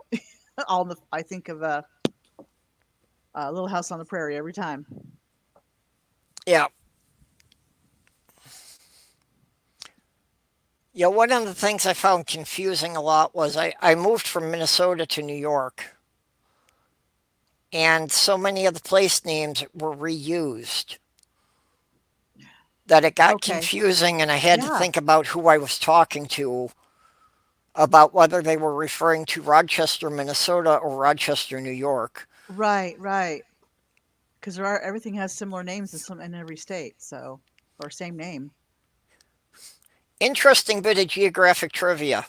I think of Little House on the Prairie every time. Yeah. Yeah, one of the things I found confusing a lot was I moved from Minnesota to New York, and so many of the place names were reused that it got Okay. confusing, and I had to Yeah. think about who I was talking to about whether they were referring to Rochester, Minnesota or Rochester, New York. Right. Right. Because everything has similar names in every state, so or same name. Interesting bit of geographic trivia.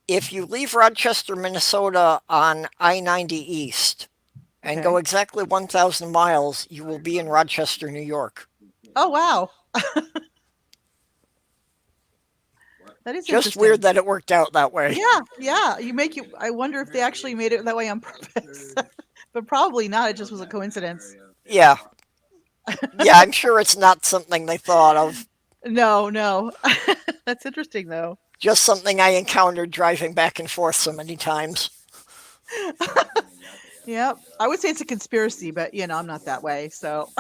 If you leave Rochester, Minnesota on I 90 East and Okay. go exactly 1,000 miles, you will be in Rochester, New York. Oh wow, that is Just weird interesting. that it worked out that way. Yeah, yeah. I wonder if they actually made it that way on purpose, but probably not. It just was a coincidence. Yeah. Yeah, I'm sure it's not something they thought of. No, no. That's interesting though. Just something I encountered driving back and forth so many times. Yeah, I would say it's a conspiracy, but I'm not that way. So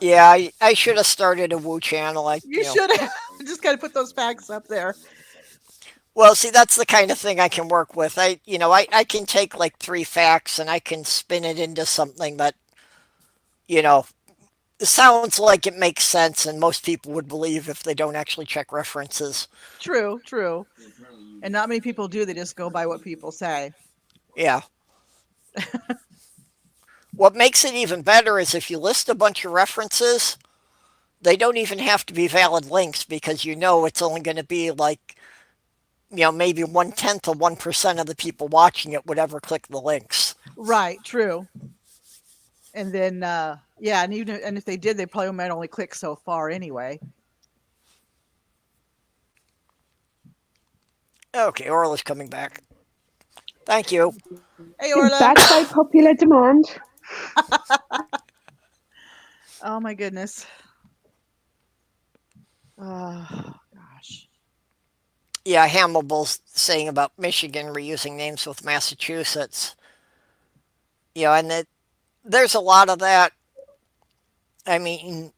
Yeah, I should have started a Woo channel. you should have just got to put those facts up there. Well, see, that's the kind of thing I can work with. I can take like three facts and I can spin it into something that, you know, sounds like it makes sense and most people would believe if they don't actually check references. True, true. And not many people do. They just go by what people say. Yeah. What makes it even better is if you list a bunch of references, they don't even have to be valid links because it's only going to be like, maybe 1/10 of 1% of the people watching it would ever click the links. Right, true. And then yeah, and if they did, they probably might only click so far anyway. Okay, Orla's coming back. Thank you. Hey Orla. Back by popular demand. Oh my goodness. Oh gosh. Yeah, Hamilble's saying about Michigan reusing names with Massachusetts. And there's a lot of that. I mean,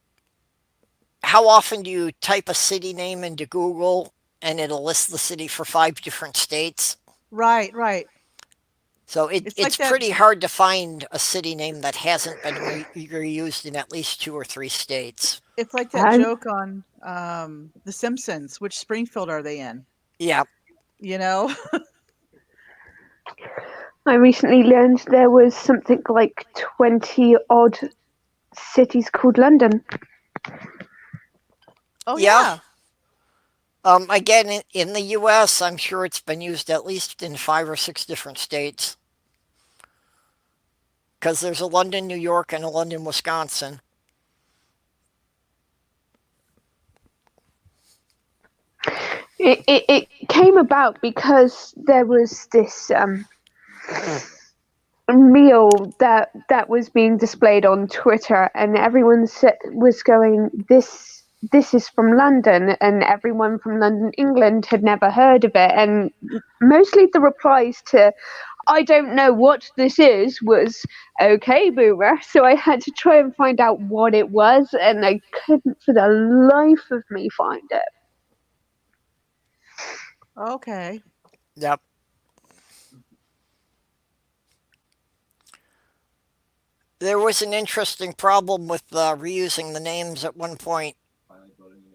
how often do you type a city name into Google and it'll list the city for 5 different states? Right, right. So It's it's like that. pretty hard to find a city name that hasn't been reused in at least 2 or 3 states. It's like that And joke on The Simpsons. Which Springfield are they in? Yeah. You know? I recently learned there was something like 20 odd cities called London. Oh Yeah. yeah. Again, in the U.S., I'm sure it's been used at least in 5 or 6 different states. Because there's a London, New York, and a London, Wisconsin. It came about because there was this meal that was being displayed on Twitter, and everyone was going, this is from London, and everyone from London, England had never heard of it, and mostly the replies to I don't know what this is was okay, boomer. So I had to try and find out what it was, and I couldn't for the life of me find it. Okay. Yep. There was an interesting problem with reusing the names at one point.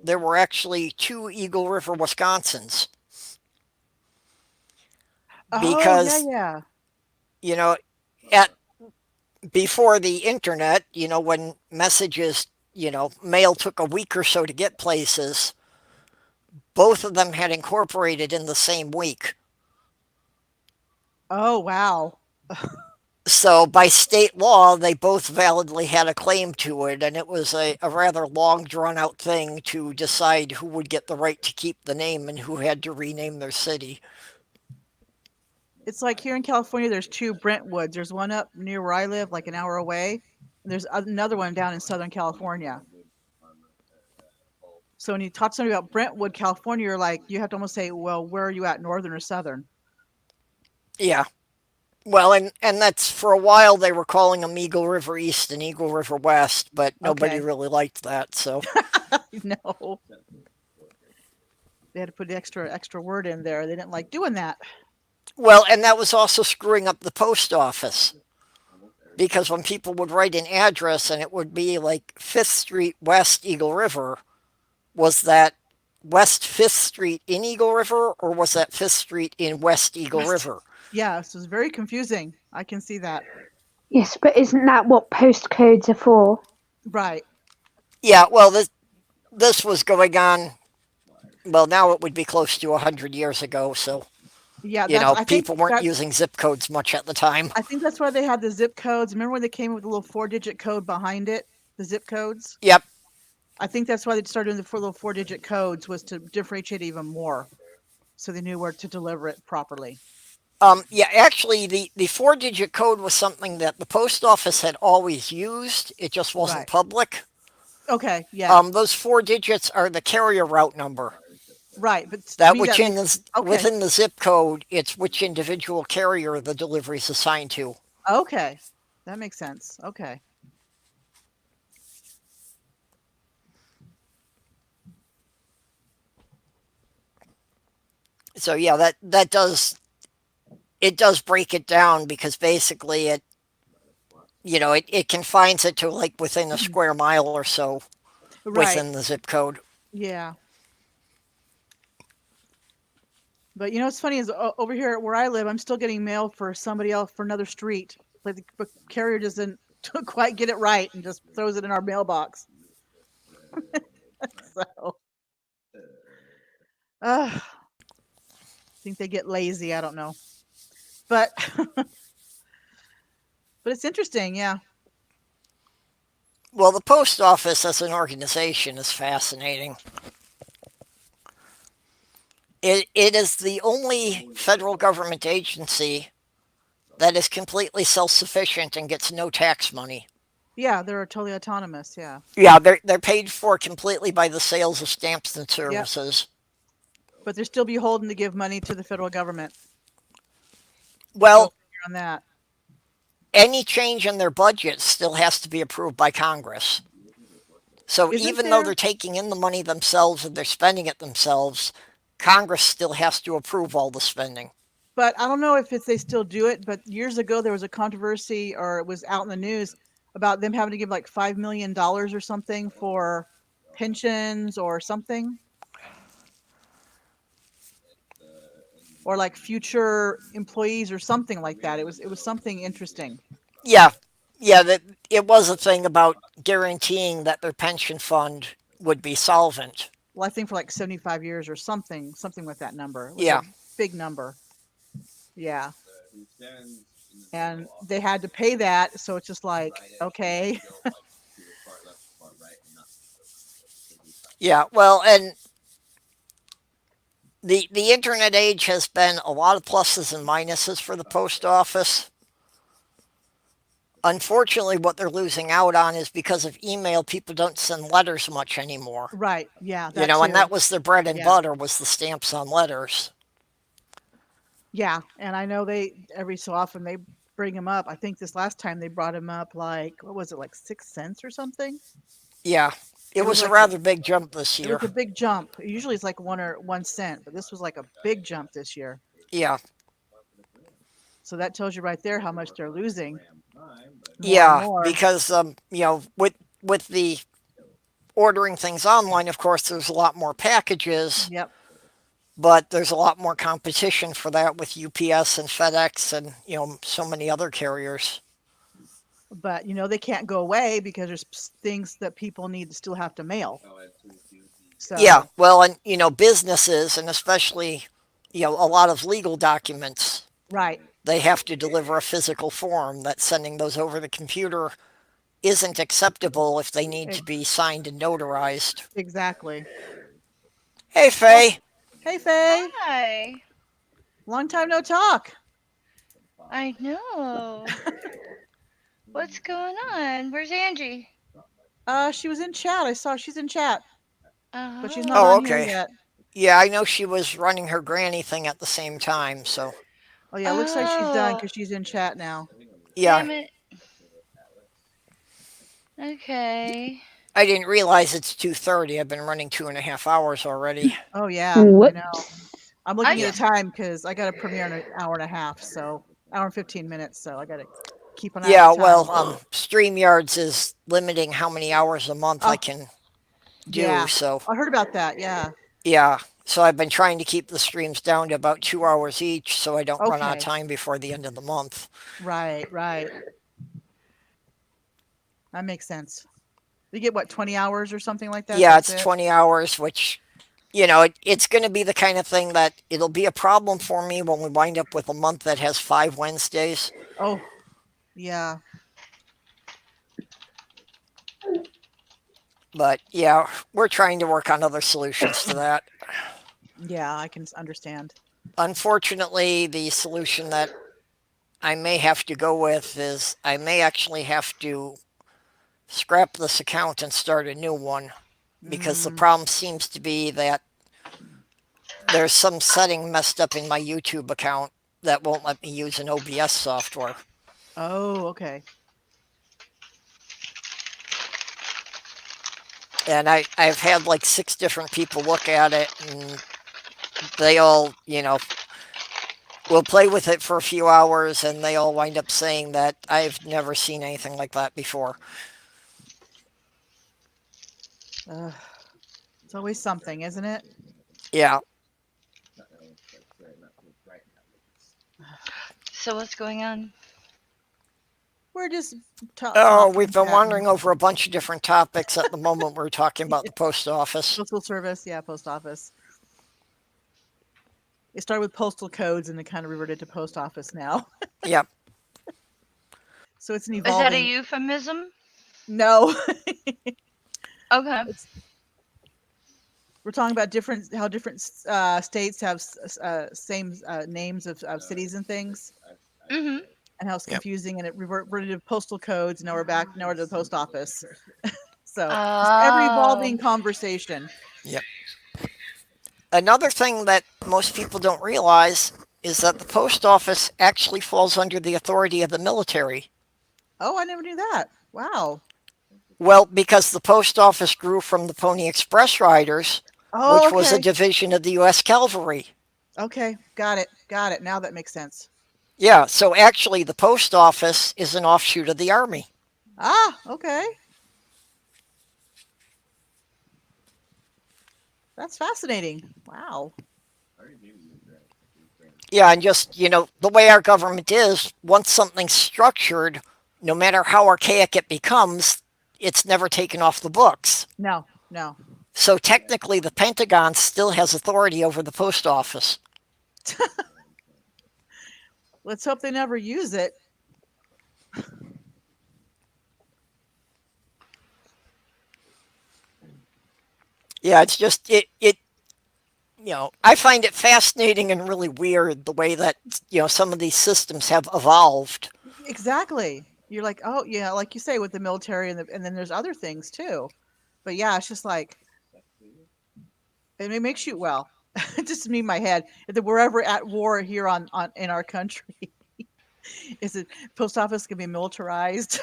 There were actually 2 Eagle River, Wisconsins. Oh Because, yeah. at before the internet, when messages, mail took a week or so to get places, both of them had incorporated in the same week. Oh wow. So by state law, they both validly had a claim to it, and it was a rather long, drawn out thing to decide who would get the right to keep the name and who had to rename their city. It's like here in California, there's two Brentwoods. There's one up near where I live, like an hour away. And there's another one down in Southern California. So when you talk to somebody about Brentwood, California, you're like, you have to almost say, well, where are you at, northern or southern? Yeah. Well, and that's for a while they were calling them Eagle River East and Eagle River West, but nobody Okay. really liked that. So No. They had to put the extra word in there. They didn't like doing that. well, and that was also screwing up the post office because when people would write an address and it would be like 5th Street West Eagle River, was that West 5th Street in Eagle River or was that 5th Street in West Eagle West. River? Yeah, so it's very confusing. I can see that. Yes, but isn't that what postcodes are for? Right. Yeah, well, this was going on. Well, now it would be close to 100 years ago, so Yeah, you know, I think people weren't that, using zip codes much at the time. I think that's why they had the zip codes. Remember when they came with a little 4-digit code behind it? The zip codes? Yep. I think that's why they started doing the little 4-digit codes, was to differentiate even more, so they knew where to deliver it properly. Yeah, actually, the 4-digit code was something that the post office had always used. It just wasn't Right. public. Okay, yeah, Those 4 digits are the carrier route number. right. But to That me, which that in makes, the, okay, within the zip code, it's which individual carrier the delivery is assigned to. okay, that makes sense. Okay. So yeah, that does break it down because basically it confines it to like within a square mile or so Right. within the zip code. Yeah. But it's funny is over here where I live, I'm still getting mail for somebody else for another street. Like the carrier doesn't quite get it right and just throws it in our mailbox. So, I think they get lazy. I don't know, but but it's interesting. Yeah. Well, the post office as an organization is fascinating. It is the only federal government agency that is completely self-sufficient and gets no tax money. Yeah, they're totally autonomous. Yeah. Yeah, they're paid for completely by the sales of stamps and services. But they're still beholden to give money to the federal government. Well, Go figure on that. any change in their budget still has to be approved by Congress. So Isn't even though there- they're taking in the money themselves and they're spending it themselves, Congress still has to approve all the spending. But I don't know if they still do it. But years ago, there was a controversy, or it was out in the news about them having to give like $5 million or something for pensions or something, or like future employees or something like that. It was something interesting. Yeah, that it was a thing about guaranteeing that their pension fund would be solvent. Well, I think for like 75 years or something with that number. It was Yeah. a big number. Yeah. And they had to pay that, so it's just like, okay. Yeah, well, and the internet age has been a lot of pluses and minuses for the post office. Unfortunately, what they're losing out on is because of email, people don't send letters much anymore. Right. Yeah. You know, and too. that was their bread and Yeah. butter was the stamps on letters. Yeah, and I know they every so often they bring them up. I think this last time they brought him up like, what was it, like 6 cents or something? Yeah, it It was was a like rather big jump this It year. was a big jump. Usually it's like 1 cent, but this was like a big jump this year. Yeah, So that tells you right there how much they're losing. More and yeah, more. because with the ordering things online, of course, there's a lot more packages, Yep. but there's a lot more competition for that with UPS and FedEx and so many other carriers. But they can't go away because there's things that people need to still have to mail. So Yeah, well, and businesses and especially a lot of legal documents right. they have to deliver a physical form that sending those over the computer isn't acceptable if they need to be signed and notarized. Exactly. Hey, Faye. Hey, Faye. Hi. Long time no talk. I know. What's going on? Where's Angie? She was in chat. I saw she's in chat, but she's not Oh, on here okay. yet. Yeah, I know she was running her granny thing at the same time, so Oh yeah, looks like she's done Oh, because she's in chat now. yeah. damn it. Okay. I didn't realize it's 2:30. I've been running 2.5 hours already. Oh yeah, I Whoops. know. I'm looking I at the time because I got a premiere in an hour and a half, so hour and 15 minutes. So I got to keep an eye Yeah, on the time. well, StreamYards is limiting how many hours a month I Oh, can do, yeah, so I heard about that. Yeah. yeah. So I've been trying to keep the streams down to about 2 hours each so I don't run out of Okay. time before the end of the month. Right. That makes sense. You get what, 20 hours or something like that? Yeah, That's it's it. 20 hours, which, it's going to be the kind of thing that it'll be a problem for me when we wind up with a month that has 5 Wednesdays. Oh, yeah. But yeah, we're trying to work on other solutions to that. Yeah, I can understand. Unfortunately, the solution that I may have to go with is I may actually have to scrap this account and start a new one because the problem seems to be that there's some setting messed up in my YouTube account that won't let me use an OBS software. Oh, okay. And I've had like 6 different people look at it, and they all, will play with it for a few hours, and they all wind up saying that I've never seen anything like that before. It's always something, isn't it? Yeah. So what's going on? We're just Oh, we've been wandering over a bunch of different topics. At the moment, we're talking about the post office. Postal service, yeah, post office. It started with postal codes and it kind of reverted to post office now. Yep. So it's an Is that a evolving. euphemism? No. Okay. We're talking about how different states have same names of cities and things, Mm-hmm. and how it's Yep. confusing, and it reverted to postal codes. Now we're back. Now we're to the post office. So just ever evolving conversation. Yep. Another thing that most people don't realize is that the post office actually falls under the authority of the military. Oh, I never knew that. Wow. Well, because the post office grew from the Pony Express Riders, Oh, which okay. was a division of the U.S. Cavalry. Okay, got it. Now that makes sense. Yeah, so actually the post office is an offshoot of the Army. Ah, okay. That's fascinating. Wow. Yeah, and just, the way our government is, once something's structured, no matter how archaic it becomes, it's never taken off the books. No. So technically, the Pentagon still has authority over the post office. Let's hope they never use it. Yeah, it's just, I find it fascinating and really weird the way that, some of these systems have evolved. Exactly. You're like, oh yeah, like you say with the military, and then there's other things too. But yeah, it's just like it makes you just me in my head. If we're ever at war here on in our country, is it post office gonna be militarized?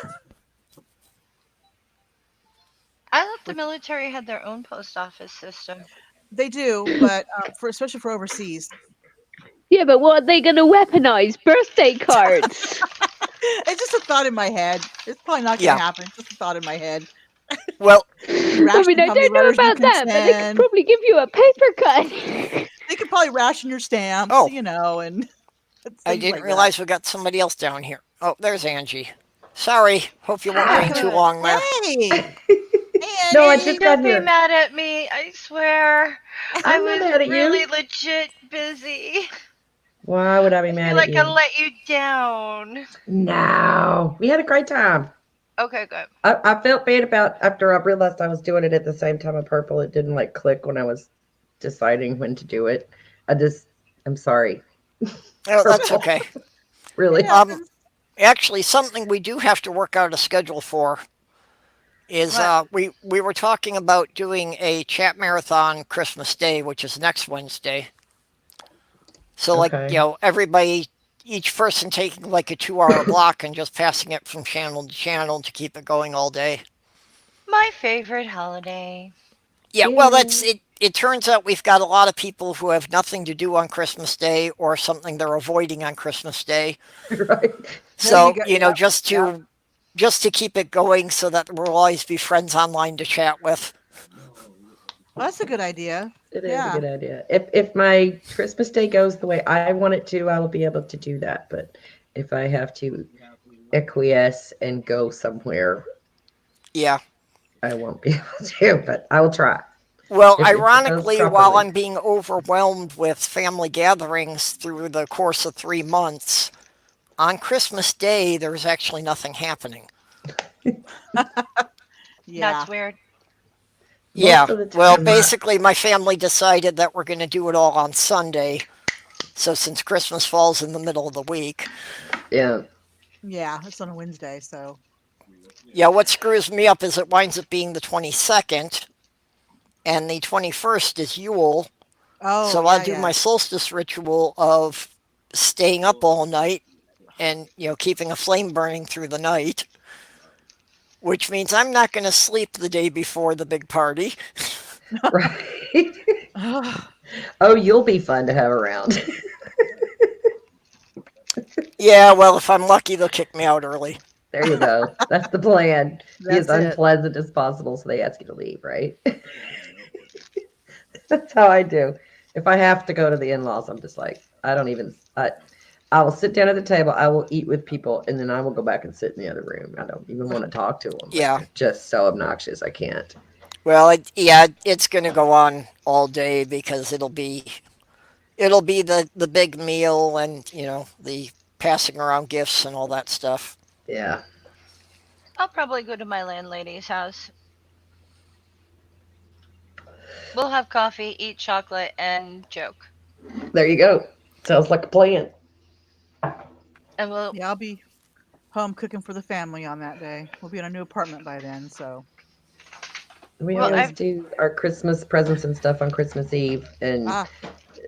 I thought the military had their own post office system. They do, but especially for overseas. Yeah, but what are they going to weaponize? Birthday cards. It's just a thought in my head. It's probably not going to happen. It's just a thought in my head. Well, I mean, I don't know about that, but they could probably give you a paper cut. They could probably ration your stamps, and I didn't realize we got somebody else down here. Oh, there's Angie. Sorry, hope you won't wait too long there. Hey! No, I just got don't here. be mad at me. I swear. I I'm not was mad at you. really legit busy. Why would I be I mad feel at like I you? let you down. No, we had a great time. Okay, good. I felt bad about after I realized I was doing it at the same time of purple. It didn't like click when I was deciding when to do it. I'm sorry. Oh, that's Purple, okay. It really. happens. Actually, something we do have to work out a schedule for is What? we were talking about doing a chat marathon Christmas Day, which is next Wednesday. So like, Okay. everybody, each person taking like a 2 hour block and just passing it from channel to channel to keep it going all day. My favorite holiday. Yeah, well, that's Yeah. it. It turns out we've got a lot of people who have nothing to do on Christmas Day or something they're avoiding on Christmas Day. Right. There you So, go. Yep. Yep. just to keep it going so that we'll always be friends online to chat with. Well, that's a good idea. It is a Yeah. good idea. If my Christmas day goes the way I want it to, I will be able to do that. But if I have to acquiesce and go somewhere, Yeah. I won't be able to. But I will try. Well, If it goes ironically, while properly. I'm being overwhelmed with family gatherings through the course of 3 months, on Christmas Day, there's actually nothing happening. Yeah. That's weird. Yeah. Most of the Well, time, basically, my family decided that we're going to do it all on Sunday. So, since Christmas falls in the middle of the week, yeah, Yeah. It's on a Wednesday, so. yeah, what screws me up is it winds up being the 22nd, and the 21st is Yule. Oh, So, I'll yeah, do yeah. my solstice ritual of staying up all night and, keeping a flame burning through the night, which means I'm not going to sleep the day before the big party. right. Ugh. Oh, you'll be fun to have around. Yeah, well, if I'm lucky, they'll kick me out early. There you go. That's the plan. Be as That's it. unpleasant as possible so they ask you to leave, right? That's how I do. If I have to go to the in-laws, I'm just like, I will sit down at the table, I will eat with people, and then I will go back and sit in the other room. I don't even want to talk to them, but Yeah. they're just so obnoxious. I can't. Well, it's going to go on all day because it'll be the big meal and the passing around gifts and all that stuff. Yeah. I'll probably go to my landlady's house. We'll have coffee, eat chocolate, and joke. There you go. Sounds like a plan. And we'll. Yeah, I'll be home cooking for the family on that day. We'll be in a new apartment by then, so. We Well, always I've. do our Christmas presents and stuff on Christmas Eve, and Ah,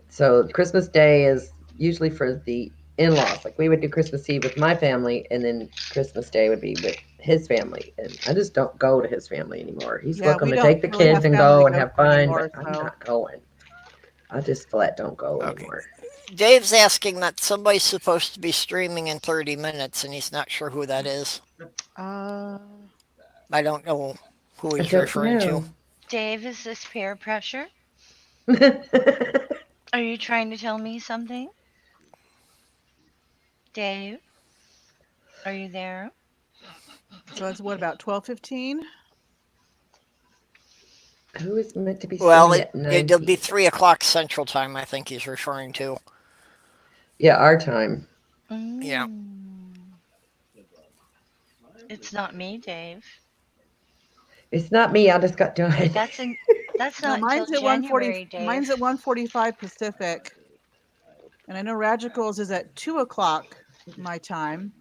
so Christmas Day is usually for the in-laws. Like we would do Christmas Eve with my family, and then Christmas Day would be with his family. And I just don't go to his family anymore. He's yeah, welcome we to don't take the really kids have and family go to and go have to fun, anymore, but I'm so. not going. I just flat don't go Okay. anymore. Dave's asking that somebody's supposed to be streaming in 30 minutes, and he's not sure who that is. Uh, I don't know who I he's don't referring to. know. Dave, is this peer pressure? Are you trying to tell me something? Dave, are you there? so that's what, about 12:15? Who is meant to be Well, streaming at 9 it'll be p.m.? 3 o'clock Central Time. I think he's referring to. Yeah, our time. Yeah. Mm. It's not me, Dave. It's not me. I just got done. That's in. That's No, not until mine's at 1:40. January, Dave. Mine's at 1:45 Pacific, and I know Radicals is at 2 o'clock my time.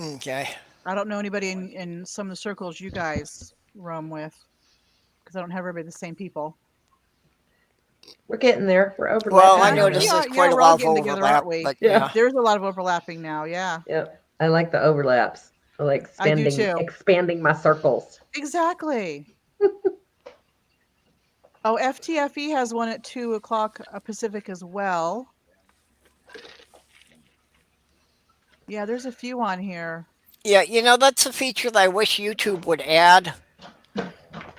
Okay. I don't know anybody in some of the circles you guys roam with, because I don't have everybody the same people. We're getting there. We're Well, I overlapping Yeah, now. noticed we there's are. Yeah, quite a we're all lot of getting together, overlap, aren't we? but Yeah. There's a lot of overlapping now. Yeah, Yep. I like the overlaps. I like I do too. expanding my circles. Exactly. Oh, FTFE has one at 2 o'clock Pacific as well. Yeah, there's a few on here. yeah, that's a feature that I wish YouTube would add.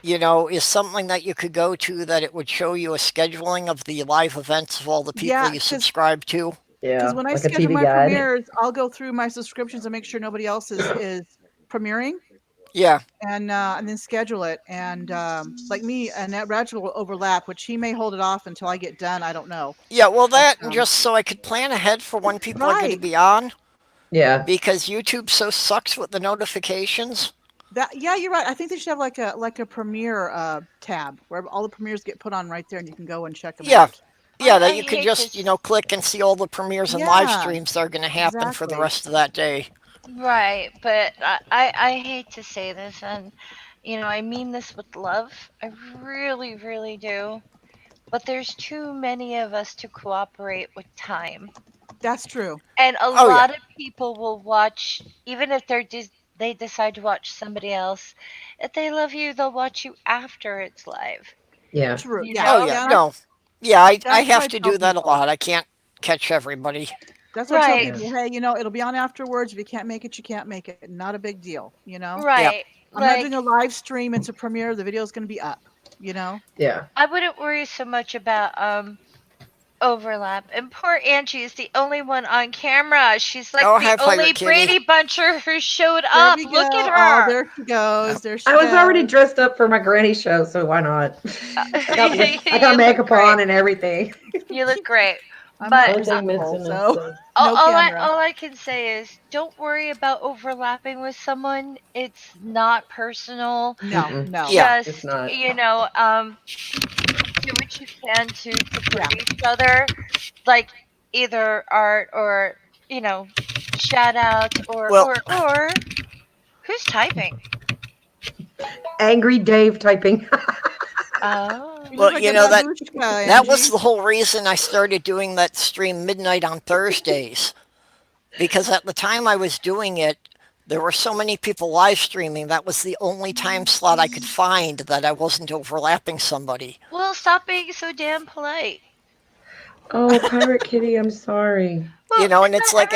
Is something that you could go to that it would show you a scheduling of the live events of all the people Yeah, you because subscribe to. Yeah, when I like a schedule TV my guide. premieres, I'll go through my subscriptions and make sure nobody else is premiering. Yeah. and then schedule it. And like me and that Roger will overlap, which he may hold it off until I get done. I don't know. Yeah, well, But, that and just so I could plan ahead for when people are going to right. be on, Yeah. because YouTube so sucks with the notifications. That yeah, you're right. I think they should have like a premiere tab where all the premieres get put on right there, and you can go and check them Yeah, out. yeah, that I you could hate just this. click and see all the premieres and live Yeah, streams that are going to happen for the exactly. rest of that day. Right, but I hate to say this, and I mean this with love. I really, really do. But there's too many of us to cooperate with time. That's true. And a Oh yeah, lot of people will watch, even if they decide to watch somebody else. If they love you, they'll watch you after it's live. Yeah. True. You Yeah. oh know? yeah. Yeah. No, yeah, I That's what have I to tell do that a people. lot. I can't catch everybody. That's what I tell Right, Yeah. people. Hey, it'll be on afterwards. If you can't make it, you can't make it. Not a big deal. Yeah. right. I'm not Like, doing a live stream. It's a premiere. The video is going to be up. You know. Yeah. I wouldn't worry so much about overlap. And poor Angie is the only one on camera. She's like Oh, the hi, only Pirate Kitty. Brady Buncher who showed There up. we Look at go. Oh, her. there she goes. There she I was already goes. dressed up for my granny show, so why not? I got You look makeup great. on and everything. You look great. I'm not But Only thing presentable, missing is so the all, no all I camera. all I can say is don't worry about overlapping with someone. It's not personal. No, Mm-mm. no. Yeah. It's Just not. do what you can to Yeah. support each other, like either art or shout outs Well, or who's typing? Angry Dave typing. Oh, You well, look like a that babushka, that was Angie. the whole reason I started doing that stream midnight on Thursdays, because at the time I was doing it, there were so many people live streaming. That was the only time slot I could find that I wasn't overlapping somebody. well, stop being so damn polite. Oh, Pirate Kitty, I'm sorry. Well, And it's like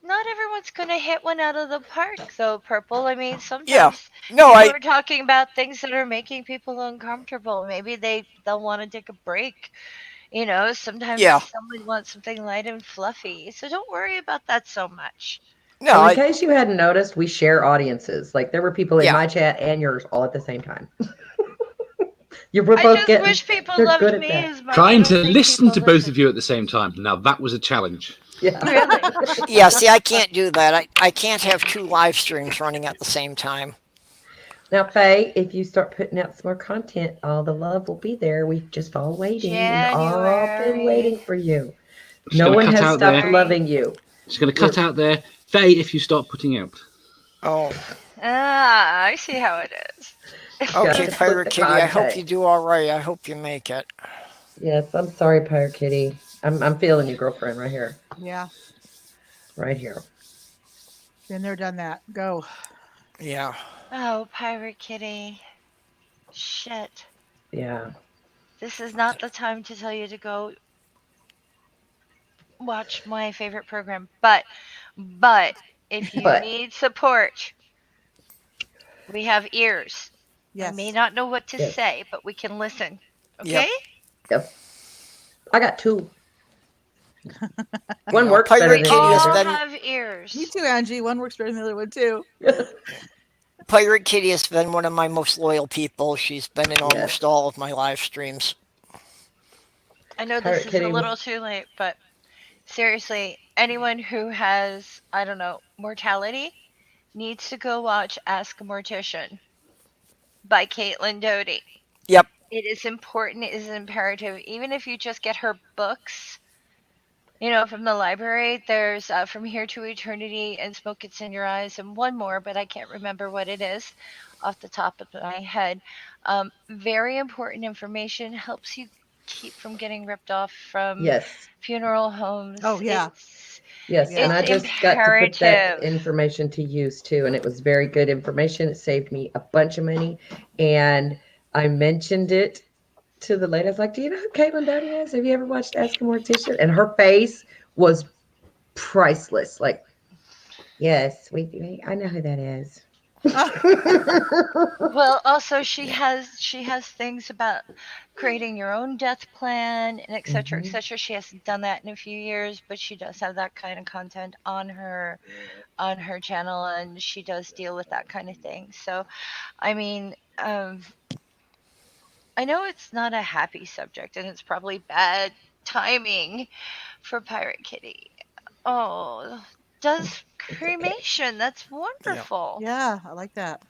not everyone's gonna hit one out of the park, though. Purple. I mean, yeah, sometimes no, people are talking about things that are making people uncomfortable. Maybe they'll want to take a break. Sometimes yeah, someone wants something light and fluffy. So don't worry about that so much. no, And in case you hadn't noticed, we share audiences. Like there were people in yeah, my chat and yours all at the same time. You were I both just getting. wish people They're loved good at me that. as much. I Trying don't to think listen people to both listen. of you at the same time. Now that was a challenge. Yeah. Really? yeah. See, I can't do that. I can't have two live streams running at the same time. Now, Faye, if you start putting out some more content, all the love will be there. We've just all waiting. We've all been waiting for you. She's No gonna one cut has out stopped there. loving you. She's going to cut out there. Faye, if you start putting out. Oh, Ah, I see how it is. Gotta okay, put Pirate the Kitty. I hope content. you do all right. I hope you make it. Yes, I'm sorry, Pirate Kitty. I'm feeling you, girlfriend, right here. Yeah. Right here. Been there, done that. Go. Yeah. Oh, Pirate Kitty. Shit. Yeah. This is not the time to tell you to go watch my favorite program. But if you But need support, we have ears. Yes. I may not know what to Yes. say, but we can listen. Yep. Okay? yep. I got two. One know, works Pirate better than Kitty the has All other. been- have ears. Me too, Angie. One works better than the other one too. Pirate Kitty has been one of my most loyal people. She's been in almost all of my live streams. I know Pirate this is Kitty a was- little too late, but seriously, anyone who has, I don't know, mortality needs to go watch Ask a Mortician by Caitlin Doty. Yep. It is important, it is imperative. Even if you just get her books, from the library, there's From Here to Eternity and Smoke Gets in Your Eyes, and one more, but I can't remember what it is off the top of my head. Very important information, helps you keep from getting ripped off from Yes. funeral homes. Oh, yeah. Yes, Yeah. and I It's just got to put that imperative. information to use too, and it was very good information. It saved me a bunch of money, and I mentioned it to the lady. I was like, "Do you know who Caitlin Doty is? Have you ever watched Ask a Mortician?" And her face was priceless. Like, yes, I know who that is. Well, also she has things about creating your own death plan and et cetera, et Mhm. cetera. She hasn't done that in a few years, but she does have that kind of content on her channel, and she does deal with that kind of thing. So, I mean, I know it's not a happy subject, and it's probably bad timing for Pirate Kitty. Oh, does It's okay. cremation? That's Yeah. wonderful. Yeah, I like that.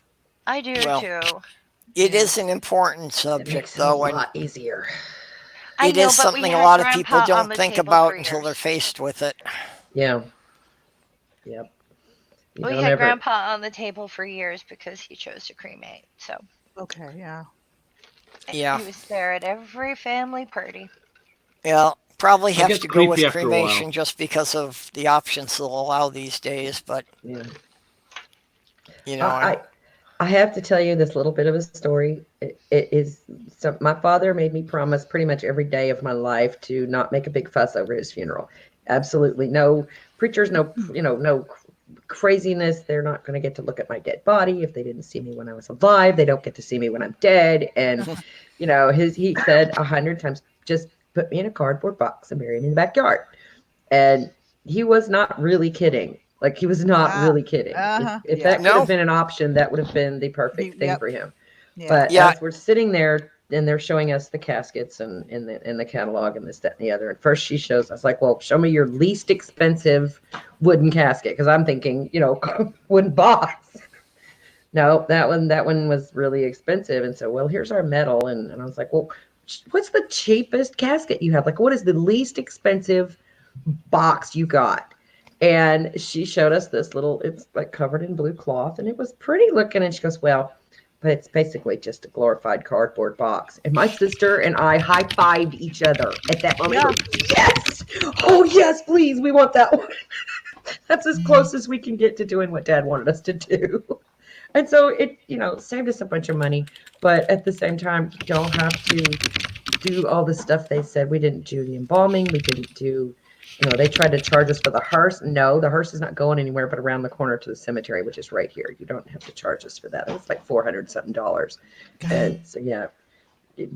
I do Well, too. it Yeah. is an important It subject, makes it a though, and lot easier. I it know, is but we something a had lot of people Grandpa on don't the think table for about until they're years. faced with it. Yeah. Yep. You We don't had ever. Grandpa on the table for years because he chose to cremate. So Okay. Yeah. Yeah. he was there at every family party. Yeah. Probably It have gets to go creepy with after a while. cremation just because of the options they'll allow these days. But, Yeah. you know, I, I have to tell you this little bit of a story. It is so my father made me promise pretty much every day of my life to not make a big fuss over his funeral. Absolutely no preachers, no no craziness. They're not going to get to look at my dead body if they didn't see me when I was alive. They don't get to see me when I'm dead. And he said 100 times, just put me in a cardboard box and bury me in the backyard. And he was not really kidding. Like he was not Ah. really kidding. If Yeah. that could have no. been an option, that would have been the perfect thing Yep. for him. Yeah. But Yeah. as we're sitting there and they're showing us the caskets and in the catalog and this, that, and the other. And first she shows us like, well, show me your least expensive wooden casket. Cause I'm thinking, wooden box. No, that one was really expensive. And so, well, here's our metal. And I was like, well, what's the cheapest casket you have? Like, what is the least expensive box you got? And she showed us this little, it's like covered in blue cloth and it was pretty looking. And she goes, well, but it's basically just a glorified cardboard box. And my sister and I high-fived each other at that moment. Yeah. Yes! Oh, yes, please. We want that one. That's as close as we can get to doing what Dad wanted us to do. And so it, saved us a bunch of money. But at the same time, you don't have to do all the stuff they said. We didn't do the embalming. We didn't do, they tried to charge us for the hearse. No, the hearse is not going anywhere but around the corner to the cemetery, which is right here. You don't have to charge us for that. It was like $400 something. And so, yeah,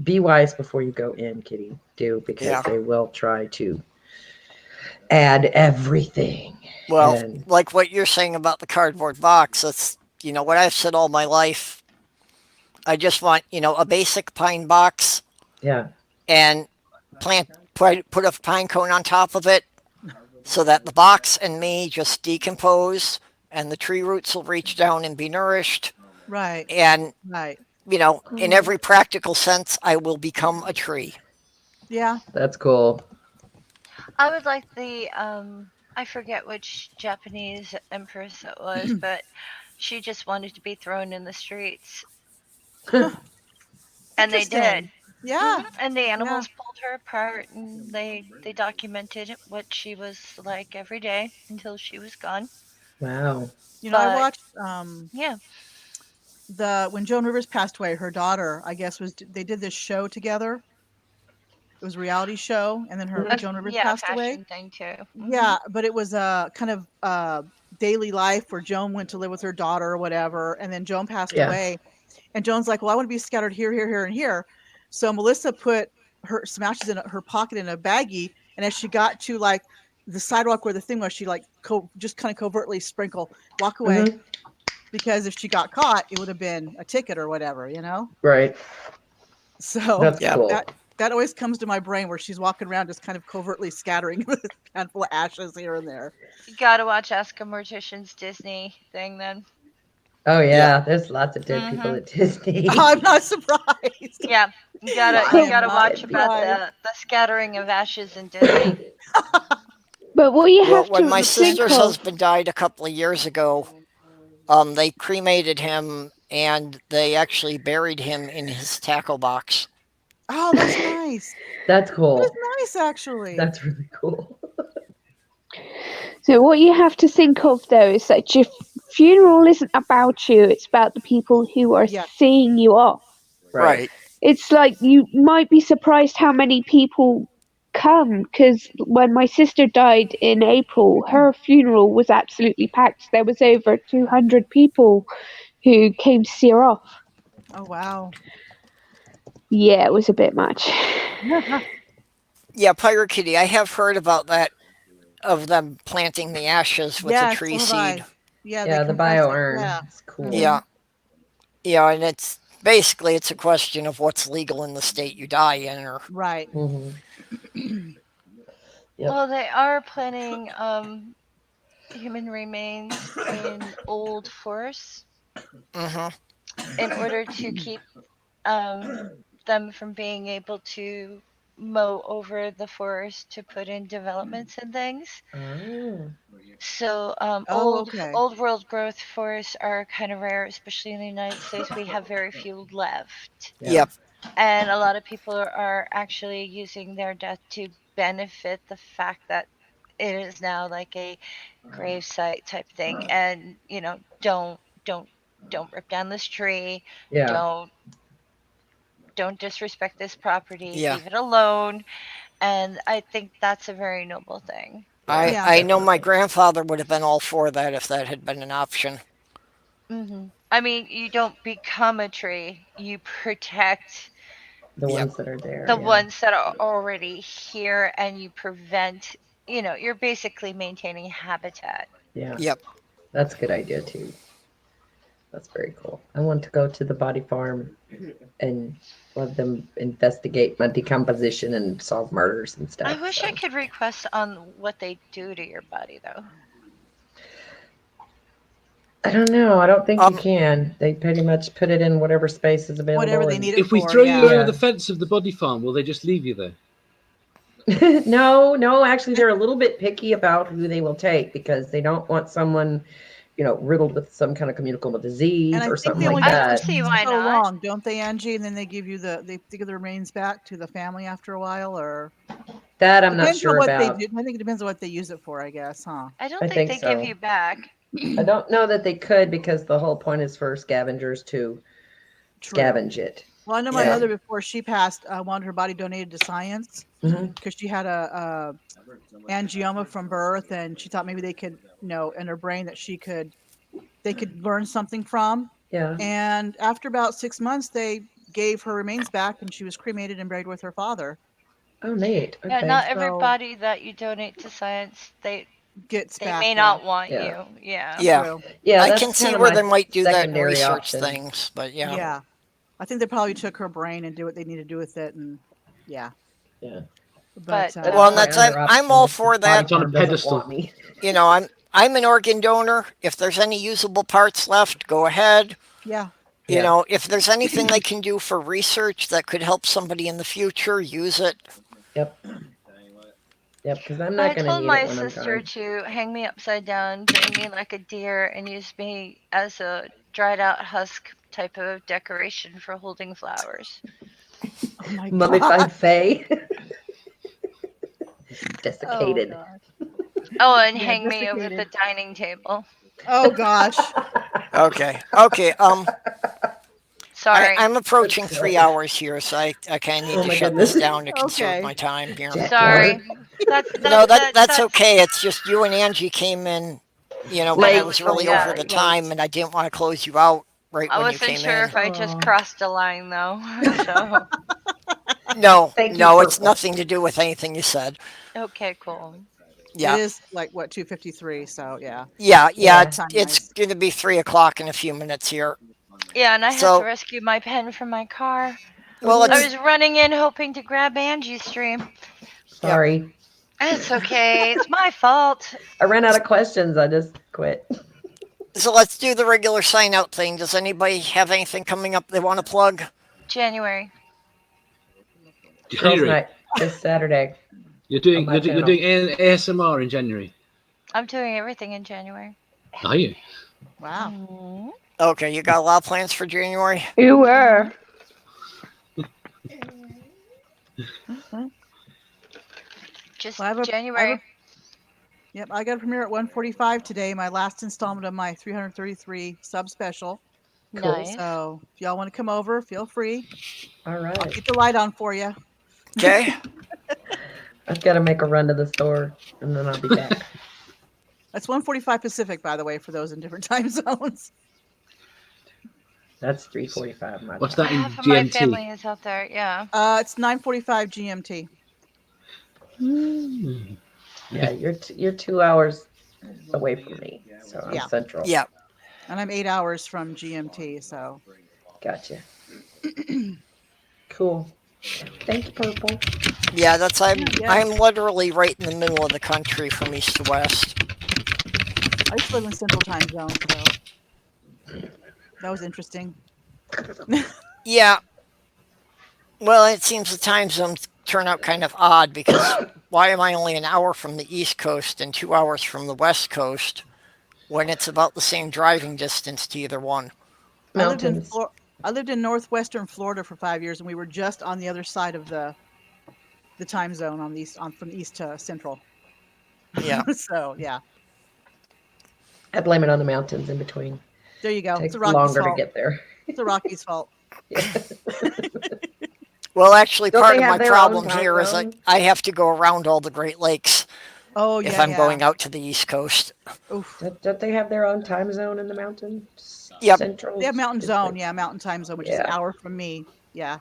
be wise before you go in, Kitty. Do, because Yeah. they will try to add everything. Well, And like what you're saying about the cardboard box, that's, what I've said all my life. I just want, a basic pine box yeah, and put a pine cone on top of it so that the box and me just decompose and the tree roots will reach down and be nourished. Right. And, Right. in every practical sense, I will become a tree. Yeah. that's cool. I would like I forget which Japanese empress it was, but she just wanted to be thrown in the streets, and they did. Interesting. Yeah. And the Yeah. animals pulled her apart, and they documented what she was like every day until she was gone. Wow. I But watched yeah, when Joan Rivers passed away, her daughter, I guess, they did this show together. It was a reality show, and then Mhm. Joan Rivers yeah, passed away. fashion thing too. Yeah, but it was a kind of daily life where Joan went to live with her daughter or whatever, and then Joan passed Yeah. away, and Joan's like, "Well, I want to be scattered here, here, here, and here." So Melissa put some ashes in her pocket in a baggie, and as she got to like the sidewalk where the thing was, she like just kind of covertly sprinkle, walk away, Mhm. because if she got caught, it would have been a ticket or whatever, Right. So That's Yeah. cool. that always comes to my brain where she's walking around just kind of covertly scattering a handful of ashes here and there. You gotta watch Ask a Mortician's Disney thing then. Oh yeah, Yeah. there's lots of dead people Mhm. at Disney. I'm not surprised. Yeah, you gotta I you am gotta not watch about surprised. the scattering of ashes in Disney. But what you Well, have when to my think sister's of, husband died a couple of years ago, they cremated him and they actually buried him in his tackle box. Oh, that's nice. That's That is cool. nice, actually. That's really cool. so what you have to think of though is that your funeral isn't about you; it's about the people who are Yeah. seeing you off. Right. Right. It's like you might be surprised how many people come, because when my sister died in April, her funeral was absolutely packed. There was over 200 people who came to see her off. Oh wow. Yeah, it was a bit much. Yeah, Pirate Kitty. I have heard about that of them planting the ashes with a Yeah, tree so have I. seed. Yeah, they Yeah, the compress bio it. urn. Yeah. It's cool. Yeah, yeah, and it's basically it's a question of what's legal in the state you die in, or Right. Hmm. Yep. Well, they are planning human remains in old forests hmm in order to keep them from being able to mow over the forest to put in developments and things. Oh. So Oh, okay. old world growth forests are kind of rare, especially in the United States. We have very few left, Yeah. Yep. and a lot of people are actually using their death to benefit the fact that it is now like a grave site type thing, and don't don't rip down this tree, Yeah. don't disrespect this property, Yeah. leave it alone. And I think that's a very noble thing. I Yeah. I know my Definitely. grandfather would have been all for that if that had been an option. I mean, you don't become a tree, you protect The Yep. ones that are there. the Yeah. ones that are already here, and you prevent, you're basically maintaining habitat. Yeah. Yep. That's a good idea too. That's very cool. I want to go to the body farm and let them investigate my decomposition and solve murders and stuff. I wish I could request on what they do to your body, though. I don't know. I don't think you Um, can. They pretty much put it in whatever space is available. Whatever they and- need it If we for. throw you Yeah. over the fence of the body farm, will they just leave you there? No, actually, they're a little bit picky about who they will take because they don't want someone, riddled with some kind of communicable disease And I or think something they only like I can that. see why so not. long, don't they, Angie? And then they give you they give the remains back to the family after a while, or That I'm not depends sure on what about. they do. I think it depends on what they use it for, I guess, huh? I don't I think think they give so. you back. I don't know that they could because the whole point is for scavengers to True. scavenge it. Well, I know my Yeah. mother before she passed wanted her body donated to science Mhm. because she had a angioma from birth, and she thought maybe they could, in her brain that they could learn something from. Yeah. And after about 6 months, they gave her remains back, and she was cremated and buried with her father. Oh, neat. Yeah, Okay. not So everybody that you donate to science, gets they back. may Yeah. not want Yeah. you. Yeah. yeah. True. Yeah, I that's can see kind of where my they might do that in secondary research option. things, but yeah. Yeah. I think they probably took her brain and do what they need to do with it, and yeah. Yeah. But But, Well, and my that's other I'm option all if the for body that. It's on a farm doesn't pedestal. want me. I'm an organ donor. If there's any usable parts left, go ahead. yeah, Yeah. If there's anything they can do for research that could help somebody in the future, use it. Yep. Yep. Because I'm I not going to told need my it when I'm sister gone. to hang me upside down, drain me like a deer, and use me as a dried out husk type of decoration for holding flowers. oh my Mummified god. Faye. Oh Desiccated. god. Oh, and Yeah, hang me over the desiccated. dining table. Oh gosh. Okay. Sorry. I'm approaching That's 3 hours here, so I kind of need Oh to my shut goodness. this down to conserve Okay. my time here. Jack Sorry. Lord. No, that's That's okay. It's just you and Angie came in, when Late. I was really Yeah. over the time, and I didn't want to close you out right I when you wasn't came sure in. if I just Aw. crossed a line though. So No, Thank you, no, it's Purple. nothing to do with anything you said. okay, cool. It Yeah, is like what 2:53. So yeah. yeah. Yeah. It's Time it's wise. going to be 3 o'clock in a few minutes here. Yeah, and I had to So, rescue my pen from my car. well, I it's was running in hoping to grab Angie's stream. Sorry. It's okay. It's my fault. I ran out of questions. I just quit. so let's do the regular sign out thing. Does anybody have anything coming up they want to plug? January. Girls' January. night this Saturday. You're doing On my you're, do- you're channel. doing ASMR in January, I'm doing everything in January. are you? Wow. Mhm. Okay, you got a lot of plans for January. You were. Just Well, I have a- January. Yep, I got a premiere at 1:45 today. My last installment of my 333 sub special. Cool. Nice. So if y'all want to come over, feel free. All I'll right. keep the light on for you. Okay. I've got to make a run to the store and then I'll be back. That's 1:45 Pacific, by the way, for those in different time zones. That's 3:45 my What's time. that in Half of my GMT? family is out there. Yeah. It's 9:45 GMT. Yeah, you're 2 hours away from me, so I'm Yeah. central. Yeah. And I'm 8 hours from GMT. So Gotcha. Cool. Thank you, Purple. Yeah, that's yeah. I'm literally right in the middle of the country from east to west. I used to live in Central Time Zone, so that was interesting. Yeah. Well, it seems the time zones turn out kind of odd because why am I only an hour from the east coast and 2 hours from the west coast when it's about the same driving distance to either one? I lived in Mountains. I lived in northwestern Florida for 5 years, and we were just on the other side of the time zone on the east, on from east to central. Yeah. So yeah, I blame it on the mountains in between. there you go. It's the Takes Rockies' longer to fault. get there. It's the Rockies' fault. Yeah. Well, actually, Don't part they of have my their own problem time here is zone? I have to go around all the Great Lakes Oh if yeah, I'm yeah. going out to the east coast. Oof. Don't they have their own time zone in the mountains? Yep. Central. They have Mountain is Zone, like- yeah, Mountain Time Zone, which is an Yeah. hour from me. Yeah,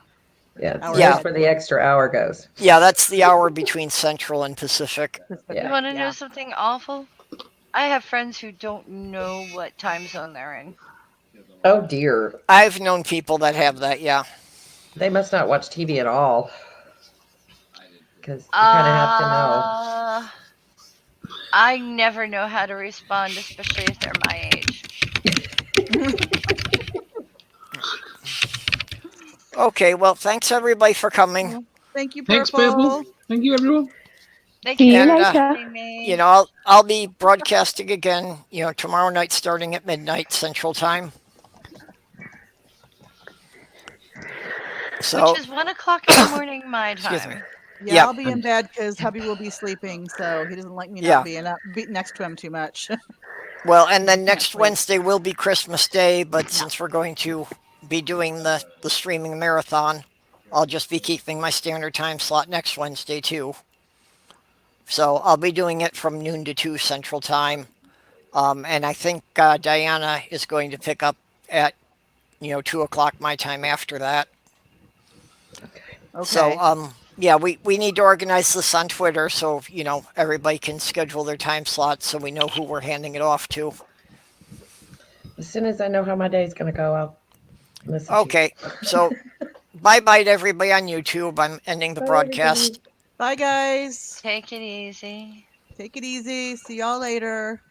Yeah. hour Yeah. That's ahead. where the extra hour goes. Yeah, that's the hour between Central and Pacific. You Yeah. want to know Yeah. something awful? I have friends who don't know what time zone they're in. Oh dear. I've known people that have that, yeah. They must not watch TV at all. Because you kind of have to know. I never know how to respond, especially if they're my age. Okay, well, thanks everybody for coming. Well, thank you, Thanks, Purple. Purple. Thank you, everyone. Thank See you you And, for later. having me. I'll be broadcasting again, tomorrow night starting at midnight Central Time. So, Which is 1 o'clock in the morning my excuse me. time. Yeah, Yep. I'll be in bed because hubby will be sleeping, so he doesn't like me Yeah. not being up, be next to him too much. Well, and then Can't next sleep. Wednesday will be Christmas Day, but since we're going to be doing the streaming marathon, I'll just be keeping my standard time slot next Wednesday too. So I'll be doing it from noon to 2 Central Time. And I think Diana is going to pick up at 2 o'clock my time after that. Okay. So yeah, we need to organize this on Twitter so everybody can schedule their time slots so we know who we're handing it off to. As soon as I know how my day's going to go, I'll listen Okay, so bye bye to everybody on YouTube. I'm ending the Bye, broadcast. Bye, guys. Take it easy. Take it easy. See y'all later.